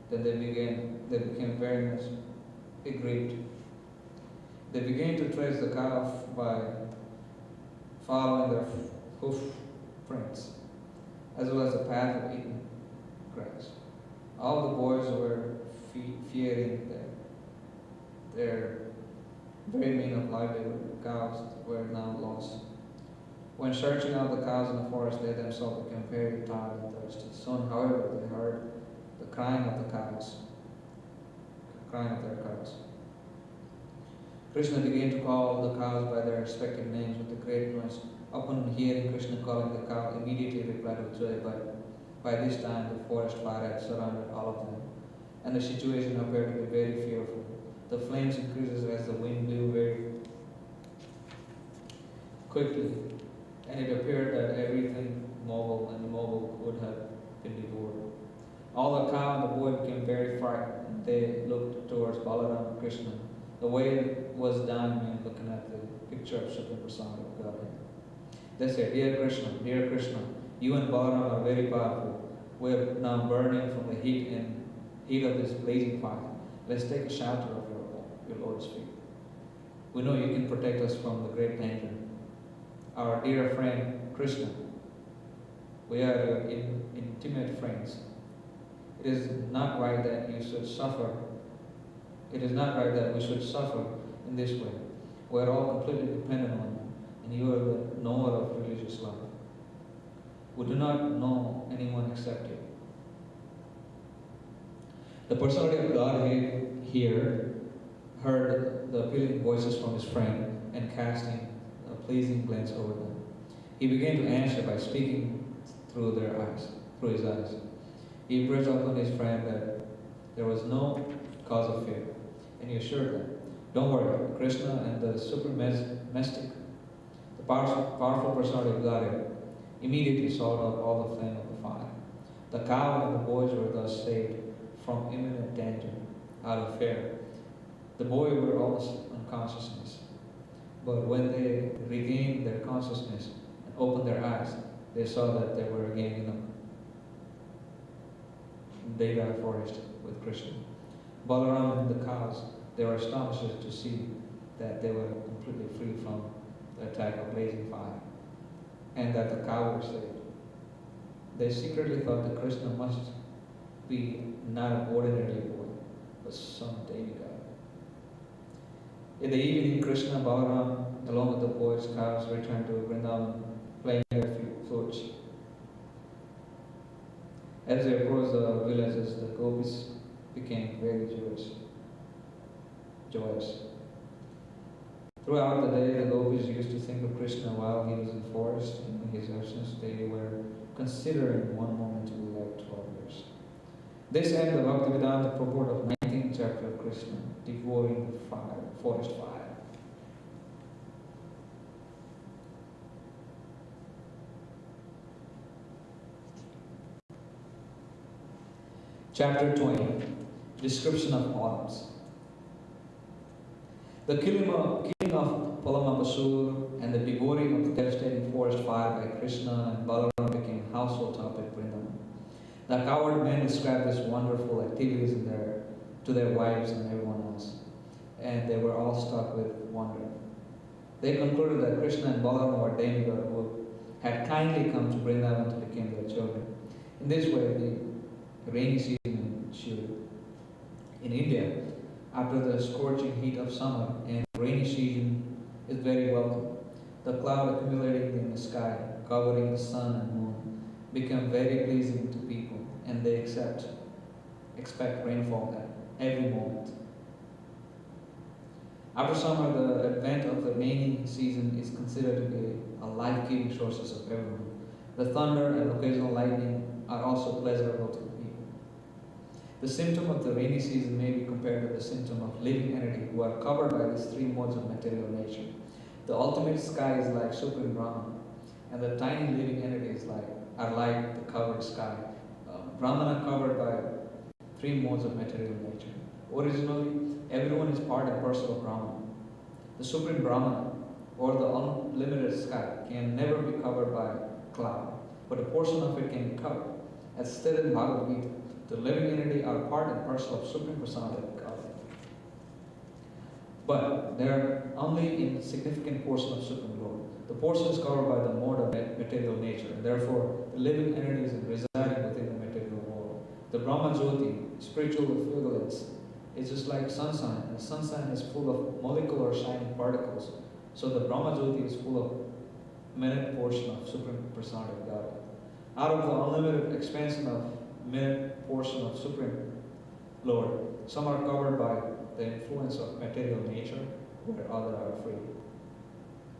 [SPEAKER 5] Then they became very much aggrieved. They began to trace the cow by following their hoof prints, as well as the path of eating grass. All the boys were fearing that their very means of livelihood, cows, were now lost. When searching out the cows in the forest, they themselves became very tired and thirsty. Soon, however, they heard the crying of their cows. Krishna began to call the cows by their respective names with a great noise. Upon hearing Krishna calling the cow, immediately replied with joy, but by this time the forest fire had surrounded all of them, and the situation appeared to be very fearful. The flames increased as the wind blew very quickly, and it appeared that everything mobile and immobile would have been devoured. All the cow and the boy became very frightened, and they looked towards Balaram and Krishna. The way was dying man looking at the picture of Supreme Personality of Godhead. They said, dear Krishna, you and Balaram are very powerful. We are now burning from the heat of this blazing fire. Let's take a shelter of your Lord's feet. We know you can protect us from the great danger. Our dear friend Krishna, we are your intimate friends. It is not right that you should suffer. It is not right that we should suffer in this way. We are all completely dependent on you, and you are the knower of religious life. We do not know anyone except you. The personality of Godhead here heard the appealing voices from his friend and casting a pleasing glance over them. He began to answer by speaking through his eyes. He impressed upon his friend that there was no cause of fear, and he assured them, don't worry, Krishna and the Supreme Mystic, the powerful personality of Godhead, immediately sought out all the flame of the fire. The cow and the boys were thus saved from imminent danger out of fear. The boys were almost unconsciousness, but when they regained their consciousness and opened their eyes, they saw that they were again in the Deva forest with Krishna. Balaram and the cows, they were astonished to see that they were completely free from the attack of blazing fire, and that the cow were saved. They secretly thought that Krishna must be not an ordinary boy, but some demigod. In the evening, Krishna and Balaram, along with the boys' cows, returned to Vrindavan, playing their flutes. As they approached the villages, the gopis became very joyous. Throughout the day, the gopis used to think of Krishna while he was in the forest. In his absence, they were considering one moment to be like 12 years. This ends the Bhaktivedanta purport of 19th chapter of Krishna, devouring the fire, forest fire. Chapter 20, description of autumns. The killing of Palamabasur and the devouring of the devastating forest fire by Krishna and Balaram became household topic in Vrindavan. The coward men described these wonderful activities to their wives and everyone else, and they were all struck with wonder. They concluded that Krishna and Balaram were demigods who had kindly come to Vrindavan to become their children. In this way, the rainy season ensued. In India, after the scorching heat of summer, and rainy season is very welcome. The cloud accumulating in the sky, covering the sun and moon, become very pleasing to people, and they expect rainfall at every moment. After summer, the advent of the rainy season is considered to be a life-giving source of everyone. The thunder and occasional lightning are also pleasurable to the people. The symptom of the rainy season may be compared to the symptom of living entity who are covered by these three modes of material nature. The ultimate sky is like Supreme Brahman, and the tiny living entities are like the covered sky. Brahmana covered by three modes of material nature. Originally, everyone is part and parcel of Brahman. The Supreme Brahman, or the unlimited sky, can never be covered by cloud, but a portion of it can be covered. As stated in Bhagavad Gita, the living entity are part and parcel of Supreme Personality of Godhead. But they are only in a significant portion of Supreme Lord. The portion is covered by the mode of material nature, and therefore the living entity is residing within the material world. The Brahma Jyoti, spiritual effluence, is just like sunshine, and sunshine is full of molecular shining particles. So the Brahma Jyoti is full of minute portion of Supreme Personality of Godhead. Out of the unlimited expansion of minute portion of Supreme Lord, some are covered by the influence of material nature, where others are free.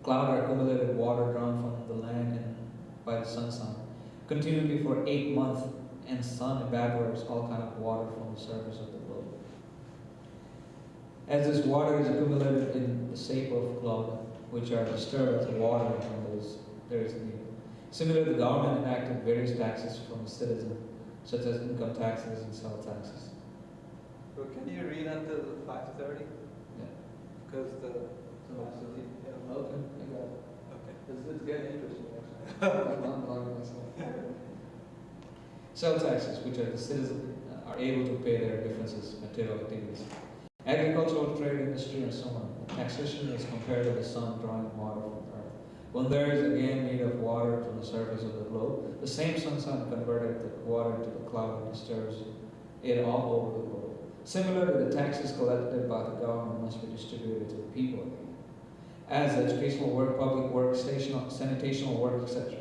[SPEAKER 5] Cloud are accumulated water drawn from the land and by the sunshine, continually for 8 months, and sun evaporates all kind of water from the surface of the globe. As this water is accumulated in the shape of cloud, which are disturbed as water when there is need. Similarly, the government enacted various taxes from the citizen, such as income taxes and sales taxes.
[SPEAKER 3] So can you read until 5:30?
[SPEAKER 5] Yeah.
[SPEAKER 3] Because the
[SPEAKER 5] Okay,
[SPEAKER 3] yeah.
[SPEAKER 5] I got it.
[SPEAKER 3] Okay.
[SPEAKER 5] It's getting interesting actually. I'm not blocking myself. Sell taxes, which are the citizens are able to pay their differences, material activities. Agricultural, trade, industry, and so on. Taxation is compared to the sun drawing water from the earth. When there is again need of water from the surface of the globe, the same sun converted the water into the cloud and disturbs it all over the globe. Similarly, the taxes collected by the government must be distributed to the people again, as educational work, public work, sanitational work, etc.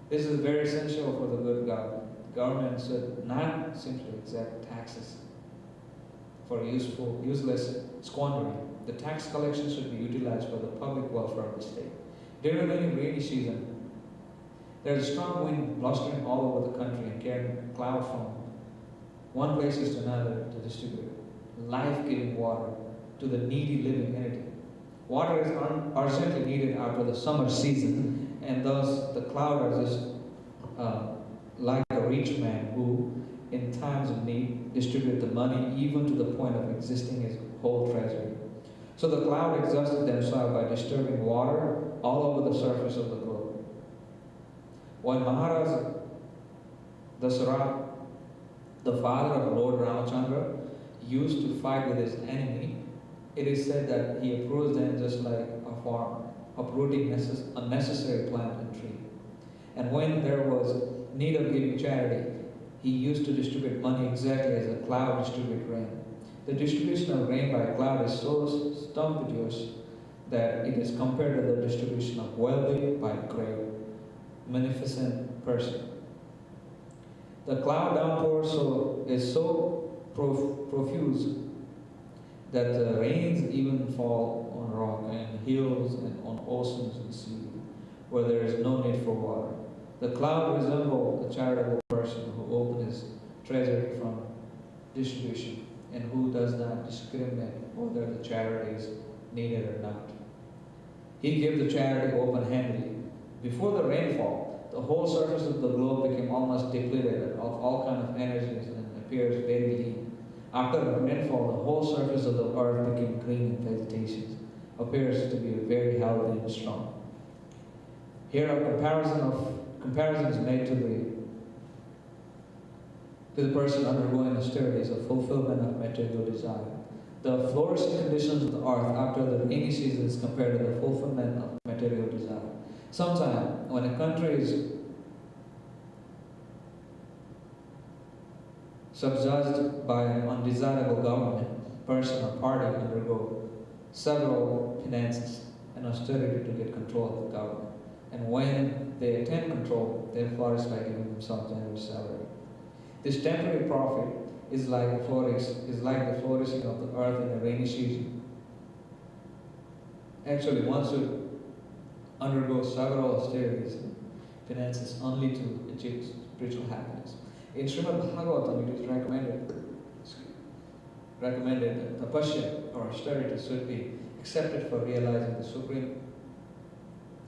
[SPEAKER 5] This is very essential for the good government. The government should not simply exact taxes for useless squandering. The tax collection should be utilized for the public welfare of the state. During any rainy season, there is a strong wind blustering all over the country and carrying cloud from one place to another to distribute life-giving water to the needy living entity. Water is urgently needed after the summer season, and thus the cloud is just like a rich man who, in times of need, distributed the money even to the point of exhausting his whole treasury. So the cloud exhausted themselves by disturbing water all over the surface of the globe. When Maharaj Dasara, the father of Lord Ramachandra, used to fight with his enemy, it is said that he approached them just like a farmer, uprooting unnecessary plant and tree. And when there was need of giving charity, he used to distribute money exactly as a cloud distributes rain. The distribution of rain by a cloud is so stumptuous that it is compared to the distribution of wealthy by a great, magnificent person. The cloud downpour is so profuse that the rains even fall on rock and hills and on oceans and sea, where there is no need for water. The cloud resembles a charitable person who opens his treasury from distribution and who does not discriminate whether the charity is needed or not. He gives the charity open-handedly. Before the rainfall, the whole surface of the globe became almost depleted of all kinds of energies and appears very lean. After the rainfall, the whole surface of the earth became green and vegetation appears to be very healthy and strong. Here a comparisons made to the person undergoing austerities of fulfillment of material desire. The flourishing conditions of the earth after the rainy season is compared to the fulfillment of material desire. Sometimes, when a country is subjuged by an undesirable government, person or party undergo several penances and austerity to get control of the government. And when they attain control, they flourish by giving themselves generous salary. This temporary profit is like the flourishing of the earth in a rainy season. Actually, one should undergo several austerities and penances only to achieve spiritual happiness. In Srimad Bhagavatam, it is recommended that tapasya or austerity should be accepted for realizing the Supreme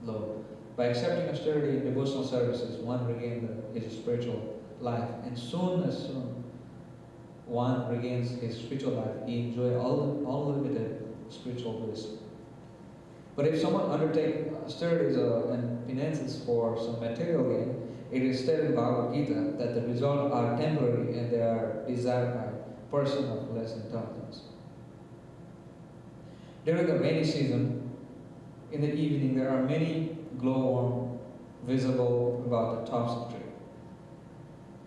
[SPEAKER 5] Lord. By accepting austerity in devotional services, one regains his spiritual life, and soon one regains his spiritual life, he enjoys unlimited spiritual bliss. But if someone undertakes austerities and penances for some material gain, it is stated in Bhagavad Gita that the results are temporary and they are desired by a person of less intelligence. During the rainy season, in the evening, there are many glowworms visible about the tops of trees,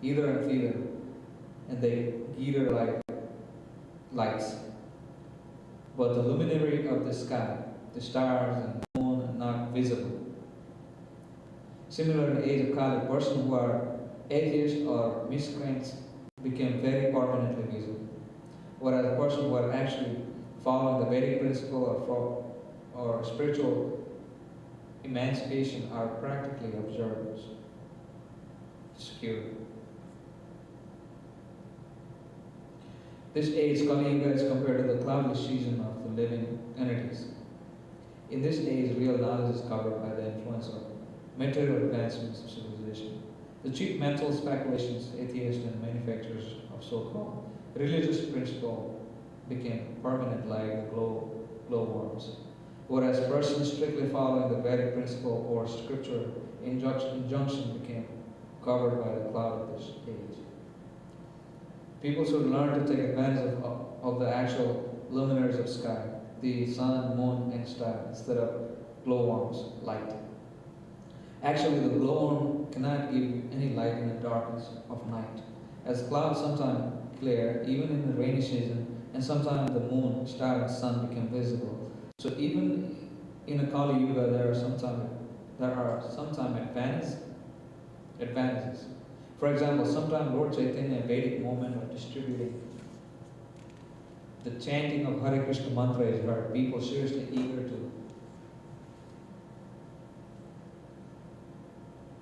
[SPEAKER 5] either and either, and they glitter like lights. But the luminary of the sky, the stars and the moon, are not visible. Similar in the age of Kali, persons who are atheists or miscreants became very permanently visible, whereas persons who are actually following the Vedic principle or spiritual emancipation are practically observers, secure. This age, Kali Yuga, is compared to the cloudless season of the living entities. In this age, real knowledge is covered by the influence of material advancements of civilization. The cheap mental speculations, atheists and manufacturers of so-called religious principle became permanent like the globe glowworms. Whereas persons strictly following the Vedic principle or scripture injunction became covered by the cloud of this age. People should learn to take advantage of the actual luminaries of sky, the sun, moon, and star, instead of glowworms' light. Actually, the glowworm cannot give you any light in the darkness of night, as clouds sometimes clear, even in the rainy season, and sometimes the moon, star, and sun become visible. So even in a Kali Yuga, there are sometimes advantages. For example, sometimes Lord Chaitanya Vedic movement of distributing the chanting of Hare Krishna mantra is heard. People seriously eager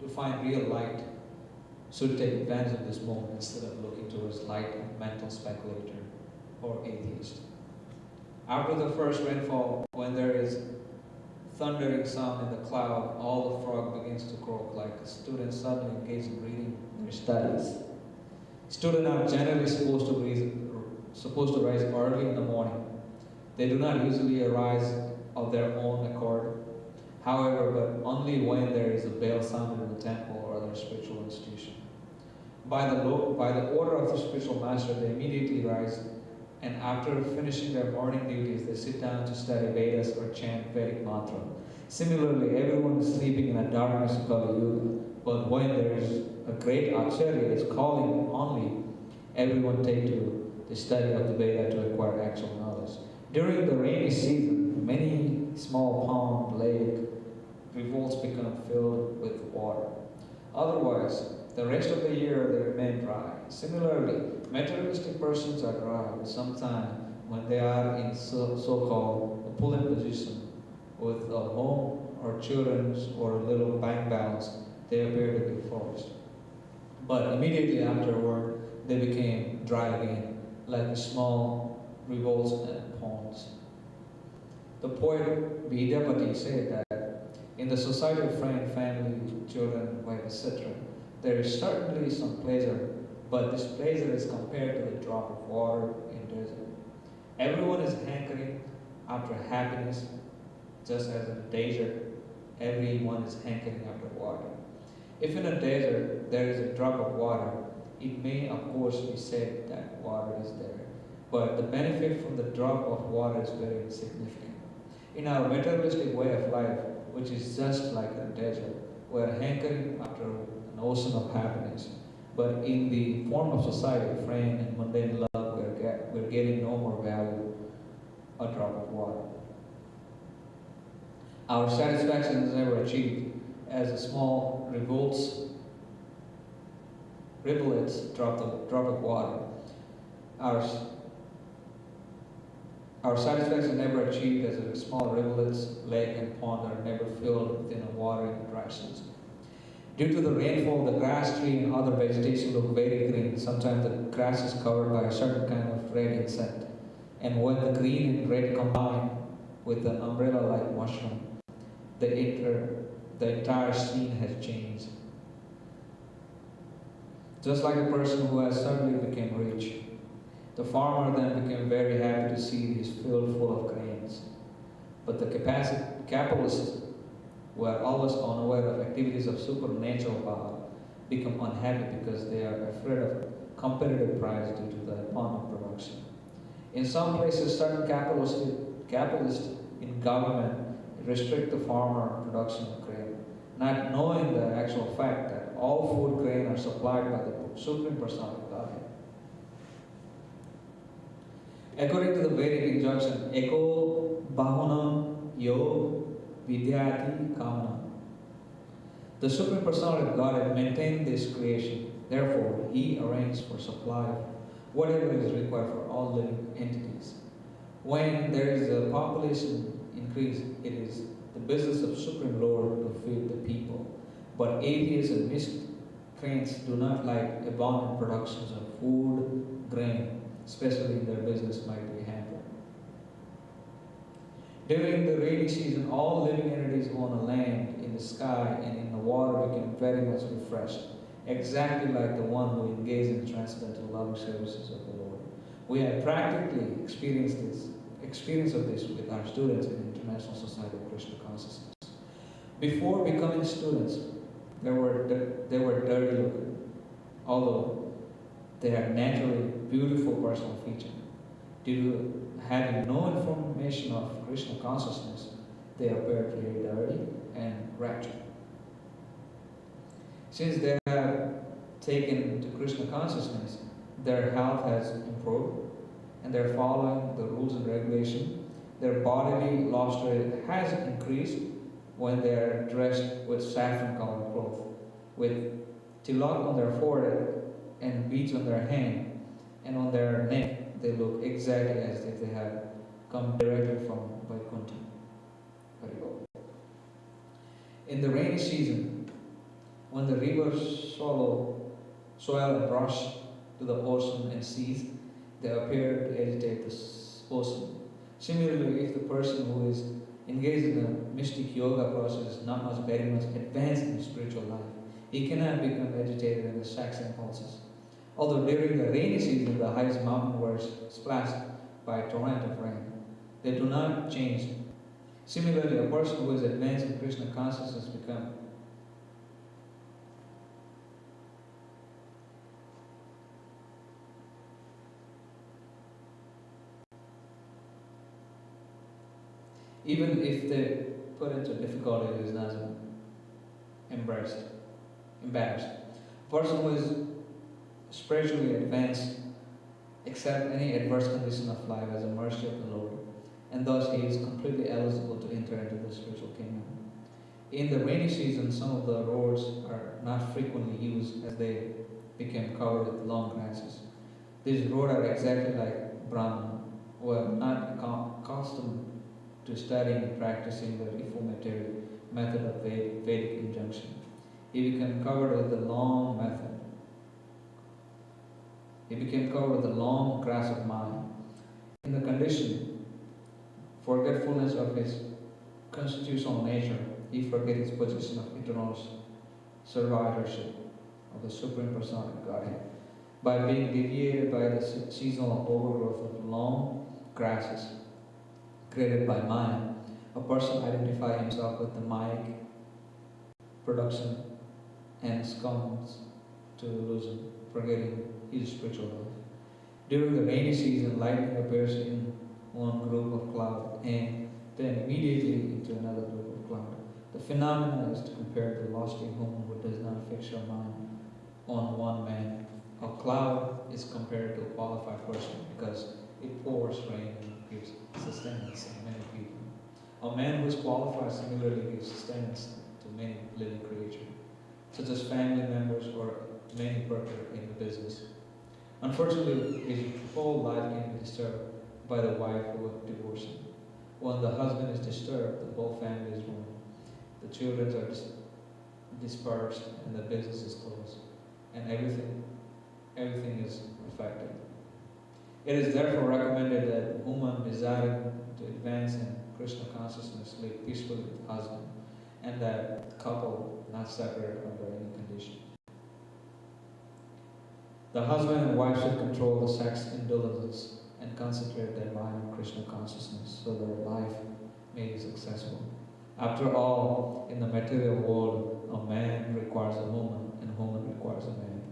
[SPEAKER 5] to find real light should take advantage of this moment instead of looking towards light of mental speculator or atheist. After the first rainfall, when there is thundering sound in the cloud, all the frog begins to croak like a student suddenly engaged in reading their studies. Students are generally supposed to rise early in the morning. They do not usually arise of their own accord. However, but only when there is a bell sounded in the temple or other spiritual institution. By the order of the spiritual master, they immediately rise, and after finishing their morning duties, they sit down to study Vedas or chant Vedic mantra. Similarly, everyone is sleeping in a darkness of Kali Yuga, but when there is a great Acharya is calling only, everyone take to the study of the Veda to acquire actual knowledge. During the rainy season, many small pond, lake, revolts become filled with water. Otherwise, the rest of the year they remain dry. Similarly, materialistic persons are dry, but sometimes when they are in so-called opulent position with a home or children or a little bank balance, they appear to be forced. But immediately afterward, they became dry again, like small revolts and ponds. The poet Vidyapati said that in the society of friend, family, children, wife, etc., there is certainly some pleasure, but this pleasure is compared to the drop of water in desert. Everyone is hankering after happiness, just as in a desert, everyone is hankering after water. If in a desert there is a drop of water, it may of course be said that water is there, but the benefit from the drop of water is very insignificant. In our materialistic way of life, which is just like a desert, we are hankering after an ocean of happiness. But in the form of society, friend and mundane love, we're getting no more value, a drop of water. Our satisfaction is never achieved as a small rivulets drop of water. Our satisfaction never achieved as a small rivulets, lake, and pond are never filled within a water in the dry season. Due to the rainfall, the grass, tree, and other vegetation look very green. Sometimes the grass is covered by a certain kind of red insect. And when the green and red combine with an umbrella-like mushroom, the entire scene has changed. Just like a person who has suddenly become rich. The farmer then became very happy to see his field full of grains. But the capitalists, who are always unaware of activities of supernatural power, become unhappy because they are afraid of competitive price due to the abundant production. In some places, certain capitalists in government restrict the farmer production of grain, not knowing the actual fact that all food grain are supplied by the Supreme Personality of Godhead. According to the Vedic injunction, Eko Bahunam Yo Vidyati Kamana. The Supreme Personality of Godhead maintained this creation. Therefore, He arranged for supply of whatever is required for all living entities. When there is a population increase, it is the business of Supreme Lord to feed the people. But atheists and miscreants do not like abundant productions of food, grain, especially their business might be hampered. During the rainy season, all living entities on the land, in the sky, and in the water become very much refreshed, exactly like the one who engaged in transcendental loving services of the Lord. We have practically experienced experience of this with our students in International Society of Krishna Consciousness. Before becoming students, they were dirty looking, although they had naturally beautiful personal features. Due to having no information of Krishna consciousness, they appeared very dirty and wretched. Since they have taken to Krishna consciousness, their health has improved and they're following the rules and regulations. Their bodily luster has increased when they're dressed with saffron colored clothes, with tilak on their forehead and beads on their hand, and on their neck they look exactly as if they have come directly from Vaikuntha. In the rainy season, when the rivers swell and rush to the ocean and seas, they appear to agitate the ocean. Similarly, if the person who is engaged in a mystic yoga process is not very much advanced in spiritual life, he cannot become agitated in the sex impulses. Although during the rainy season, the highest mountain was splashed by a torrent of rain, they do not change. Similarly, a person who is advanced in Krishna consciousness becomes even if they put into difficulty, it is not embarrassed. A person who is spiritually advanced accept any adverse condition of life as a mercy of the Lord, and thus he is completely eligible to enter into the spiritual kingdom. In the rainy season, some of the roads are not frequently used as they became covered with long grasses. These roads are exactly like Brahman, who are not accustomed to studying and practicing the reformatory method of Vedic injunction. He became covered with the long method. He became covered with the long grass of mind. In the condition, forgetfulness of his constitutional nature, he forgets his position of eternal survivorship of the Supreme Personality of Godhead. By being deviated by the seasonal overgrowth of long grasses created by mind, a person identifies himself with the Mayic production and succumbs to illusion, forgetting his spiritual life. During the rainy season, lightning appears in one group of cloud and then immediately into another group of cloud. The phenomenon is to compare the lusty woman who does not fix her mind on one man. A cloud is compared to a qualified person because it pours rain and gives sustenance to many people. A man who is qualified similarly gives sustenance to many living creatures, such as family members or many workers in the business. Unfortunately, his whole life can be disturbed by the wife who would divorce him. When the husband is disturbed, the whole family is ruined. The children are dispersed and the business is closed, and everything is affected. It is therefore recommended that a woman desiring to advance in Krishna consciousness live peacefully with husband, and that couple not separate under any condition. The husband and wife should control the sex indulgence and concentrate their mind on Krishna consciousness so their life may be successful. After all, in the material world, a man requires a woman and a woman requires a man.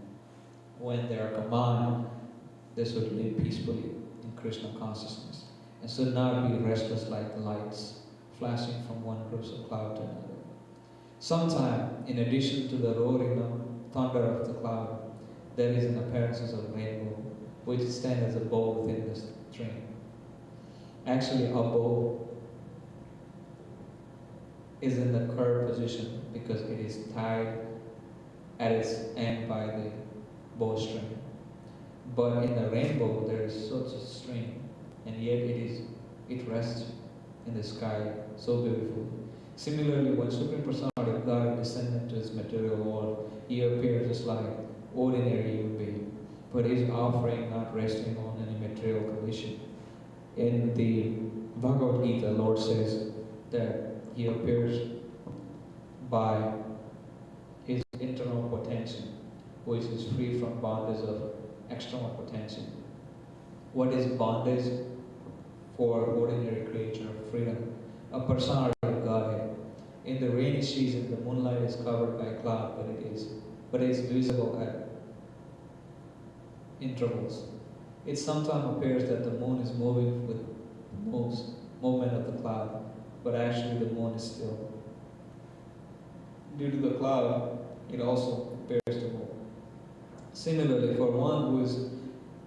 [SPEAKER 5] When they are combined, they should live peacefully in Krishna consciousness and should not be restless like lights flashing from one group of cloud to another. Sometime, in addition to the roaring thunder of the cloud, there is an appearance of rainbow, which stands as a bow within the stream. Actually, a bow is in the curved position because it is tied at its end by the bowstring. But in the rainbow, there is such a string, and yet it rests in the sky so beautifully. Similarly, when Supreme Personality of God descended to his material world, he appeared just like ordinary human being, but his offering not resting on any material condition. In the Bhagavad Gita, Lord says that he appears by his internal potency, which is free from bondage of external potency. What is bondage? for ordinary creature of freedom, a personality of Godhead. In the rainy season, the moonlight is covered by a cloud, but it is visible at intervals. It sometimes appears that the moon is moving with the movement of the cloud, but actually the moon is still. Due to the cloud, it also appears to move. Similarly, for one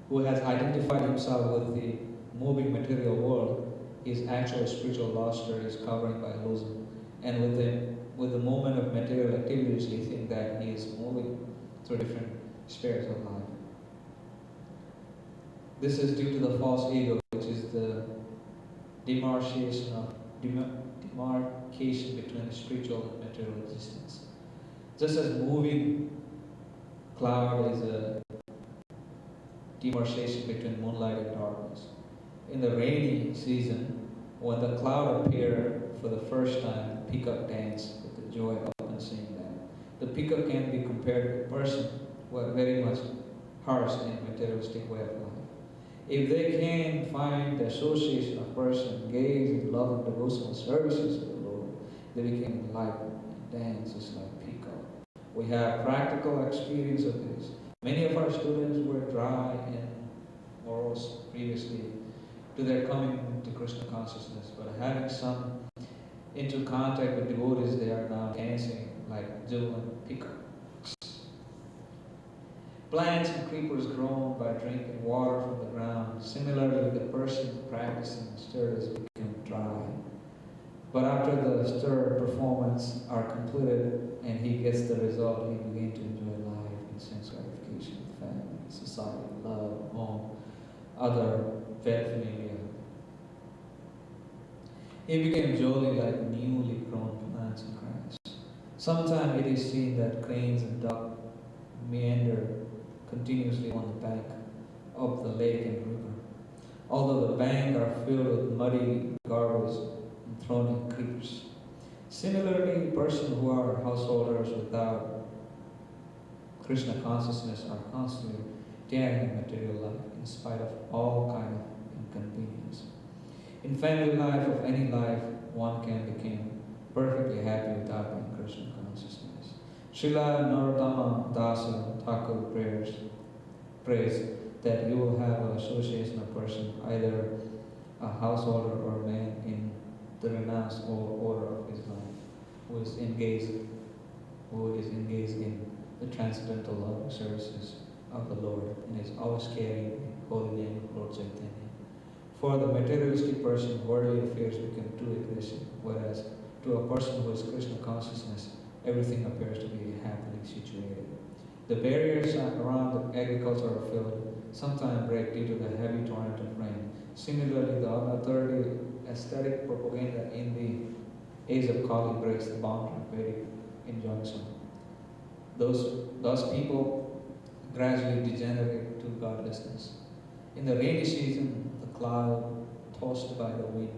[SPEAKER 5] who has identified himself with the moving material world, his actual spiritual luster is covering by illusion, and with the movement of material activities, he thinks that he is moving through different spheres of life. This is due to the false ego, which is the demarcation between spiritual and material existence. Just as moving cloud is a demarcation between moonlight and darkness. In the rainy season, when the cloud appeared for the first time, the peacock danced with the joy of seeing that. The peacock can be compared to a person who are very much harsh in materialistic way of life. If they can find the association of person engaged in love and devotional services of the Lord, they become enlightened and dance just like peacock. We have practical experience of this. Many of our students were dry and morose previously to their coming to Krishna consciousness, but having come into contact with devotees, they are now dancing like jewel and peacock. Plants and creepers grown by drinking water from the ground. Similarly, the person practicing stirrers become dry. But after the stir performance are completed and he gets the result, he begins to enjoy life in sense gratification, family, society, love, home, other familia. He became jolly like newly grown plants and grass. Sometimes it is seen that cranes and ducks meander continuously on the bank of the lake and river, although the banks are filled with muddy garbage and thrown in creepers. Similarly, persons who are householders without Krishna consciousness are constantly daring in material life in spite of all kind of inconvenience. In family life of any life, one can become perfectly happy without being Krishna consciousness. Srila Narottama Dasa Thakur prays that you will have an association of person, either a householder or a man in the renounced order of his life, who is engaged in the transcendental loving services of the Lord and is always carrying the holy name of Lord Chaitanya. For the materialistic person, worldly affairs become too aggressive, whereas to a person who is Krishna consciousness, everything appears to be happily situated. The barriers around the agricultural field sometimes break due to the heavy torrent of rain. Similarly, the unauthoritative aesthetic propaganda in the age of Kali breaks the boundary of Vedic injunction. Thus people gradually degenerate to godlessness. In the rainy season, the cloud, tossed by the wind,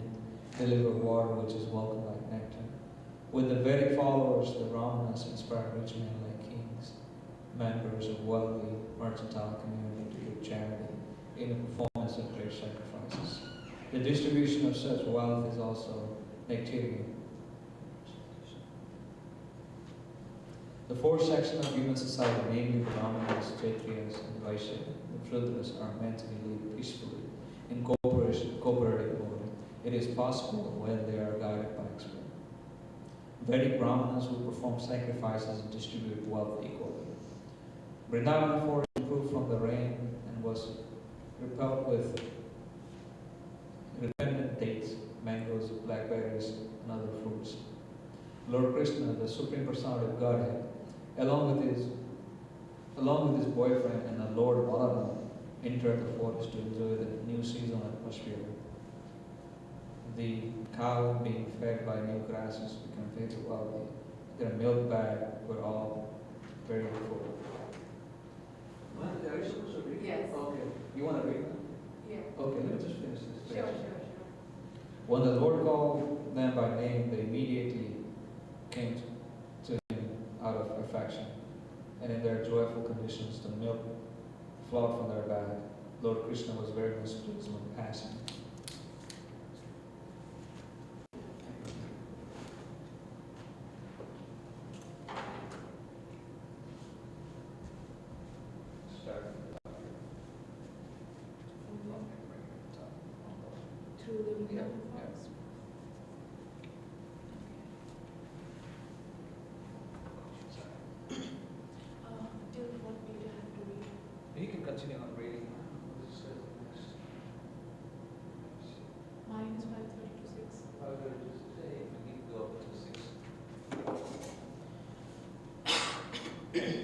[SPEAKER 5] deliver water which is welcome like nectar. With the Vedic followers, the Brahmanas inspire rich men like kings, members of wealthy mercantile community to give charity in the performance of great sacrifices. The distribution of such wealth is also nectarian. The four sections of human society, namely the Brahmanas, Kshatriyas, and Vaishyas, the Shudras, are meant to be lived peacefully in cooperative order. It is possible when they are guided by experience. Vedic Brahmanas who perform sacrifices and distribute wealth equally. Vrindavan forest improved from the rain and was repelled with repentant dates, mangoes, blackberries, and other fruits. Lord Krishna, the Supreme Personality of Godhead, along with his boyfriend and the Lord Balama, entered the forest to enjoy the new seasonal atmosphere. The cow being fed by new grasses became very wealthy. Their milk bag were all very full. Are you supposed to read?
[SPEAKER 2] Yes.
[SPEAKER 5] Okay. You want to read?
[SPEAKER 2] Yeah.
[SPEAKER 5] Okay, let me just finish this.
[SPEAKER 2] Sure.
[SPEAKER 5] When the Lord called them by name, they immediately came to him out of affection. And in their joyful conditions, the milk flowed from their bag. Lord Krishna was very much pleased with passion.
[SPEAKER 6] Through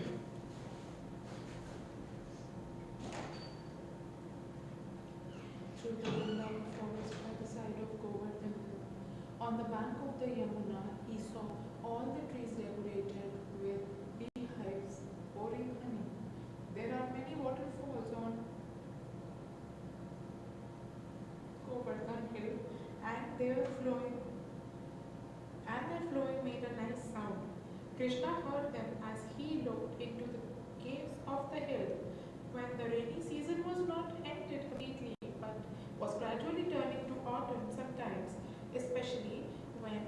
[SPEAKER 6] the Vrindavan forest by the side of Govardhan Hill. On the bank of the Yamuna, he saw all the trees decorated with beehives pouring honey. There are many waterfalls on Govardhan Hill, and their flowing made a nice sound. Krishna heard them as he looked into the caves of the hill. When the rainy season was not ended completely, but was gradually turning to autumn sometimes, especially when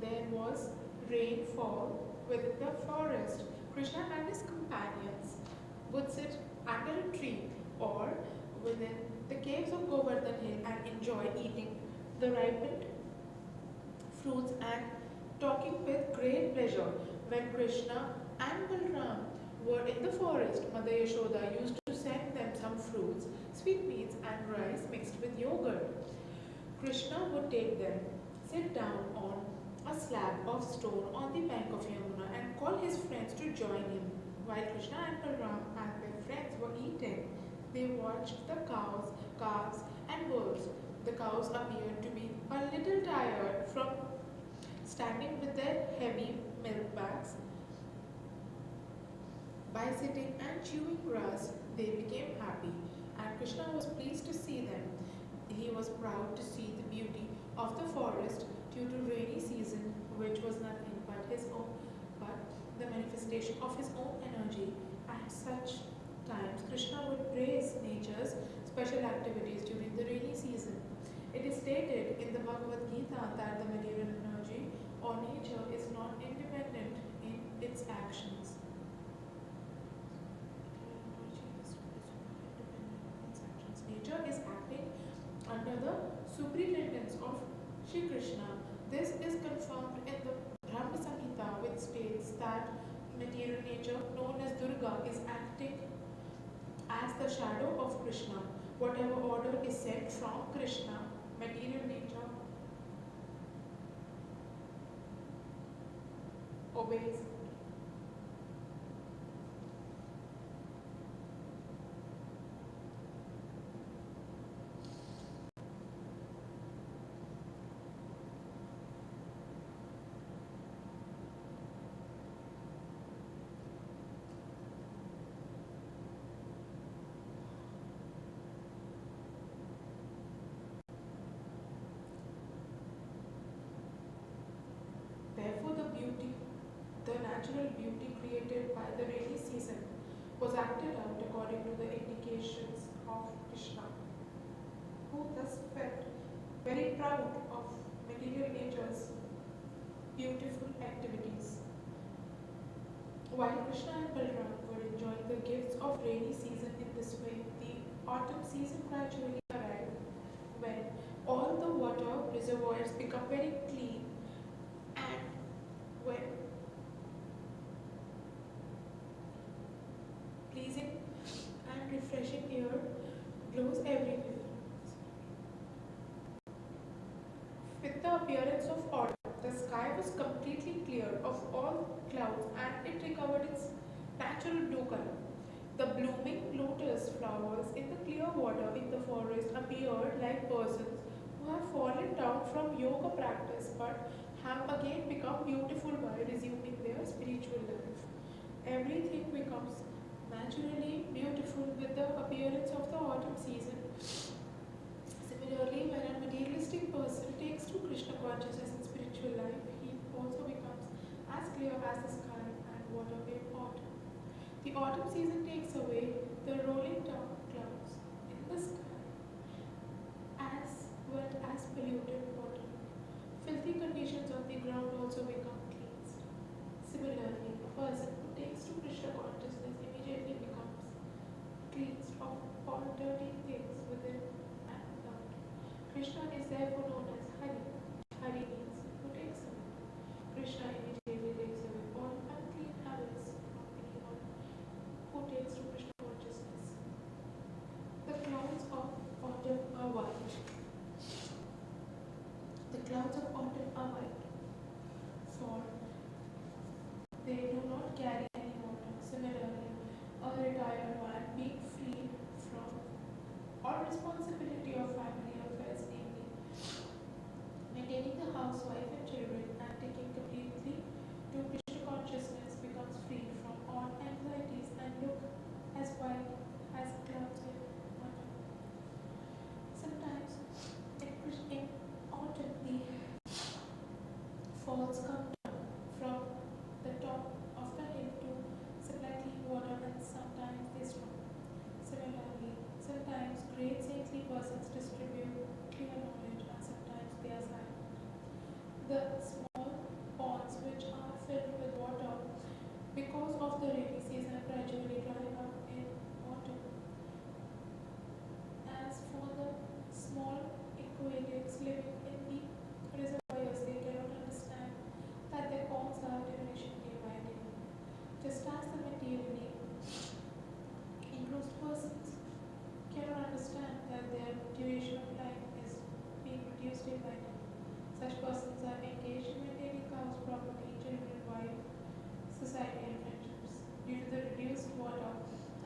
[SPEAKER 6] there was rainfall within the forest, Krishna and his companions would sit under a tree or within the caves of Govardhan Hill and enjoy eating the ripened fruits and talking with great pleasure. When Krishna and Balram were in the forest, Mother Yashoda used to send them some fruits, sweetmeats, and rice mixed with yogurt. Krishna would take them, sit down on a slab of stone on the bank of Yamuna, and call his friends to join him. While Krishna and Balram and their friends were eating, they watched the cows, calves, and bulls. The cows appeared to be a little tired from standing with their heavy milk bags. By sitting and chewing grass, they became happy, and Krishna was pleased to see them. He was proud to see the beauty of the forest due to rainy season, which was nothing but the manifestation of his own energy. At such times, Krishna would praise nature's special activities during the rainy season. It is stated in the Bhagavad Gita that the material energy or nature is not independent in its actions. Nature is acting under the superintendence of Shri Krishna. This is confirmed in the Brahma Samhita, which states that material nature, known as Durga, is acting as the shadow of Krishna. Whatever order is sent from Krishna, material nature obeys. Therefore, the natural beauty created by the rainy season was acted out according to the indications of Krishna, who thus felt very proud of material nature's beautiful activities. While Krishna and Balram were enjoying the gifts of rainy season in this way, the autumn season gradually arrived, when all the water reservoirs become very clean and when pleasing and refreshing air blows everywhere. With the appearance of autumn, the sky was completely clear of all clouds and it recovered its natural blue color. The blooming lotus flowers in the clear water in the forest appeared like persons who have fallen down from yoga practice but have again become beautiful by resuming their spiritual life. Everything becomes naturally beautiful with the appearance of the autumn season. Similarly, when a materialistic person takes to Krishna consciousness in spiritual life, he also becomes as clear as the sky and water in autumn. The autumn season takes away the rolling down clouds in the sky as well as polluted water. Filthy conditions on the ground also become cleansed. Similarly, a person who takes to Krishna consciousness immediately becomes cleansed of all dirty things within and without. Krishna is therefore known as Hari. Hari means who takes away. Krishna immediately takes away all unclean habits from anyone who takes to Krishna consciousness. The clouds of autumn are white. The clouds of autumn are white, for they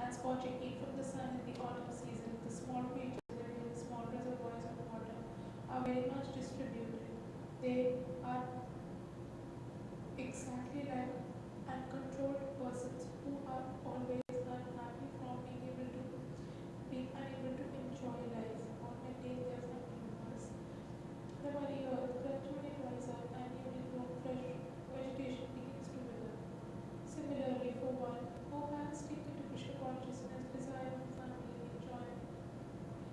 [SPEAKER 6] and scorching heat from the sun in the autumn season, the small creatures living in small reservoirs of water are very much distributed. They are exactly like uncontrolled persons who are always unhappy from being unable to enjoy life or maintain their family members. The very earth gradually dries up and newly grown fresh vegetation begins to wither. Similarly, for one who has taken to Krishna consciousness, desire for family enjoyment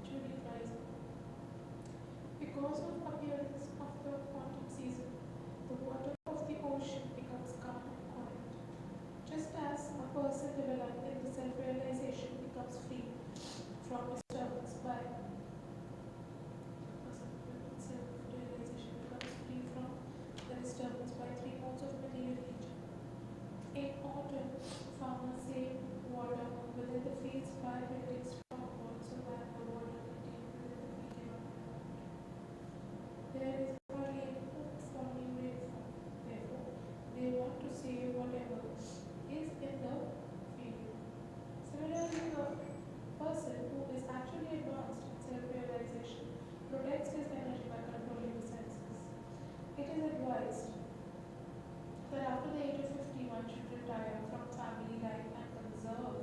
[SPEAKER 6] eventually dries up. Because of appearance of the autumn season, the water of the ocean becomes calm and quiet. Just as a person developed in the self-realization becomes free from disturbance by self-realization becomes free from the disturbance by three modes of material nature. In autumn, farmers save water within the fields by building strong walls so that the water contained within the field cannot be moved. There is hardly any hope for new rainfall. Therefore, they want to save whatever is in the field. Similarly, the person who is actually advanced in self-realization protects his energy by controlling the senses. It is advised that after the age of 50 one should retire from family life and conserve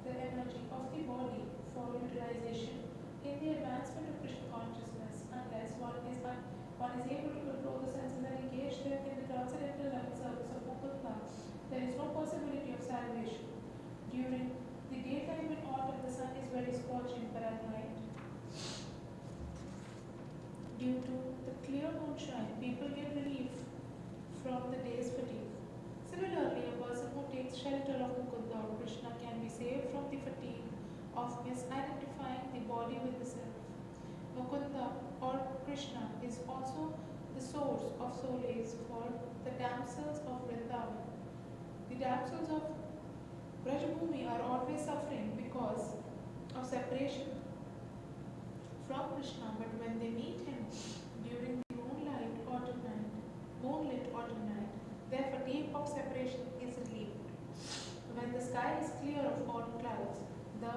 [SPEAKER 6] the energy of the body for utilization in the advancement of Krishna consciousness unless one is able to control the senses and engage them in the transcendental loving service of Mukunda. There is no possibility of salvation. During the daytime in autumn, the sun is very scorching, but at night, due to the clear moonshine, people get relief from the day's fatigue. Similarly, a person who takes shelter of Mukunda or Krishna can be saved from the fatigue of misidentifying the body with the self. Mukunda or Krishna is also the source of solace for the damsels of Vrindavan. The damsels of Brajabhumi are always suffering because of separation from Krishna, but when they meet him during the moonlit autumn night, their fatigue of separation is relieved. When the sky is clear of autumn clouds, the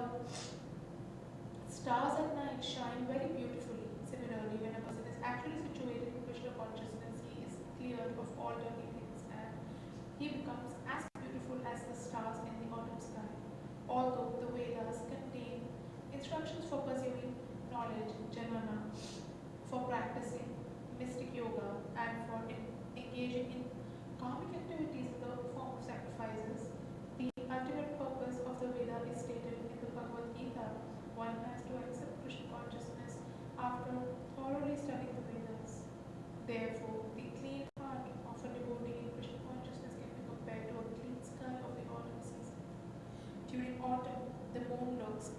[SPEAKER 6] stars at night shine very beautifully. Similarly, when a person is actually situated in Krishna consciousness, he is cleared of all dirty things and he becomes as beautiful as the stars in the autumn sky. Although the Vedas contain instructions for pursuing knowledge, jnana, for practicing mystic yoga, and for engaging in karmic activities in the form of sacrifices, the ultimate purpose of the Veda is stated in the Bhagavad Gita. One has to accept Krishna consciousness after thoroughly studying the Vedas. Therefore, the clean heart of a devotee in Krishna consciousness can be compared to a clean sky of the autumn season. During autumn, the moon looks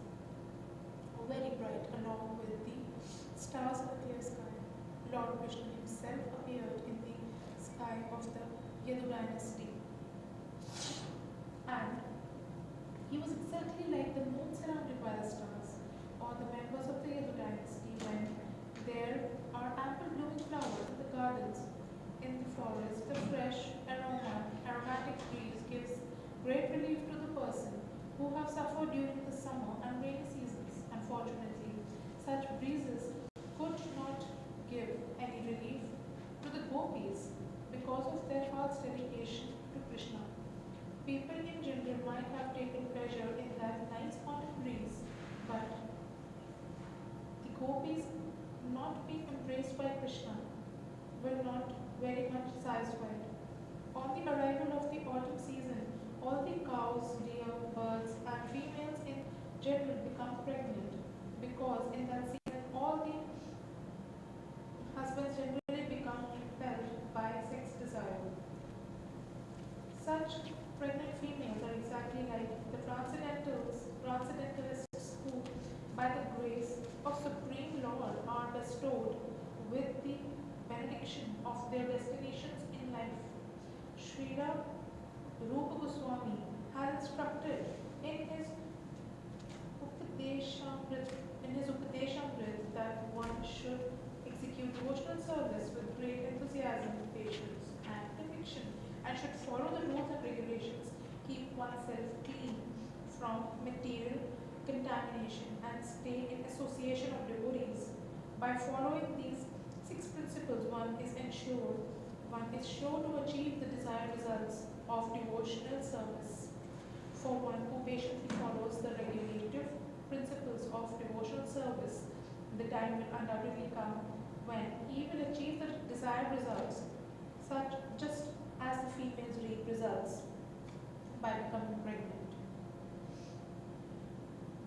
[SPEAKER 6] very bright along with the stars in the clear sky. Lord Krishna himself appeared in the sky of the Yadu dynasty. And he was exactly like the moon surrounded by the stars, or the members of the Yadu dynasty when there are ample blooming flowers in the gardens, in the forest. The fresh aromatic breeze gives great relief to the person who have suffered during the summer and rainy seasons. Unfortunately, such breezes could not give any relief to the gopis because of their heart's dedication to Krishna. People in general might have taken pleasure in that nice autumn breeze, but the gopis not being embraced by Krishna were not very much satisfied. On the arrival of the autumn season, all the cows, deer, birds, and females in general become pregnant because in that season all the husbands generally become impelled by sex desire. Such pregnant females are exactly like the transcendentalists who, by the grace of Supreme Lord, are bestowed with the benediction of their destinations in life. Srila Rupa Goswami has instructed in his Upadeshamrit that one should execute devotional service with great enthusiasm, patience, and conviction, and should follow the rules and regulations, keep oneself clean from material contamination and stay in association of devotees. By following these six principles, one is sure to achieve the desired results of devotional service. For one who patiently follows the regulative principles of devotional service, the time will undoubtedly come when he will achieve the desired results, such just as the females reap results by becoming pregnant.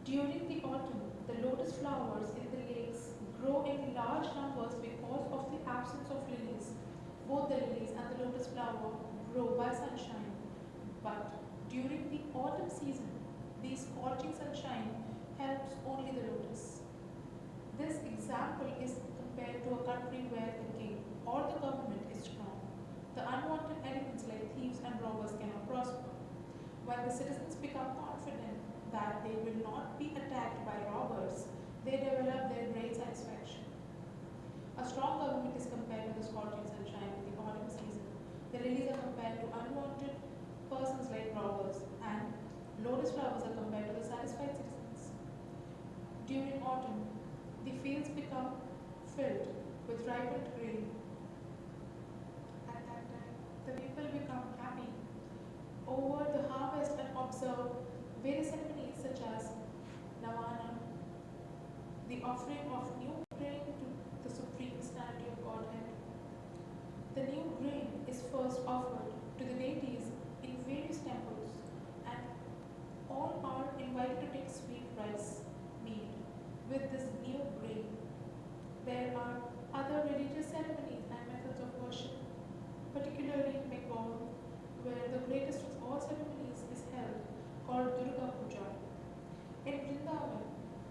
[SPEAKER 6] During the autumn, the lotus flowers in the lakes grow in large numbers because of the absence of lilies. Both the lilies and the lotus flower grow by sunshine, but during the autumn season, the scorching sunshine helps only the lotus. This example is compared to a country where the king or the government is strong. The unwanted elements like thieves and robbers cannot prosper. When the citizens become confident that they will not be attacked by robbers, they develop their great satisfaction. A strong government is compared to the scorching sunshine in the autumn season. The lilies are compared to unwanted persons like robbers, and lotus flowers are compared to the satisfied citizens. During autumn, the fields become filled with ripened grain. At that time, the people become happy over the harvest and observe various ceremonies such as Navana, the offering of new grain to the Supreme Personality of Godhead. The new grain is first offered to the deities in various temples, and all are invited to take sweet rice meat with this new grain. There are other religious ceremonies and methods of worship, particularly in Bengal, where the greatest of all ceremonies is held, called Durga Puja. In Vrindavan,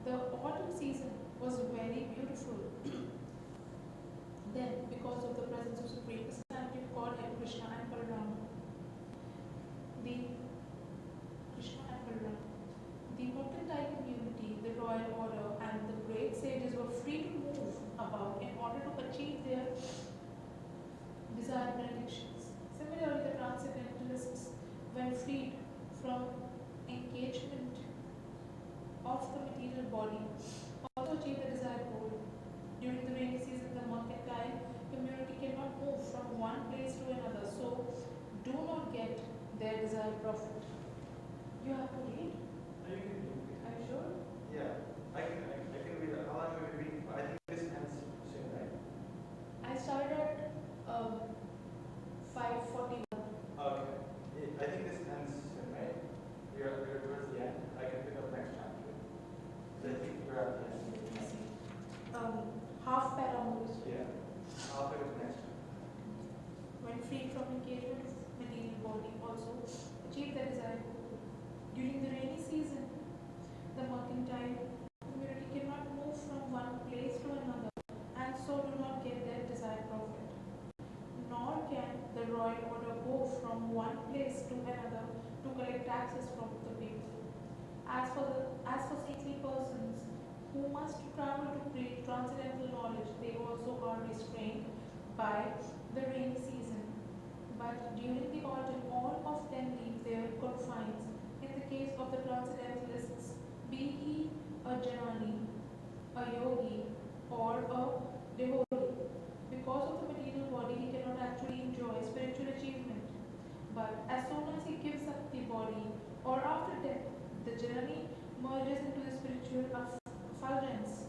[SPEAKER 6] the autumn season was very beautiful. Then, because of the presence of Supreme Personality of Godhead, Krishna and Balaram, the mercantile community, the royal order, and the great sages were free to move about in order to achieve their desired benedictions. Similarly, the transcendentalists, when freed from engagement of the material body, also achieve the desired goal. During the rainy season, the mercantile community cannot move from one place to another, so do not get their desired profit. You have to read?
[SPEAKER 3] Are you reading?
[SPEAKER 6] Are you sure?
[SPEAKER 3] Yeah, I can read it. How long have you reading? I think this ends soon, right?
[SPEAKER 6] I started at 5:41.
[SPEAKER 3] Okay. I think this ends soon, right? We're towards the end. I can pick up next chapter. I think we're at the end.
[SPEAKER 6] Half paramours.
[SPEAKER 3] Yeah. I'll pick up next chapter.
[SPEAKER 6] When freed from engagement of material body, also achieve their desired goal. During the rainy season, the mercantile community cannot move from one place to another, and so do not get their desired profit. Nor can the royal order go from one place to another to collect taxes from the people. As for saintly persons who must travel to preach transcendental knowledge, they also are restrained by the rainy season. But during the autumn, all of them leave their confines. In the case of the transcendentalists, be he a Janani, a yogi, or a devotee, because of the material body, he cannot actually enjoy spiritual achievement. But as soon as he gives up the body, or after death, the Janani merges into the spiritual effulgence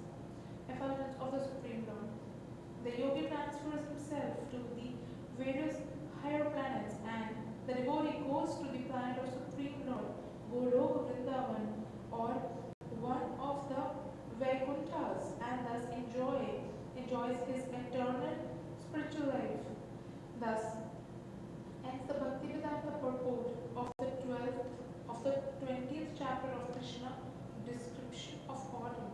[SPEAKER 6] of the Supreme Lord. The yogi transfers himself to the various higher planets, and the devotee goes to the planet of Supreme Lord, Goloka Vrindavan, or one of the Vaikunthas, and thus enjoys his eternal spiritual life. Thus ends the Bhaktivedanta purport of the 20th chapter of Krishna, description of autumn.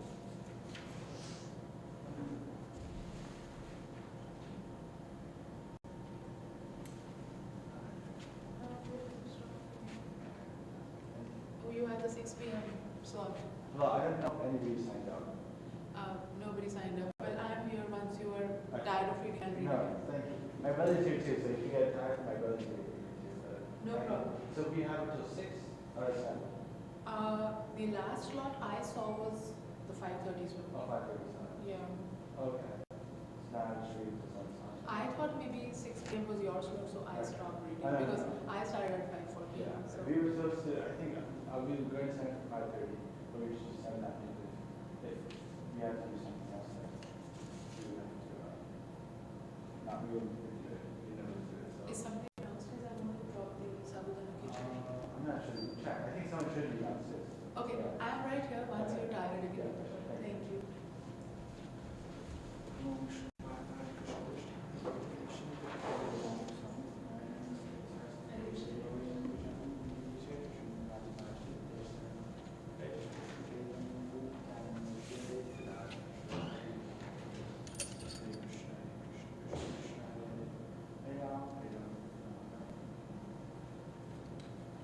[SPEAKER 6] Oh, you had the 6 p.m. slot.
[SPEAKER 3] Well, I don't know if anybody signed up.
[SPEAKER 6] Nobody signed up. Well, I am here once you are tired of reading and reading.
[SPEAKER 3] No, thank you. My brother's here too, so if you get tired, my brother's here too.
[SPEAKER 6] No problem.
[SPEAKER 3] So we have until 6 or 7?
[SPEAKER 6] The last slot I saw was the 5:30s one.
[SPEAKER 3] Oh, 5:37.
[SPEAKER 6] Yeah.
[SPEAKER 3] Okay. So now it's reading the sunshine.
[SPEAKER 6] I thought maybe 6 p.m. was your slot, so I stopped reading
[SPEAKER 3] I know.
[SPEAKER 6] because I started at 5:40.
[SPEAKER 3] Yeah.
[SPEAKER 6] So.
[SPEAKER 3] We were supposed to, I think, we were going to send it for 5:30, but we should just send that because if we have to do something else, then we would have to, not be able to do it, you know, do it.
[SPEAKER 6] Is
[SPEAKER 3] So.
[SPEAKER 6] something downstairs? I want to drop the sabudana khichdi.
[SPEAKER 3] I'm not sure. Check. I think someone should be downstairs.
[SPEAKER 6] Okay,
[SPEAKER 3] Yeah.
[SPEAKER 6] I am right here. Once
[SPEAKER 3] Okay.
[SPEAKER 6] you're tired, you can.
[SPEAKER 3] Yeah.
[SPEAKER 6] Thank you.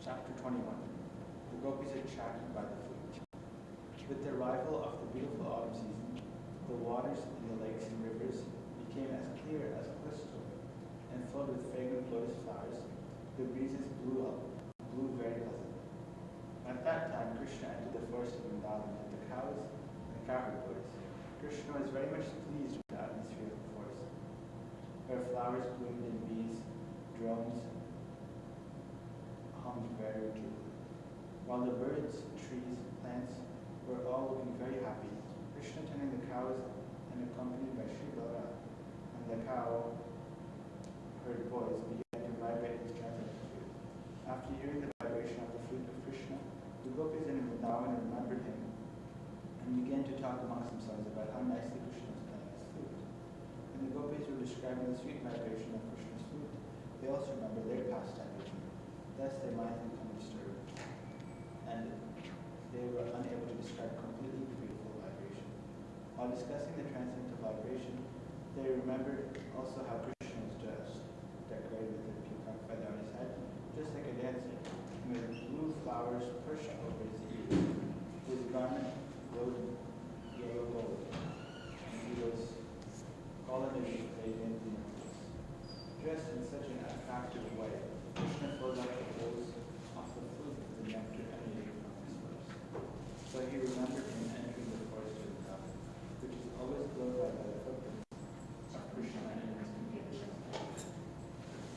[SPEAKER 3] Chapter 21. The gopis are attracted by the flute. With the arrival of the beautiful autumn season, the waters in the lakes and rivers became as clear as crystal and filled with fragrant lotus flowers. The breezes blew very pleasantly. At that time, Krishna entered the forest of Vrindavan with the cows and the cowherd boys. Krishna was very much pleased with the atmosphere of the forest, where flowers bloomed and bees, drones, hummed very jubilant. While the birds, trees, plants were all looking very happy, Krishna tending the cows and accompanied by Sri Balaram and the cow herd boys began to vibrate his transcendental flute. After hearing the vibration of the flute of Krishna, the gopis in Vrindavan remembered him and began to talk amongst themselves about how nicely Krishna was playing his flute. When the gopis were describing the sweet vibration of Krishna's flute, they also remembered their pastime with him. Thus their minds became disturbed, and they were unable to describe completely the beautiful vibration. While discussing the transcendental vibration, they remembered also how Krishna was dressed, decorated with a peacock feather on his head, just like a dancer, with blue flowers perched over his ears. His garment glowed yellow gold, and he was colonnaded with radiant unicorns. Dressed in such an attractive way, Krishna filled up the holes of the flute with the nectar emanating from his lips. So he remembered him entering the forest of Vrindavan, which is always glowed by the footprints of Krishna and his companions.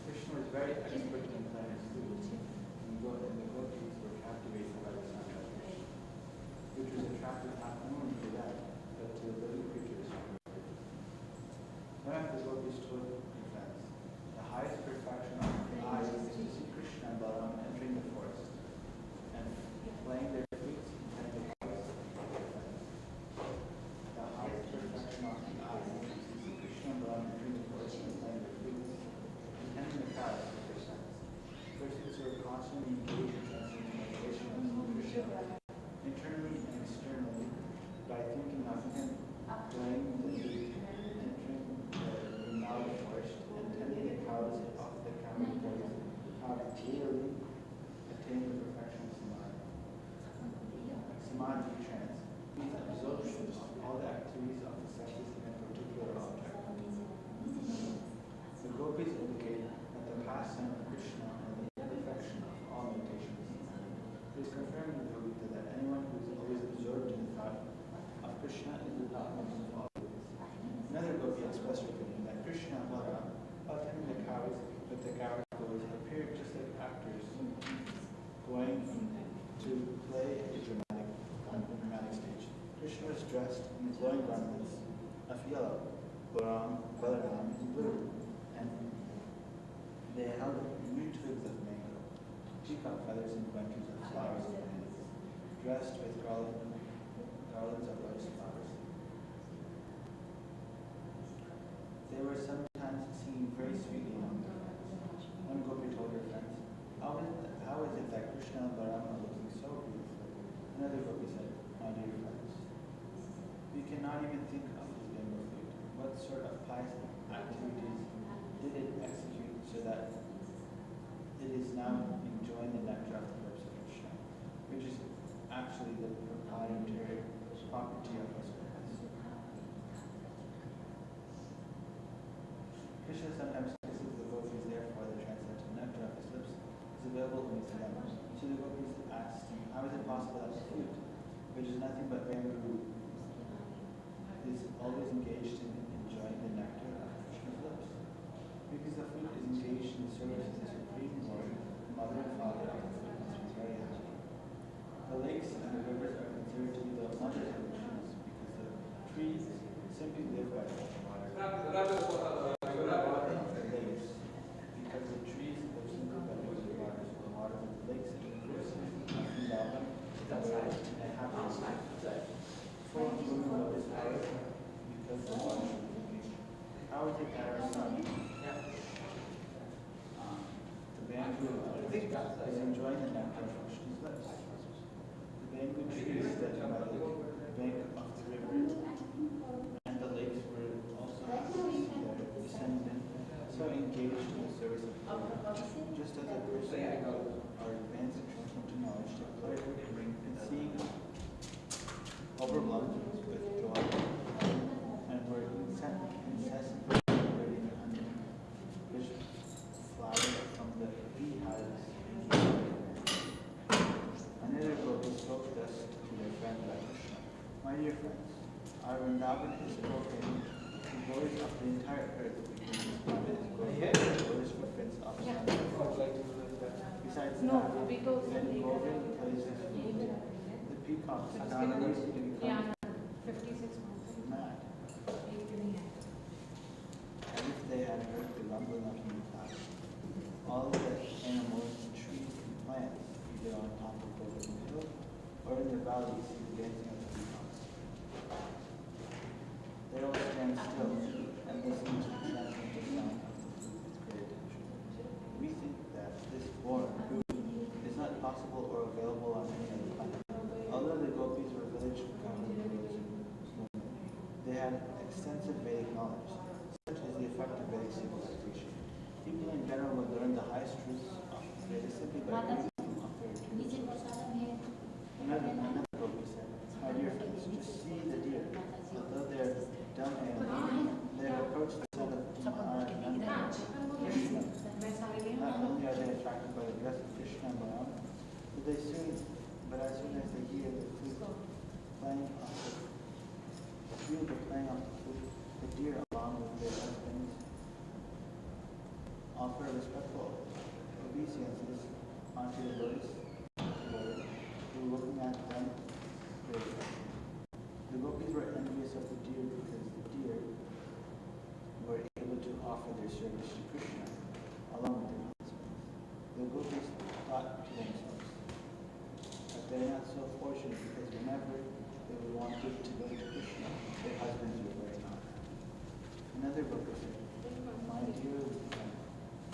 [SPEAKER 3] Krishna was very expert in playing his flute, and the gopis were captivated by the sound of Krishna, which was attractive not only to them, but to the living creatures who were with them. One of the gopis told his friends, the highest perfection of the eyes is to see Krishna and Balaram entering the forest and playing their flutes and the cows of their friends. The highest perfection of the eyes is to see Krishna and Balaram entering the forest and playing their flutes and tending the cows of their friends. Persons who are constantly engaged in transcendental meditation of Krishna, internally and externally, by thinking of him, playing the flute, entering the Vrindavan forest, and tending the cows of the camel boys, have clearly attained the perfection of samadhi. Samadhi trance means absorption of all the activities of the senses in a particular object. The gopis indicate that the pastime of Krishna and the perfection of all meditation is samadhi. It is confirmed in the Bhagavad that anyone who is always absorbed in the thought of Krishna is the topmost of all gopis. Another gopi expressed her opinion that Krishna and Balaram, while tending the cows with the cowherd boys, appeared just like actors going to play on a dramatic stage. Krishna was dressed in glowing garments of yellow, Balaram in blue, and they held new twigs of mango, peacock feathers and bunches of flowers in their hands, dressed with garlands of lotus flowers. They were sometimes seen very sweetly among their friends. One gopi told her friends, how is it that Krishna and Balaram are looking so beautiful? Another gopi said, my dear friends, we cannot even think of his bamboo flute. What sort of pious activities did it execute so that it is now enjoying the nectar of the lips of Krishna, which is actually the proprietary property of his goodness. Krishna sometimes kisses the gopis, therefore the transcendental nectar of his lips is available opening to them. So the gopis asked him, how is it possible that the flute, which is nothing but bamboo, is always engaged in enjoying the nectar of Krishna's lips? Because the flute is engaged in the service of the Supreme Lord, the mother and father of the flute must be very happy. The lakes and the rivers are considered to be the mothers of the trees, because the trees simply live by drinking water. The lakes, because the trees live simply by drinking water, so the water of the lakes and rivers endow them and a happy life. Full of bloom and lotus flowers, because the water is drinking. How is it that our son, the bamboo, is enjoying the nectar of Krishna's lips? The bamboo trees that by the bank of the river and the lakes were also happy to see their descendant so engaged in the service of God. Just as a person are advanced in transcendental knowledge, their pleasure in seeing overwhelmed with joy and were incessantly celebrating the honey, which flowers from the beehives. Another book spoke thus to their friend Krishna. My dear friends, our Vrindavan is spoken to boys of the entire earth because this planet is growing boys for Prince of Besides that, when Govind plays his flute, the peacocks recently become
[SPEAKER 2] 56 months.
[SPEAKER 3] mad, as if they had heard the rumbling of the clouds. All the animals, trees, and plants, either on top of Golden Hill or in the valley, see the dancing of the peacocks. They all stand still and listen to the transcendental sound of the flute with great attention. We think that this form is not possible or available on any other planet. Although the gopis were village commoners, they had extensive Vedic knowledge. Such is the effect of Vedic civilization. People in general would learn the highest truths of Vedas simply by reading them off their teachers. Another gopi said, my dear friends, just see the deer. Although they are dumb animals, they have approached the son of Krishna. Not only are they attracted by the dress of Krishna and Balaram, but as soon as they hear the flute playing off the flute, the deer along with their husbands offer respectful obeisances onto the lotus who were looking at them gravely. The gopis were envious of the deer because the deer were able to offer their service to Krishna along with their husbands. The gopis thought to themselves that they are not so fortunate because whenever they would want to go to Krishna, their husbands were very not happy. Another gopi said, my dear friend,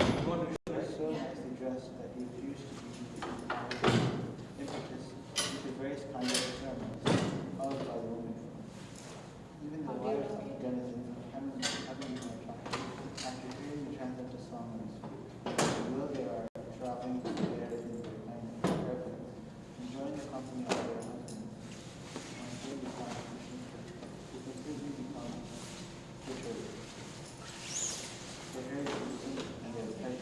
[SPEAKER 3] you are so nicely dressed that you refuse to be impetus into various kinds of ceremonies followed by the women folk. Even the wives of the denizens of heaven are attracted after hearing the transcendental song on his flute. Although they are traveling there in their kind of airplanes, enjoying the company of their husbands, when they become they completely become perturbed. Their hair is loosened and their tight.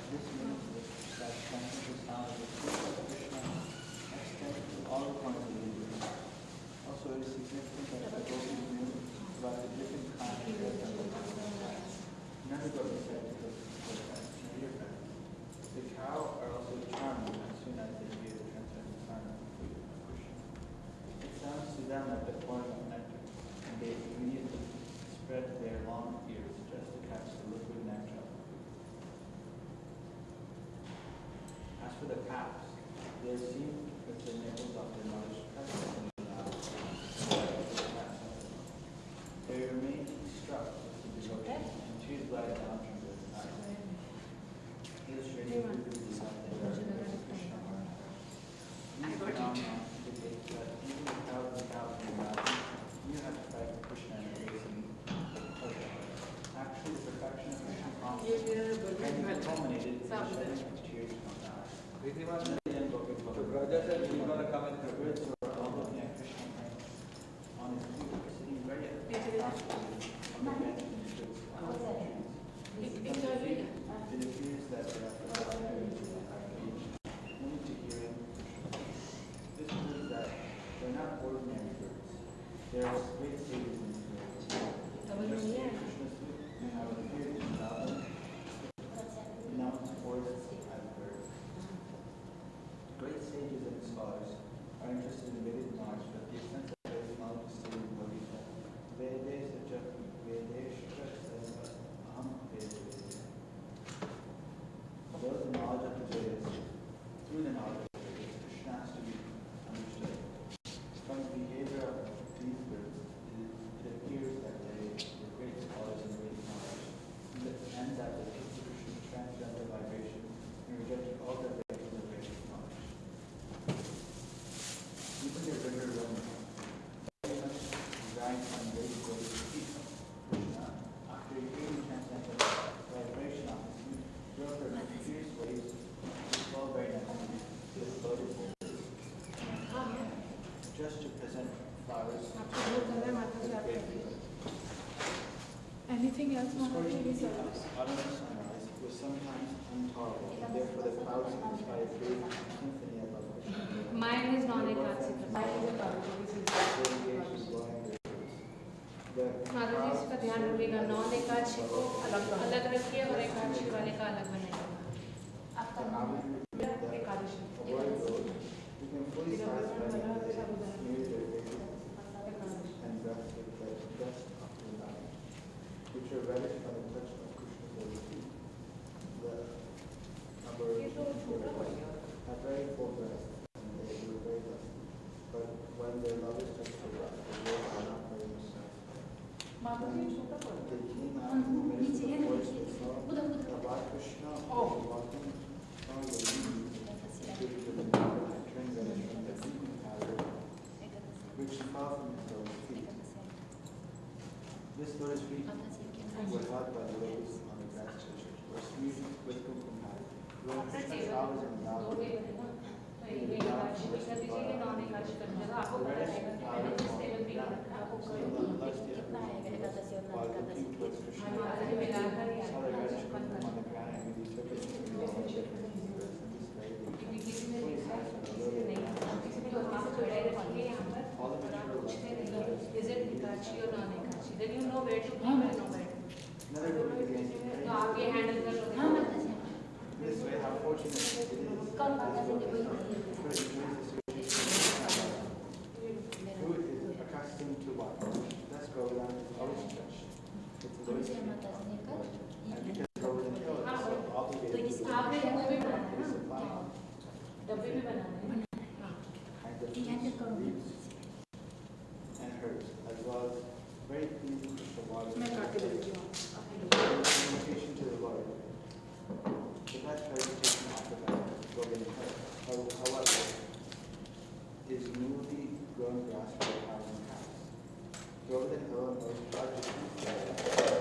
[SPEAKER 3] This means that transcendental sound of the flute of Krishna extends to all the corners of the universe. Also, it is significant that the gopis knew about the different kinds of dress and another gopi said to the dear friends, the cow are also charmed as soon as they hear the transcendental sound of the flute of Krishna. It sounds to them like the pouring of nectar, and they immediately spread their long ears just to catch the liquid nectar of the flute. As for the cows, they are seen with the nipples of their mothers pressed in the mouth. They remain struck with the devotion, and tears glide down from their eyes, illustrating the desire that they are Krishna. These phenomena indicate that even without the cows in the mouth, you have to fight Krishna and embracing pleasure. Actually, the perfection of Krishna consciousness can be culminated in the shedding of tears from the eyes.
[SPEAKER 5] Brother said he's going to come in
[SPEAKER 3] The birds were all looking at Krishna on his flute, sitting very comfortably on the bench in the trees. flowers.
[SPEAKER 6] Anything else,
[SPEAKER 3] Scorching heat of autumn sunrise was sometimes intolerable, and therefore the clouds inspired great symphony above Krishna.
[SPEAKER 2] Mine is non-ekadasi. Mine is a Kavachari. माता जी इसका ध्यान रखिएगा, non Ekadashi को अलग रखिए और एकादशी वाले का अलग बनाइएगा। आपका नाम Ekadashi.
[SPEAKER 3] You can fully satisfy the near their faces and breath with the dust of the night, which are reddish by the touch of Krishna's holy feet. The Aborigines have very full breasts and they were very lusty, but when their lovers touched the breast, they were not very much satisfied. They came out in the midst of the forest and saw that Lord Krishna was walking on the leaves, which were the entering reddish from the deep powder, which fell from his lotus feet. This lotus feet were held by the lotus on the grass churches, were smeared with kumkum powder. When Krishna travels in the mountain,
[SPEAKER 2] Is it Hitachi or non-Hitachi? Then you know where to be and know where to be. तो आप ये handle कर लोगे।
[SPEAKER 3] This way, how fortunate it is. Who is accustomed to what? Let's go down is always stretched. It's a lotus and because Govardhan Hill is so obligated to
[SPEAKER 2] आपने वो भी बनाना
[SPEAKER 3] be
[SPEAKER 2] है
[SPEAKER 3] supplying
[SPEAKER 2] ना, डब्बे भी बनाने हैं।
[SPEAKER 3] kind of reeds and herbs, as well as very pleasing crystal water. Communication to the Lord. The best vegetation off the back of Govardhan Hill, however, is newly grown grass for the cows and cows. Govardhan Hill and most largest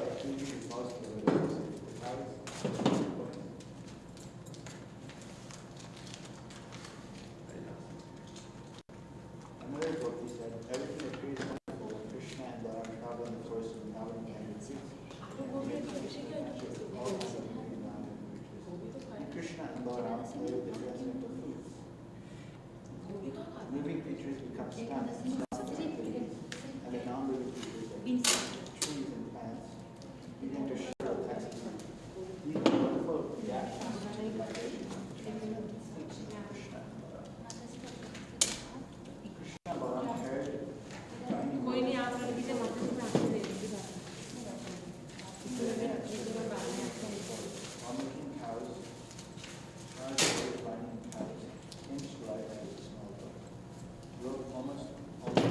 [SPEAKER 3] activity is most of the cows. Another book, he said, everything appears wonderful when Krishna and Balaram travel in the forest of the mountain and trees. Krishna and Balaram play with the transcendental foods. Living creatures become stunned and the non-living creatures like trees and plants begin to show ecstasy. These wonderful reactions to the transcendental foods of Krishna and Balaram. Krishna and Balaram heard
[SPEAKER 2] कोई नहीं आप लोग किसी माता जी में आपको दे देंगे
[SPEAKER 3] while milking cows, binding cows, inch wide as a small book. Wrote almost all the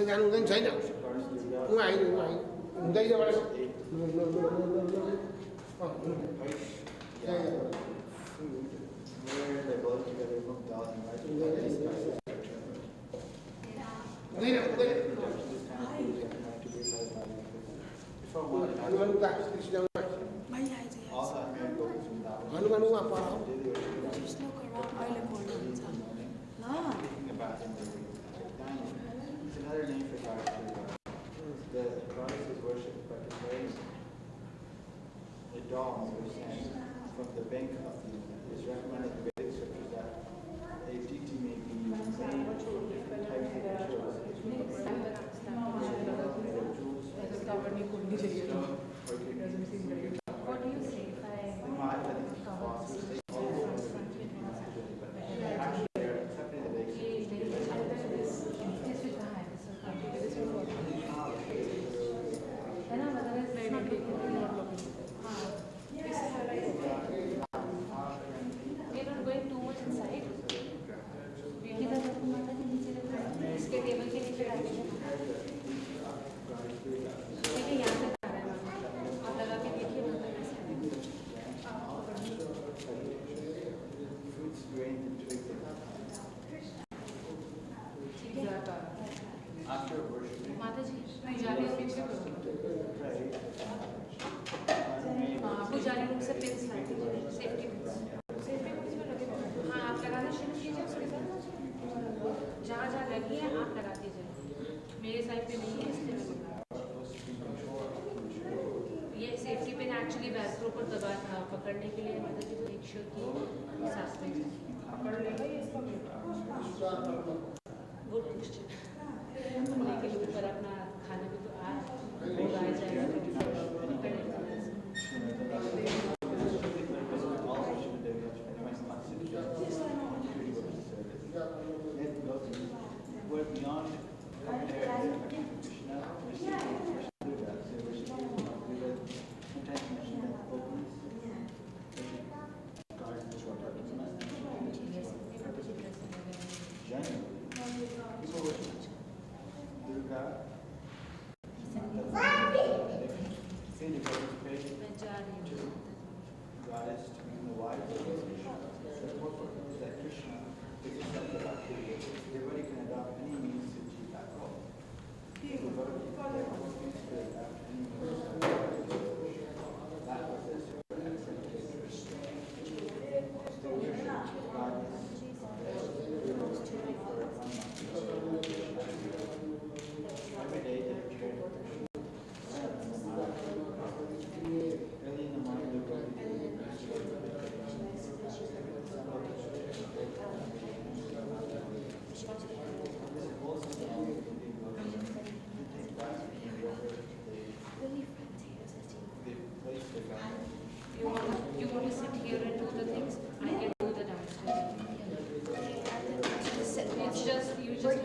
[SPEAKER 7] हुँदैन छैन उहाँ आइदिनु हुँदैबाट हनुमानुमा पढाऊ
[SPEAKER 3] It's another name for God. The goddess is worshipped by preparing the dolls or sand from the bank of the Yamuna. It is recommended in Vedic scriptures that a deity may be made from different types of materials.
[SPEAKER 2] What do you say if I...
[SPEAKER 3] After worshiping,
[SPEAKER 2] पुजारी room से pins लाती है, safety pins. हाँ, आप लगाना शुरू कीजिए उसके साथ। जहाँ जहाँ लगी है आप लगा दीजिए। मेरे साइड पे नहीं है इसलिए मैं लगा। ये सेफ्टी पिन एक्चुअली वेल्क्रो पर दबा पकड़ने के लिए मतलब कि एक शो की सांस में पकड़ लेगा ये इसका गुड क्वेश्चन। के ऊपर अपना खाना भी तो आ जाएगा
[SPEAKER 3] we're beyond goddess to be the wife of Krishna. That Krishna is accepted activity. Everybody can adopt any means to achieve that goal. That was this every day they prepare for Krishna. Early in the morning, they go to
[SPEAKER 2] You want to sit here and do the things? I can do the downstairs. It's just you just.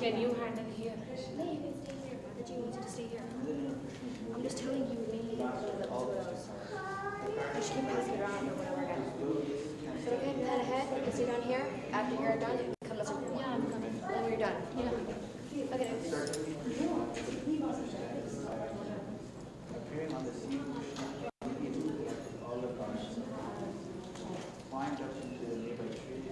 [SPEAKER 2] Can you handle here?
[SPEAKER 8] No, you can stay here. Mataji wants you to stay here. I'm just telling you, maybe you should keep passing it around or whatever again. So okay, head ahead, you can sit down here. After you're done, you come up to me. Yeah, I'm coming. Then when you're done. Yeah. Okay.
[SPEAKER 3] appearing on the scene, all the gods climbed up into the nearby tree.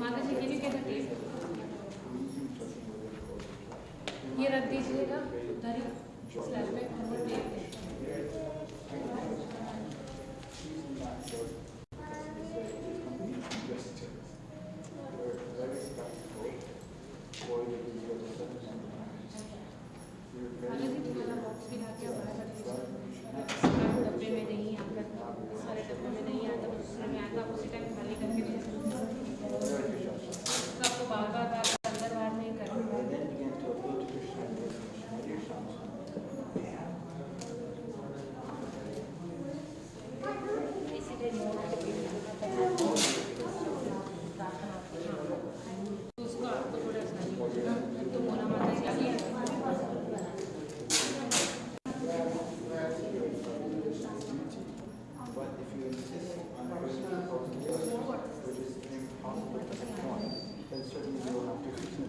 [SPEAKER 6] माता जी can you get a tape? ये रख दीजिएगा उधर ही slab पे और वो tape box भी ला के डब्बे में नहीं आकर सारे डब्बे में नहीं आता में आता उसी टाइम खाली करके दे आपको बार बार अंदर बाहर नहीं करना उसको आपको थोड़ा तो मोना माता चाहिए
[SPEAKER 3] But if you insist on bringing proposals which is impossible to perform, then certainly you will have to fix it.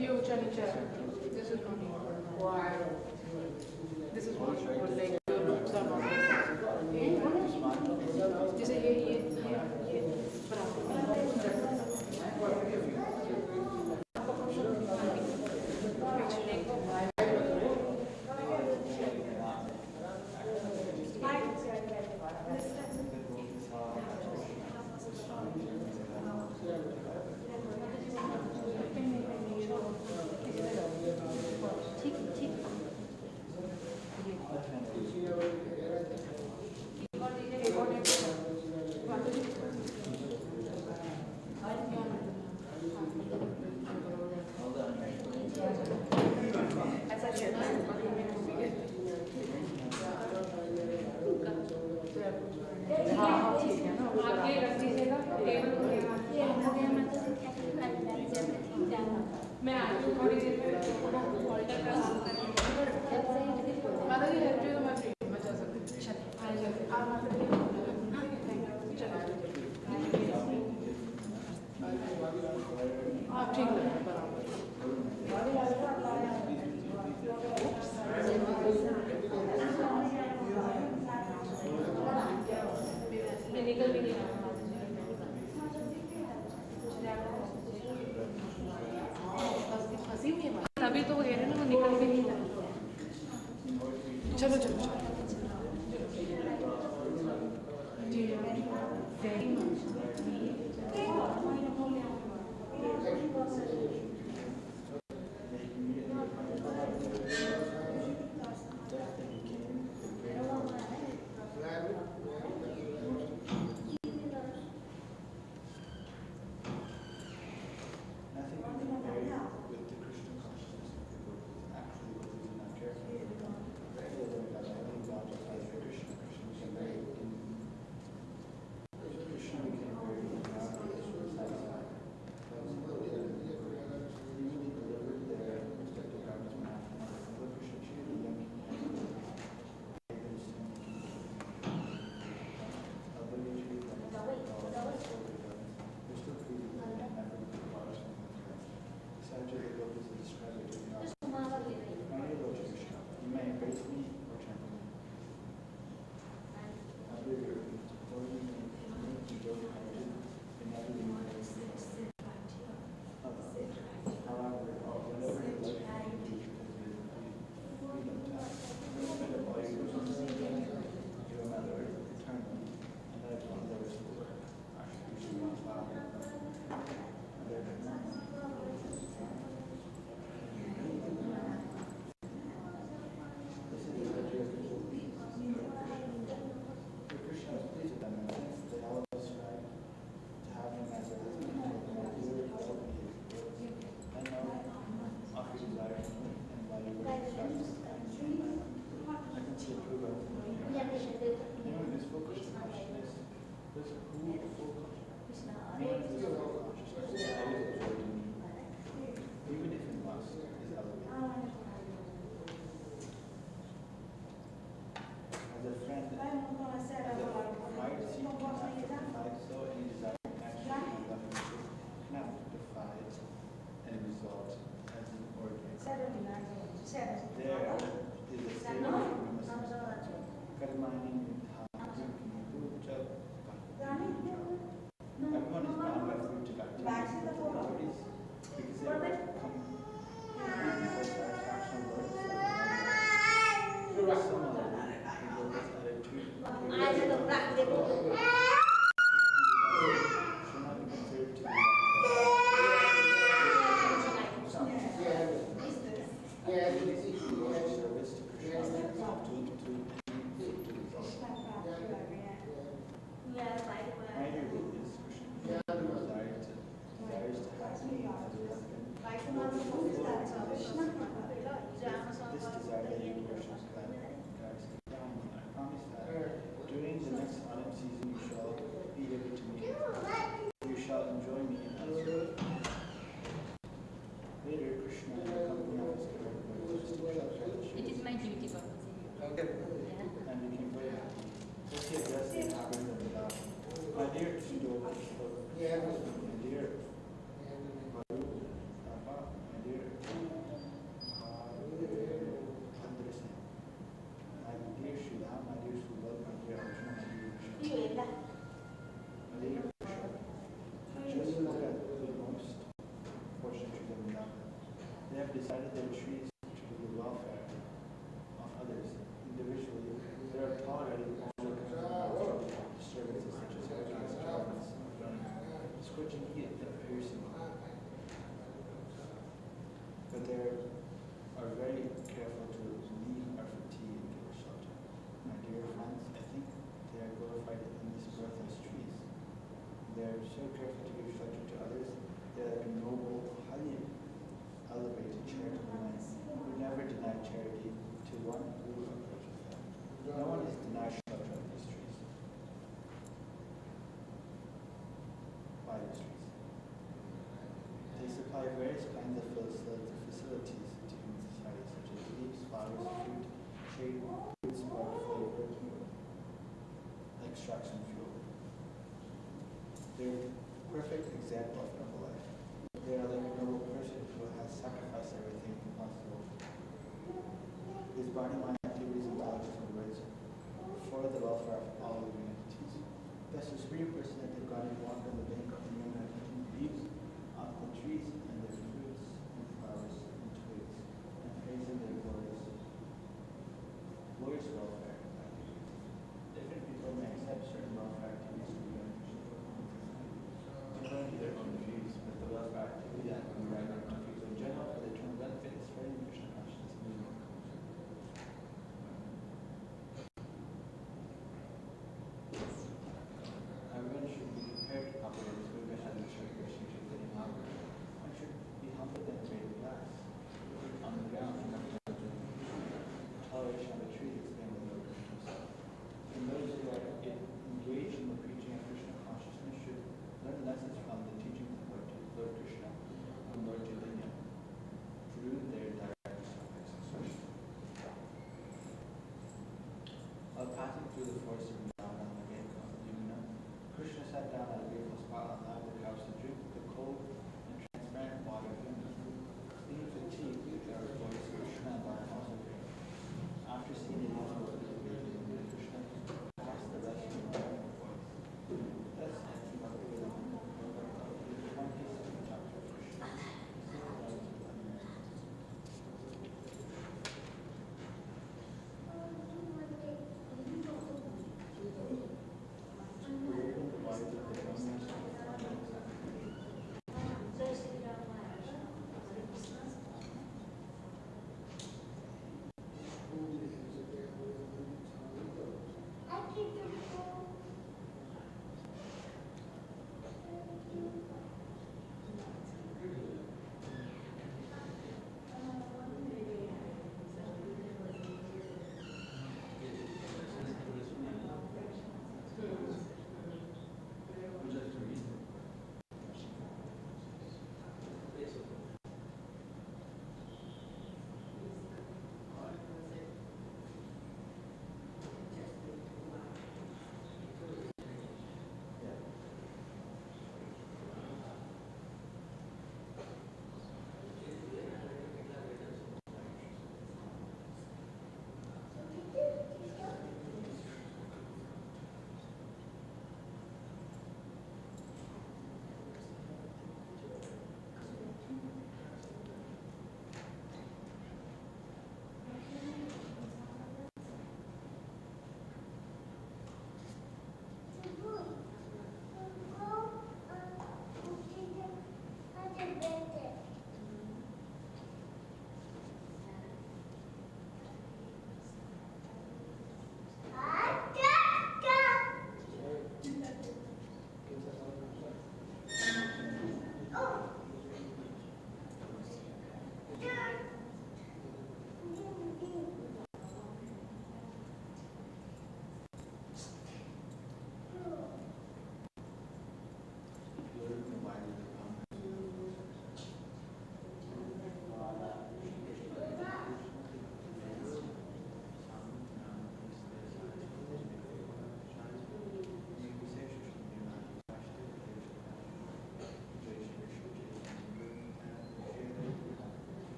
[SPEAKER 6] ये ऊंचा नीचा this is not why this is what like your looks are not जैसे ये मैं आपको थोड़ी देर में alter का काम करेंगे माता जी हेल्प तो मैं फ्री में जा सकती हूँ आप माता जी आप ठीक है मैं निकल भी नहीं रहा अभी तो वो कह रहे ना वो निकल भी नहीं रहा चलो चलो जी very much
[SPEAKER 3] There is a statement from Muslims. Karmani everyone is bound by fruitive activities of the authorities because they come for satisfaction of words. Similarly, the words added to should not be considered to be service to Krishna my duty is Krishna desires to have me as a husband. This desire that you worship guides down. I promise that during the next autumn season you shall be able to meet. You shall enjoy me as your later Krishna in the company of his characteristics.
[SPEAKER 2] It is my duty, Baba.
[SPEAKER 3] And became very happy. So he addressed the inhabitants of the valley. My dear Sido, my dear Baru, my dear Andresan, my dear Shila, my dear Subal, my dear Arjuna, my dear Krishna. My dear Krishna, just look at the most fortunate trees of Vrindavan. They have decided their trees to do the welfare of others. Individually, they are tolerating all disturbances such as hurricanes, dryness, scorching heat, and piercing. But they are very careful to leave our fatigue and give us shelter. My dear friends, I think they are glorified in this birth as trees. They are so careful to give shelter to others. They are like a noble, highly elevated, charitable men who never deny charity to one who approaches them. No one is denied shelter of these trees. By these trees. They supply various kinds of facilities to human society, such as leaves, flowers, fruit, shade, food, spark, flavor, extraction, fuel. They're a perfect example of noble life. They are like a noble person who has sacrificed everything possible. His body, mind, activities, intelligence, and words for the welfare of all living entities. Thus, a superior person that they've got to walk on the bank of the Yamuna and leaves off the trees and their fruits and flowers and twigs, and praising their glorious welfare activities. Different people may accept certain welfare activities to be beneficial for the society, according to their own view.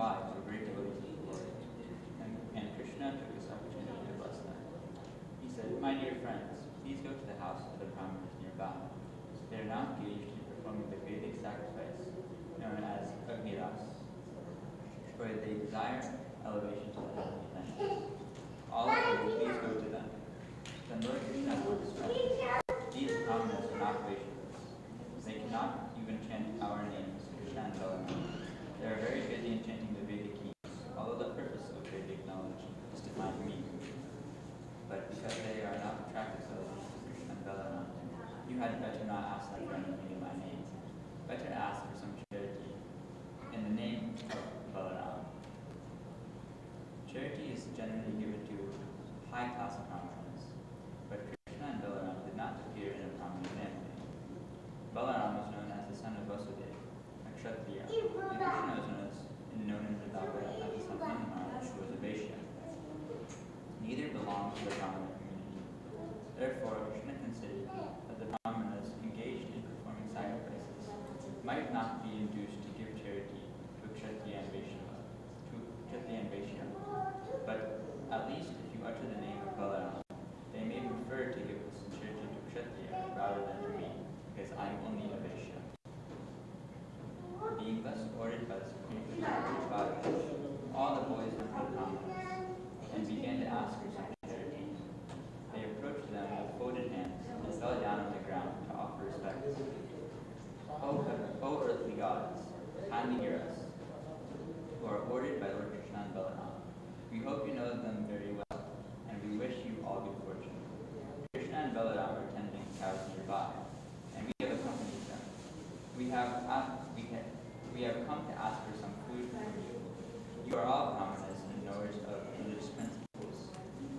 [SPEAKER 9] wives were great devotees of the Lord. And Krishna took this opportunity to bless them. He said, "My dear friends, please go to the house of the brahmanas nearby. They are now engaged in performing the Vedic sacrifice known as Agniras, where they desire elevation to the heavenly planet. All of you, please go to them." Then Lord Krishna told his friends, "These brahmanas are not Vaishnavas. They cannot even chant our names, Krishna and Balaram. They are very busy in chanting the Vedic hymns, although the purpose of Vedic knowledge is to find meaning. But because they are not attracted to Krishna and Balaram, you had better not ask them for anything in my name. Better ask for some charity in the name of Balaram." Charity is generally given to high-class brahmanas, but Krishna and Balaram did not appear in a brahmin family. Balaram was known as the son of Vasudeva, a Kshatriya, and Krishna was known in Vrindavan as the son of Nanda Maharaj, who was a Vaishya. Neither belonged to the brahmana community. Therefore, Krishna considered that the brahmanas engaged in performing sacrifices might not be induced to give charity to Kshatriya and Vaishya, but at least if you utter the name of Balaram, they may prefer to give this charity to Kshatriya rather than to me, because I am only a Vaishya. Being thus ordered by the Supreme Personality, all the boys went to the brahmanas and began to ask for some charity. They approached them with folded hands and fell down on the ground to offer respects. O earthly gods, kindly hear us, who are ordered by Lord Krishna and Balaram. We hope you know them very well, and we wish you all good fortune. Krishna and Balaram are tending cows nearby, and we have accompanied them. We have come to ask for some food from you. You are all brahmanas and knowers of religious principles,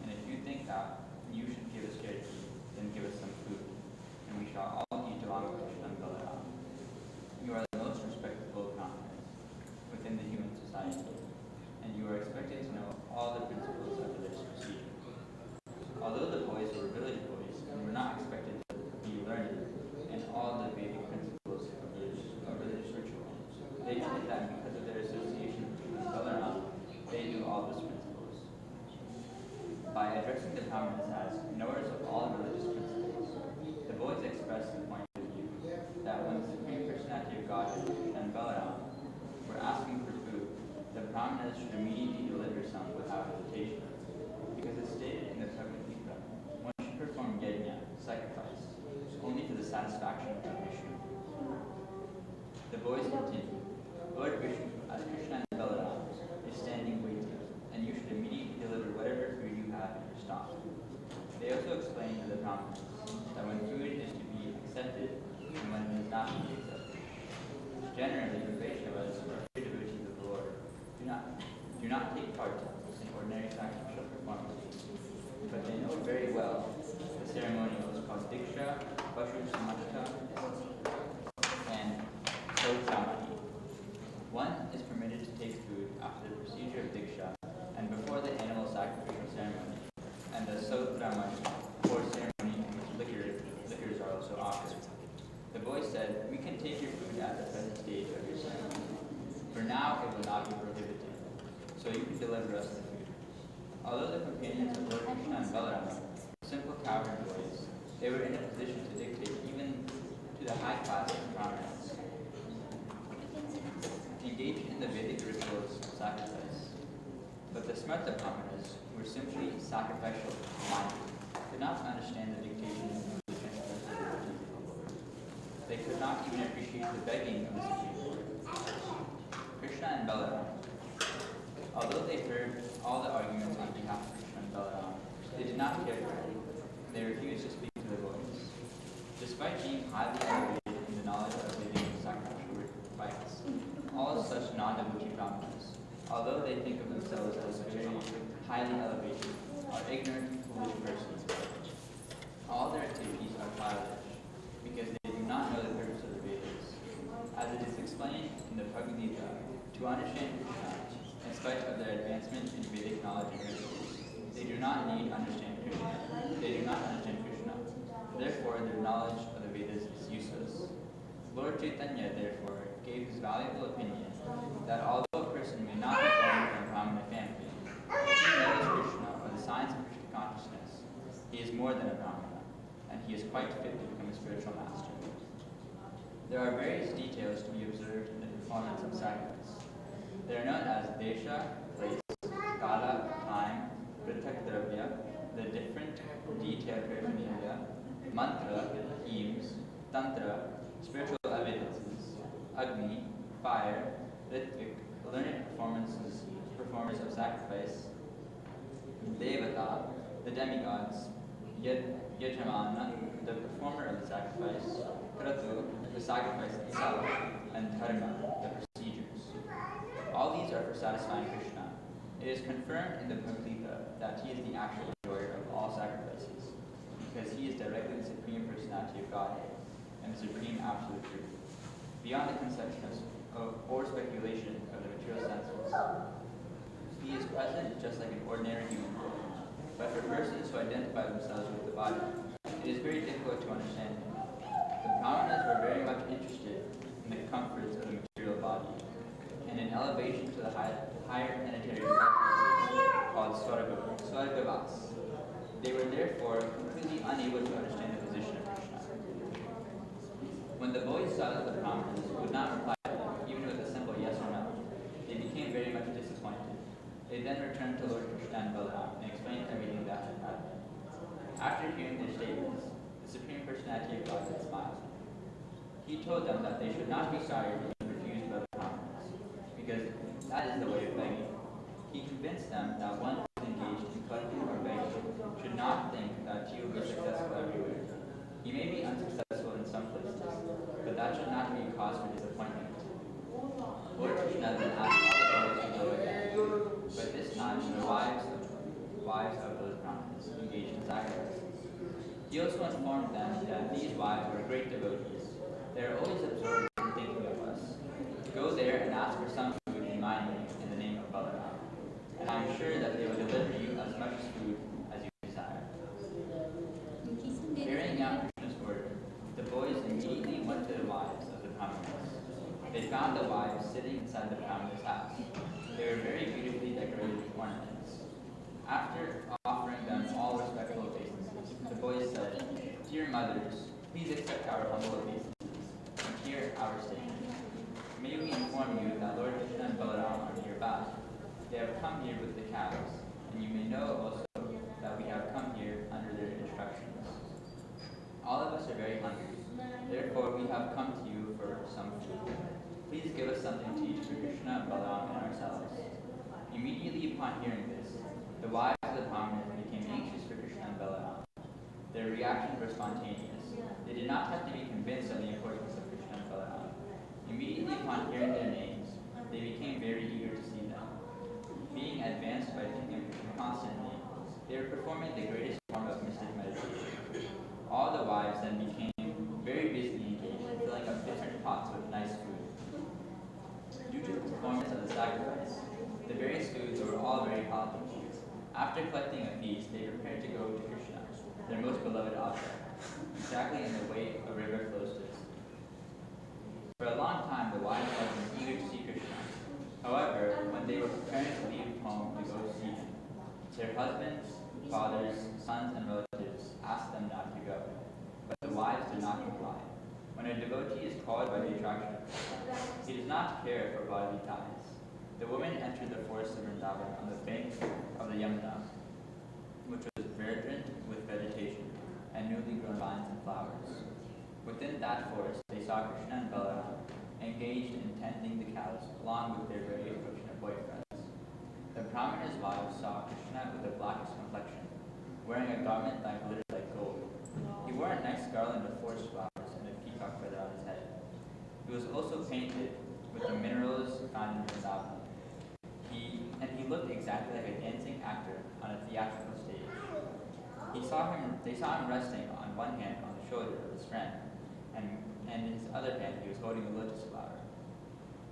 [SPEAKER 9] and if you think that you should give us charity, then give us some food, and we shall all eat along with Krishna and Balaram. You are the most respectable brahmanas within the human society, and you are expected to know all the principles of religious procedure. Although the boys were village boys and were not expected to be learned in all the Vedic principles of religious ritual, they felt that because of their association with Balaram, they knew all those principles. By addressing the brahmanas as knowers of all religious principles, the boys expressed the point of view that when the Supreme Personality of Godhead and Balaram were asking for food, the brahmanas should immediately deliver some without hesitation, because it's stated in the Bhagavad Gita, one should perform yajna, sacrifice, only to the satisfaction of Vishnu. The boys continued, Lord Vishnu, as Krishna and Balaram, is standing waiting, and you should immediately deliver whatever food you have in your stock. They also explained to the brahmanas that when food is to be accepted and when it is not to be accepted. Generally, the Vaishnavas are great devotees of the Lord. Do not take part in ordinary sacrificial performances, but they know very well the ceremonials called Diksha, Janmashtami, and Janmashtami. One is permitted to take food after the procedure of Diksha and before the animal sacrificial ceremony, and the Janmashtami, or ceremony in which liquors are also offered. The boy said, "We can take your food at the present stage of your ceremony. For now, it will not be prohibited, so you can deliver us the food." Although the companions of Lord Krishna and Balaram were simple cowherd boys, they were in a position to dictate even to the high class of brahmanas. Engaged in the Vedic rituals of sacrifice. But the Smarta brahmanas were simply sacrificial minded, did not understand the dictation of the transcendental devotees of the Lord. They could not even appreciate the begging of the Supreme Lord. Krishna and Balaram. Although they heard all the arguments on behalf of Krishna and Balaram, they did not care for it. They refused to speak to the boys. Despite being highly elevated in the knowledge of Vedic sacrificial rites, all such non-devotee brahmanas, although they think of themselves as very highly elevated, are ignorant, foolish persons. All their activities are childish, because they do not know the purpose of the Vedas. As it is explained in the Bhagavad Gita, to understand Krishna, in spite of their advancement in Vedic knowledge and rituals, they do not need understand Krishna. They do not understand Krishna. Therefore, their knowledge of the Vedas is useless. Lord Chaitanya, therefore, gave his valuable opinion that although a person person may not be born from a Brahmana family, if he knows Krishna or the signs of Krishna consciousness, he is more than a Brahmana, and he is quite fit to become a spiritual master. There are various details to be observed in the performance of sacrifice. They are known as desha, place, kala, time, prithak dravya, the different detailed paraphernalia, mantra, hymns, tantra, spiritual evidences, agni, fire, ritvik, learned performers of sacrifice, devata, the demigods, yajamana, the performer of the sacrifice, kratu, the sacrifice itself, and dharma, the procedures. All these are for satisfying Krishna. It is confirmed in the Bhagavad that he is the actual enjoyer of all sacrifices, because he is directly the Supreme Personality of Godhead and the Supreme Absolute Truth, beyond the conception or speculation of the material senses. He is present just like an ordinary human being, but for persons who identify themselves with the body, it is very difficult to understand him. The Brahmanas were very much interested in the comforts of the material body, and in elevation to the higher planetary frequencies called Swargavas. They were therefore completely unable to understand the position of Krishna. When the boys saw that the Brahmanas would not reply to them, even with a simple yes or no, they became very much disappointed. They then returned to Lord Krishna and Balaram and explained everything that had happened. After hearing their statements, the Supreme Personality of Godhead smiled. He told them that they should not be sorry for being refused by the Brahmanas, because that is the way of begging. He convinced them that one who is engaged in collecting or begging should not think that he will be successful everywhere. He may be unsuccessful in some places, but that should not be a cause for disappointment. Lord Krishna then asked all the boys to go again, but this time the wives of those Brahmanas engaged in sacrifices. He also informed them that these wives were great devotees. They are always absorbed in thinking of us. Go there and ask for some food in my name in the name of Balaram, and I am sure that they will deliver you as much food as you desire. Carrying out Krishna's order, the boys immediately went to the wives of the Brahmanas. They found the wives sitting inside the Brahmana's house. They were very beautifully decorated with ornaments. After offering them all respectful obeisances, the boys said, "Dear mothers, please accept our humble obeisances and hear our statement. May we inform you that Lord Krishna and Balaram are nearby. They have come here with the cows, and you may know also that we have come here under their instructions. All of us are very hungry. Therefore, we have come to you for some food. Please give us something to eat for Krishna, Balaram, and ourselves." Immediately upon hearing this, the wives of the Brahmanas became anxious for Krishna and Balaram. Their reactions were spontaneous. They did not have to be convinced of the importance of Krishna and Balaram. Immediately upon hearing their names, they became very eager to see them. Being advanced by thinking of Krishna constantly, they were performing the greatest form of mystic meditation. All the wives then became very busily engaged in filling up different pots with nice food. Due to the performance of the sacrifice, the various foods were all very palatable. After collecting a feast, they prepared to go to Krishna, their most beloved object, exactly in the way a river flows to its sea. For a long time, the wives had been eager to see Krishna. However, when they were preparing to leave home to go see him, their husbands, fathers, sons, and relatives asked them not to go, but the wives did not comply. When a devotee is called by the attraction of Krishna, he does not care for bodily ties. The women entered the forest of Vrindavan on the bank of the Yamuna, which was verdant with vegetation and newly grown vines and flowers. Within that forest, they saw Krishna and Balaram engaged in tending the cows along with their very affectionate boyfriends. The Brahmana's wives saw Krishna with a blackish complexion, wearing a garment that glittered like gold. He wore a nice garland of forest flowers and a peacock feather on his head. He was also painted with the minerals found in Vrindavan. He looked exactly like a dancing actor on a theatrical stage. They saw him resting on one hand on the shoulder of his friend, and in his other hand he was holding a lotus flower.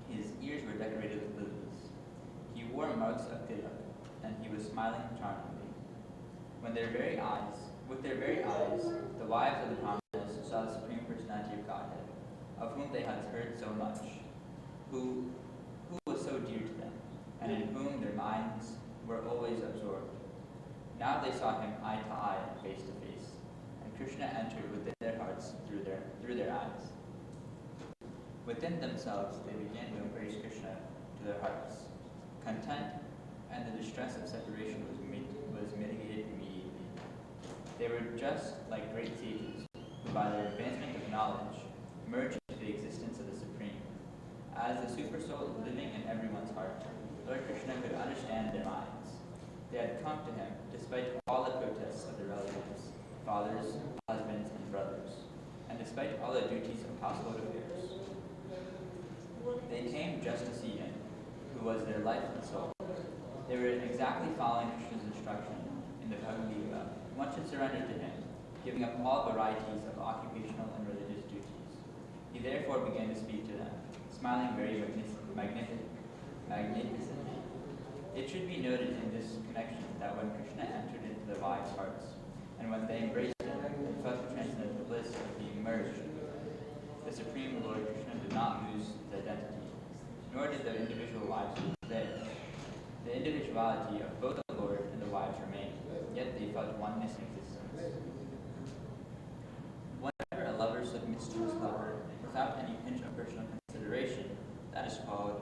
[SPEAKER 9] His ears were decorated with lilies. He wore marks of tilak, and he was smiling charmingly. With their very eyes, the wives of the Brahmanas saw the Supreme Personality of Godhead, of whom they had heard so much, who was so dear to them. and in whom their minds were always absorbed. Now they saw him eye to eye, face to face, and Krishna entered within their hearts through their eyes. Within themselves, they began to embrace Krishna to their hearts. Content and the distress of separation was mitigated immediately. They were just like great sages, who by their advancement of knowledge merged into the existence of the Supreme. As the Supersoul living in everyone's heart, Lord Krishna could understand their minds. They had come to him despite all the protests of their relatives, fathers, husbands, and brothers, and despite all the duties of household affairs. They came just to see him, who was their life and soul. They were exactly following Krishna's instruction in the Bhagavad Gita. One should surrender to him, giving up all varieties of occupational and religious duties. He therefore began to speak to them, smiling very magnificently. It should be noted in this connection that when Krishna entered into the wives' hearts, and when they embraced him and felt the transcendental bliss of being merged, the Supreme Lord Krishna did not lose his identity, nor did the individual wives lose theirs. The individuality of both the Lord and the wives remained, yet they felt oneness in existence. Whenever a lover submits to his lover without any pinch of personal consideration, that is called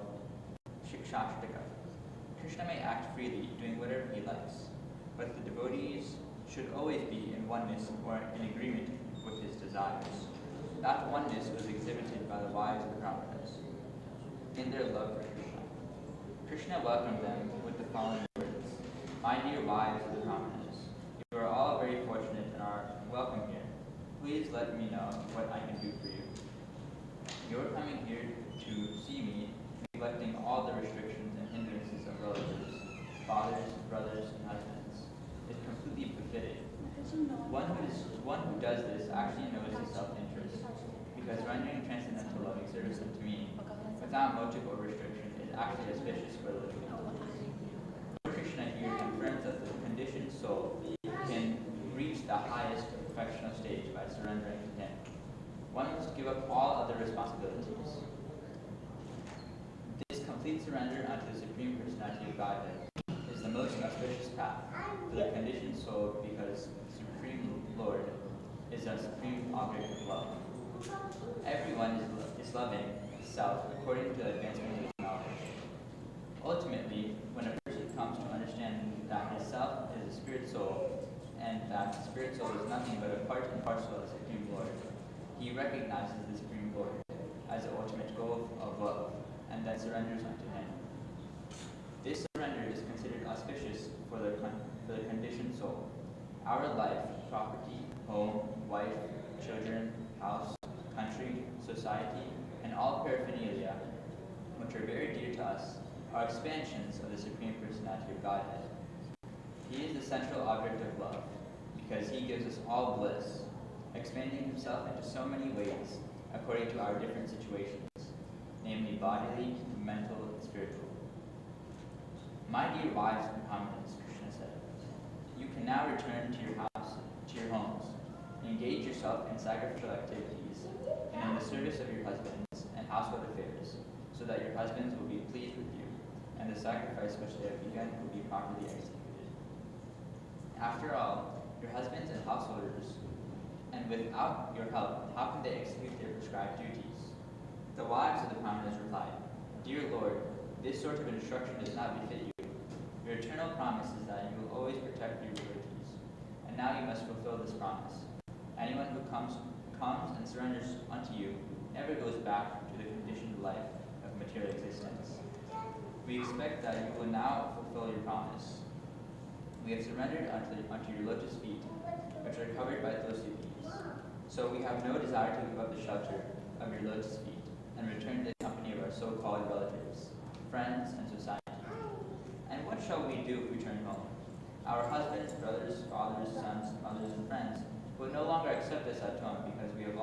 [SPEAKER 9] shikshashtika. Krishna may act freely, doing whatever he likes, but the devotees should always be in oneness or in agreement with his desires. That oneness was exhibited by the wives of the Brahmanas in their love for Krishna. Krishna welcomed them with the following words: "My dear wives of the Brahmanas, you are all very fortunate and are welcome here. Please let me know what I can do for you. Your coming here to see me, neglecting all the restrictions and hindrances of relatives, fathers, brothers, and husbands, is completely befitting. One who does this actually knows his self-interest, because rendering transcendental loving service unto me, without motive or restriction, is actually auspicious for the living entities." Lord Krishna here confirms that the conditioned soul can reach the highest perfectional stage by surrendering to him. One must give up all other responsibilities. This complete surrender unto the Supreme Personality of Godhead is the most auspicious path for the conditioned soul, because the Supreme Lord is a supreme object of love. Everyone is loving self according to the advancement of his knowledge. Ultimately, when a person comes to understand that his self is a spirit soul, and that the spirit soul is nothing but a part and parcel of the Supreme Lord, he recognizes the Supreme Lord as the ultimate goal of love, and then surrenders unto him. This surrender is considered auspicious for the conditioned soul. Our life, property, home, wife, children, house, country, society, and all paraphernalia, which are very dear to us, are expansions of the Supreme Personality of Godhead. He is the central object of love, because he gives us all bliss, expanding himself into so many ways according to our different situations, namely bodily, mental, and spiritual. My dear wives and Brahmanas, Krishna said, you can now return to your house, to your homes, engage yourself in sacrificial activities and in the service of your husbands and household affairs, so that your husbands will be pleased with you, and the sacrifice which they have begun will be properly executed. After all, your husbands and householders, and without your help, how can they execute their prescribed duties? The wives of the Brahmanas replied, Dear Lord, this sort of instruction does not befit you. Your eternal promise is that you will always protect your devotees, and now you must fulfill this promise. Anyone who comes and surrenders unto you never goes back to the conditioned life of material existence. We expect that you will now fulfill your promise. We have surrendered unto your lotus feet, which are covered by tulsi leaves. So we have no desire to give up the shelter of your lotus feet and return to the company of our so-called relatives, friends, and society. And what shall we do if we return home? Our husbands, brothers, fathers, sons, mothers, and friends will no longer accept us at home, because we have